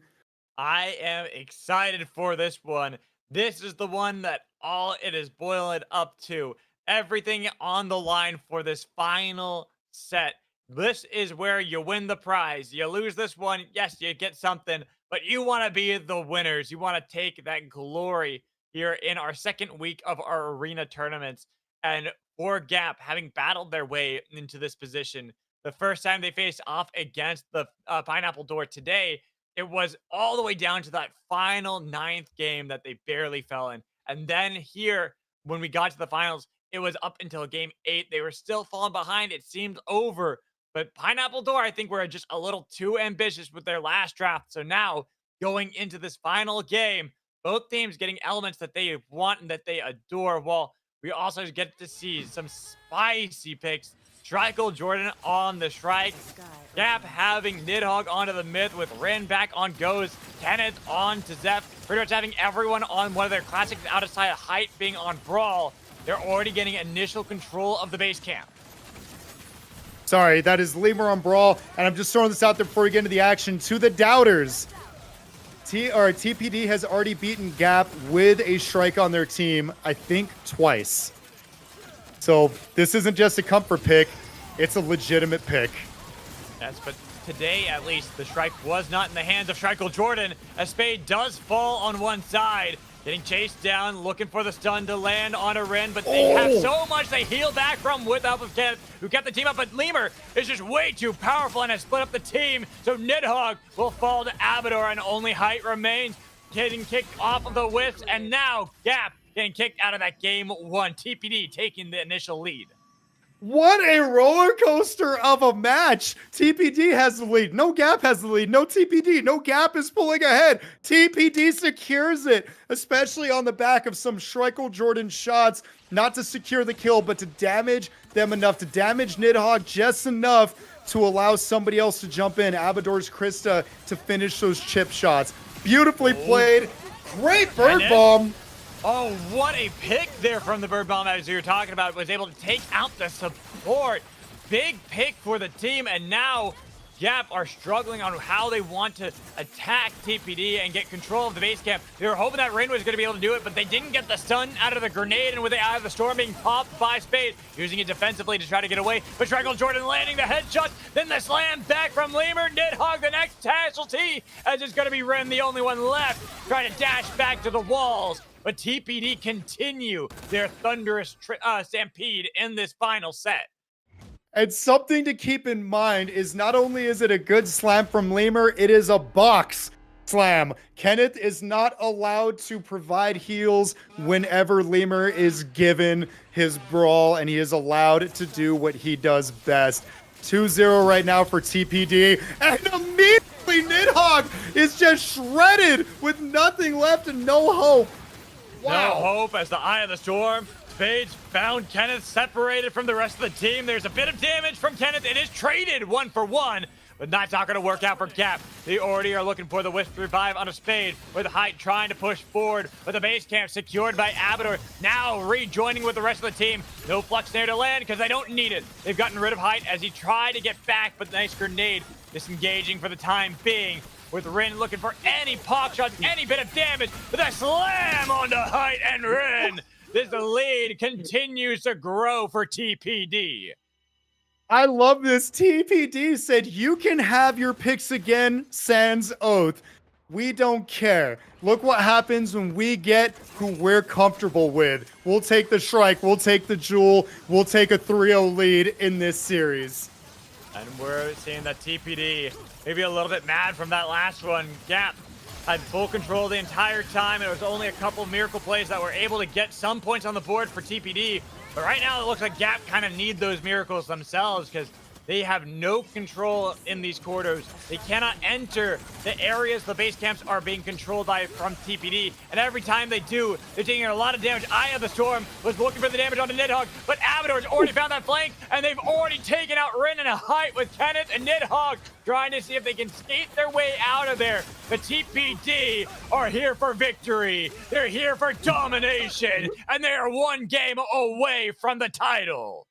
I am excited for this one. This is the one that all it is boiling up to. Everything on the line for this final set. This is where you win the prize. You lose this one, yes, you get something, but you want to be the winners. You want to take that glory here in our second week of our arena tournaments. And for Gap, having battled their way into this position, the first time they faced off against the Pineapple Door today, it was all the way down to that final 9th game that they barely fell in. And then here, when we got to the finals, it was up until game 8. They were still falling behind. It seemed over. But Pineapple Door, I think, were just a little too ambitious with their last draft. So now, going into this final game, both teams getting elements that they want and that they adore. Well, we also get to see some spicy picks. Shrike Jordan on the Shrike. Gap having Nidhogg onto the Myth with Rin back on Goes. Kenneth on to Zeph. Pretty much having everyone on one of their classics out of sight of height being on Brawl. They're already getting initial control of the base camp. Sorry, that is Lemur on Brawl, and I'm just throwing this out there before we get into the action. To the doubters, TPD has already beaten Gap with a Shrike on their team, I think twice. So this isn't just a comfort pick, it's a legitimate pick. Yes, but today, at least, the Shrike was not in the hands of Shrike Jordan. A Spade does fall on one side. Getting chased down, looking for the stun to land on a Rin, but they have so much they heal back from with help of Kenneth, who kept the team up, but Lemur is just way too powerful and has split up the team, so Nidhogg will fall to Abador and only height remains, getting kicked off of the Wisps, and now Gap getting kicked out of that game 1. TPD taking the initial lead. What a roller coaster of a match. TPD has the lead. No Gap has the lead. No TPD. No Gap is pulling ahead. TPD secures it, especially on the back of some Shrike Jordan shots. Not to secure the kill, but to damage them enough, to damage Nidhogg just enough to allow somebody else to jump in. Abador's Krista to finish those chip shots. Beautifully played. Great bird Kenneth. bomb. Oh, what a pick there from the Bird Bomb, as you were talking about. Was able to take out the support. Big pick for the team, and now Gap are struggling on how they want to attack TPD and get control of the base camp. They were hoping that Rin was going to be able to do it, but they didn't get the stun out of the grenade, and with the Eye of the Storm being popped by Spade, using it defensively to try to get away. But Trickle Jordan landing the headshot, then the slam back from Lemur. Nidhogg, the next casualty, as it's going to be Rin, the only one left, trying to dash back to the walls. But TPD continue their thunderous stampede in this final set. And something to keep in mind is not only is it a good slam from Lemur, it is a box slam. Kenneth is not allowed to provide heals whenever Lemur is given his brawl, and he is allowed to do what he does best. 2-0 right now for TPD, and immediately Nidhogg is just shredded with nothing left and no hope. Wow. No hope as the Eye of the Storm. Spades found Kenneth separated from the rest of the team. There's a bit of damage from Kenneth. It is traded 1-for-1, but that's not going to work out for Gap. They already are looking for the Wisp Revive on a Spade, with Height trying to push forward, but the base camp secured by Abador, now rejoining with the rest of the team. No Flux there to land because they don't need it. They've gotten rid of Height as he tried to get back, but nice grenade disengaging for the time being, with Rin looking for any pop shots, any bit of damage, but a slam onto Height and Rin. This lead continues to grow for TPD. I love this. TPD said, you can have your picks again, sans oath. We don't care. Look what happens when we get who we're comfortable with. We'll take the Shrike. We'll take the Jewel. We'll take a 3-0 lead in this series. And we're seeing that TPD maybe a little bit mad from that last one. Gap had full control the entire time, and it was only a couple of miracle plays that were able to get some points on the board for TPD. But right now, it looks like Gap kind of need those miracles themselves, because they have no control in these corridors. They cannot enter the areas the base camps are being controlled by from TPD. And every time they do, they're taking a lot of damage. Eye of the Storm was looking for the damage on the Nidhogg, but Abador's already found that flank, and they've already taken out Rin and a Height with Kenneth and Nidhogg, trying to see if they can skate their way out of there. The TPD are here for victory. They're here for domination, and they are one game away from the title.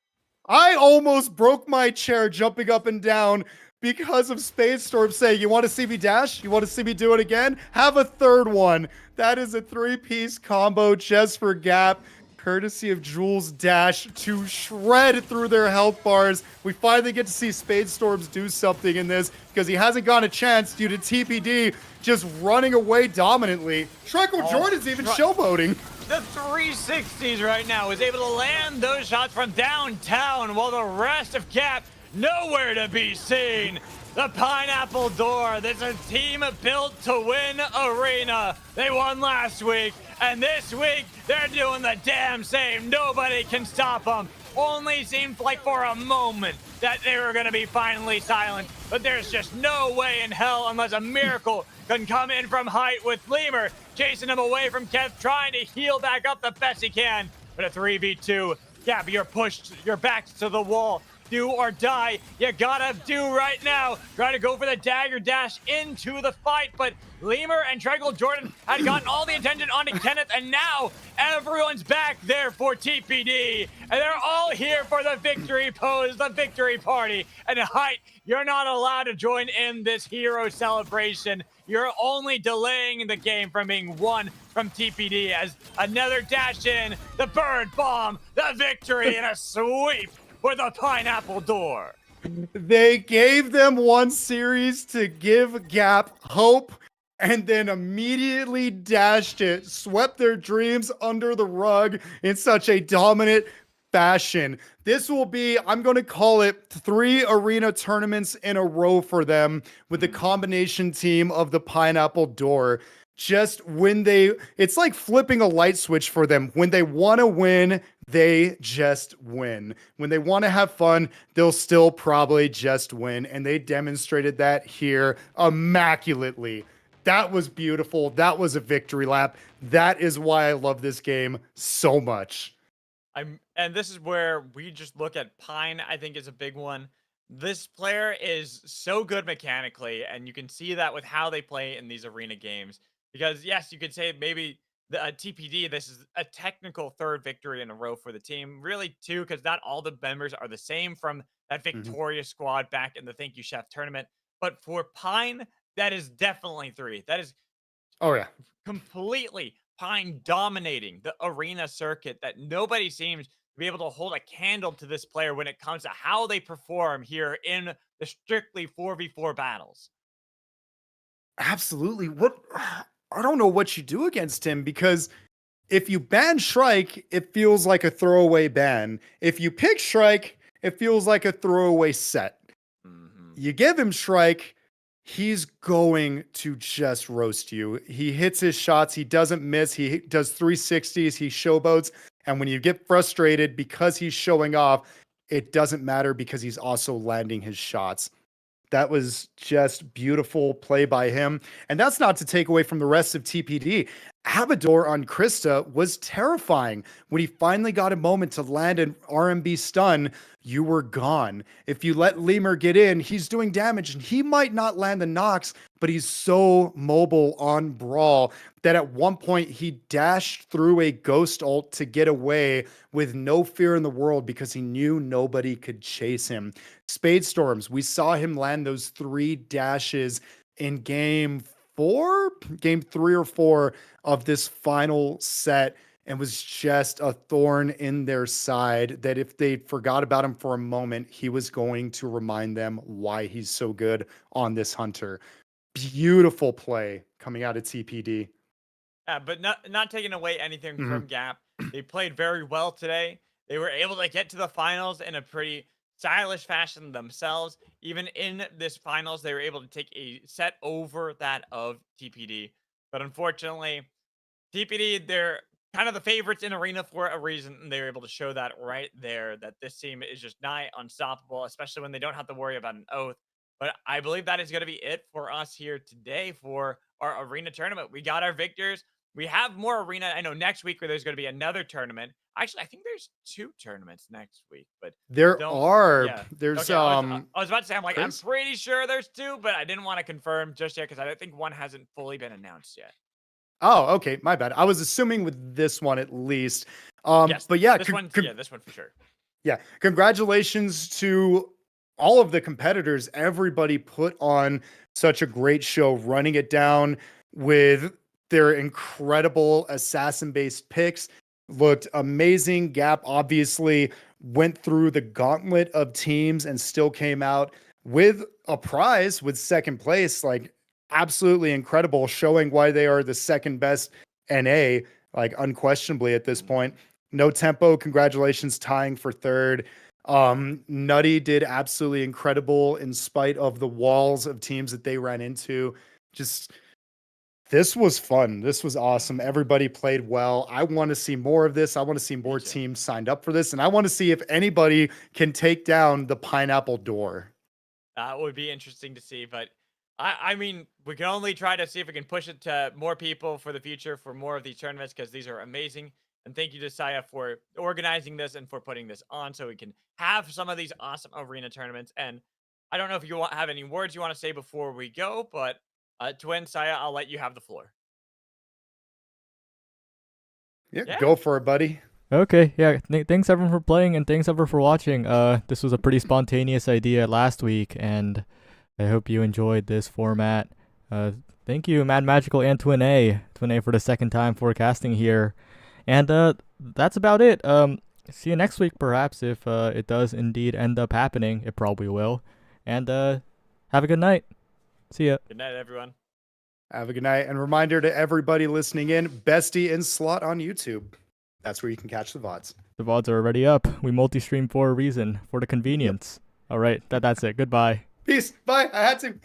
I almost broke my chair jumping up and down because of Spade Storm saying, you want to see me dash? You want to see me do it again? Have a third one. That is a 3-piece combo just for Gap, courtesy of Jules' dash to shred through their health bars. We finally get to see Spade Storms do something in this because he hasn't gotten a chance due to TPD just running away dominantly. Treckle Jordan's even showboating. The 360s right now is able to land those shots from downtown, while the rest of Gap nowhere to be seen. The Pineapple Door, there's a team built to win arena. They won last week, and this week they're doing the damn same. Nobody can stop them. Only seemed like for a moment that they were going to be finally silent, but there's just no way in hell unless a miracle can come in from Height, with Lemur chasing him away from Kev, trying to heal back up the best he can. But a 3v2, Gab, you're pushed, your back's to the wall. Do or die, you gotta do right now. Try to go for the dagger dash into the fight, but Lemur and Trickle Jordan had gotten all the attention onto Kenneth, and now everyone's back there for TPD, and they're all here for the victory pose, the victory party. And Height, you're not allowed to join in this hero celebration. You're only delaying the game from being won from TPD, as another dash in, the bird bomb, the victory, and a sweep for the Pineapple Door. They gave them one series to give Gap hope, and then immediately dashed it, swept their dreams under the rug in such a dominant fashion. This will be, I'm going to call it 3 arena tournaments in a row for them with the combination team of the Pineapple Door. Just when it's like flipping a light switch for them. When they want to win, they just win. When they want to have fun, they'll still probably just win. And they demonstrated that here immaculately. That was beautiful. That was a victory lap. That is why I love this game so much. And this is where we just look at Pine, I think, is a big one. This player is so good mechanically, and you can see that with how they play in these arena games. Because yes, you could say maybe the TPD, this is a technical third victory in a row for the team. Really, two, because not all the members are the same from that Mhm. victorious squad back in the Thank You Chef tournament. But for Pine, that is definitely three. That is Oh yeah. completely Pine dominating the arena circuit that nobody seems to be able to hold a candle to this player when it comes to how they perform here in the strictly 4v4 battles. Absolutely. What I don't know what you do against him because if you ban Shrike, it feels like a throwaway ban. If you pick Shrike, it feels like a throwaway set. Mhm. You give him Shrike, he's going to just roast you. He hits his shots, he doesn't miss, he does 360s, he showboats. And when you get frustrated because he's showing off, it doesn't matter because he's also landing his shots. That was just beautiful play by him. And that's not to take away from the rest of TPD. Abador on Krista was terrifying. When he finally got a moment to land an RMB stun, you were gone. If you let Lemur get in, he's doing damage and he might not land the knocks, but he's so mobile on Brawl that at one point he dashed through a ghost ult to get away with no fear in the world because he knew nobody could chase him. Spade Storms, we saw him land those 3 dashes in game 3 or 4 of this final set and was just a thorn in their side that if they forgot about him for a moment, he was going to remind them why he's so good on this hunter. Beautiful play coming out of TPD. Yeah, but not taking away anything Mhm. from Gap. They played very well today. They were able to get to the finals in a pretty stylish fashion themselves. Even in this finals, they were able to take a set over that of TPD. But unfortunately, TPD, they're kind of the favorites in Arena for a reason, and they were able to show that right there that this team is just nigh unstoppable, especially when they don't have to worry about an oath. But I believe that is going to be it for us here today for our Arena tournament. We got our victors. We have more Arena. I know next week where there's going to be another tournament. Actually, I think there's 2 tournaments next week, but There don't. are Yeah. there's Okay. I was about to say, I'm like, I'm Chris? pretty sure there's 2, but I didn't want to confirm just yet because I don't think one hasn't fully been announced yet. Oh, okay, my bad. I was assuming with this one at least. Yes, But yeah, this one. Yeah, this one for sure. yeah, congratulations to all of the competitors. Everybody put on such a great show, running it down with their incredible assassin-based picks. Looked amazing. Gap obviously went through the gauntlet of teams and still came out with a prize with second place. Like absolutely incredible, showing why they are the second best NA, like unquestionably at this point. No Tempo, congratulations, tying for third. Nutty did absolutely incredible in spite of the walls of teams that they ran into. Just this was fun. This was awesome. Everybody played well. I want to see more of this. I want to see Me more too. teams signed up for this. And I want to see if anybody can take down the pineapple door. That would be interesting to see, but I mean, we can only try to see if we can push it to more people for the future for more of these tournaments because these are amazing. And thank you to Saya for organizing this and for putting this on so we can have some of these awesome arena tournaments. And I don't know if you have any words you want to say before we go, but Twin Saya, I'll let you have the floor. Yeah, Yeah. go for it, buddy. Okay, yeah. Thanks everyone for playing, and thanks everyone for watching. This was a pretty spontaneous idea last week, and I hope you enjoyed this format. Thank you, Mad Magical and Twin A for the second time forecasting here, and that's about it. See you next week, perhaps, if it does indeed end up happening. It probably will, and have a good night. See ya. Good night, everyone. Have a good night. And reminder to everybody listening in, Bestie in Slot on YouTube. That's where you can catch the VODs. The VODs are already up. We multi-stream for a reason, for the convenience. All right, that's it. Goodbye. Peace. Bye. I had to.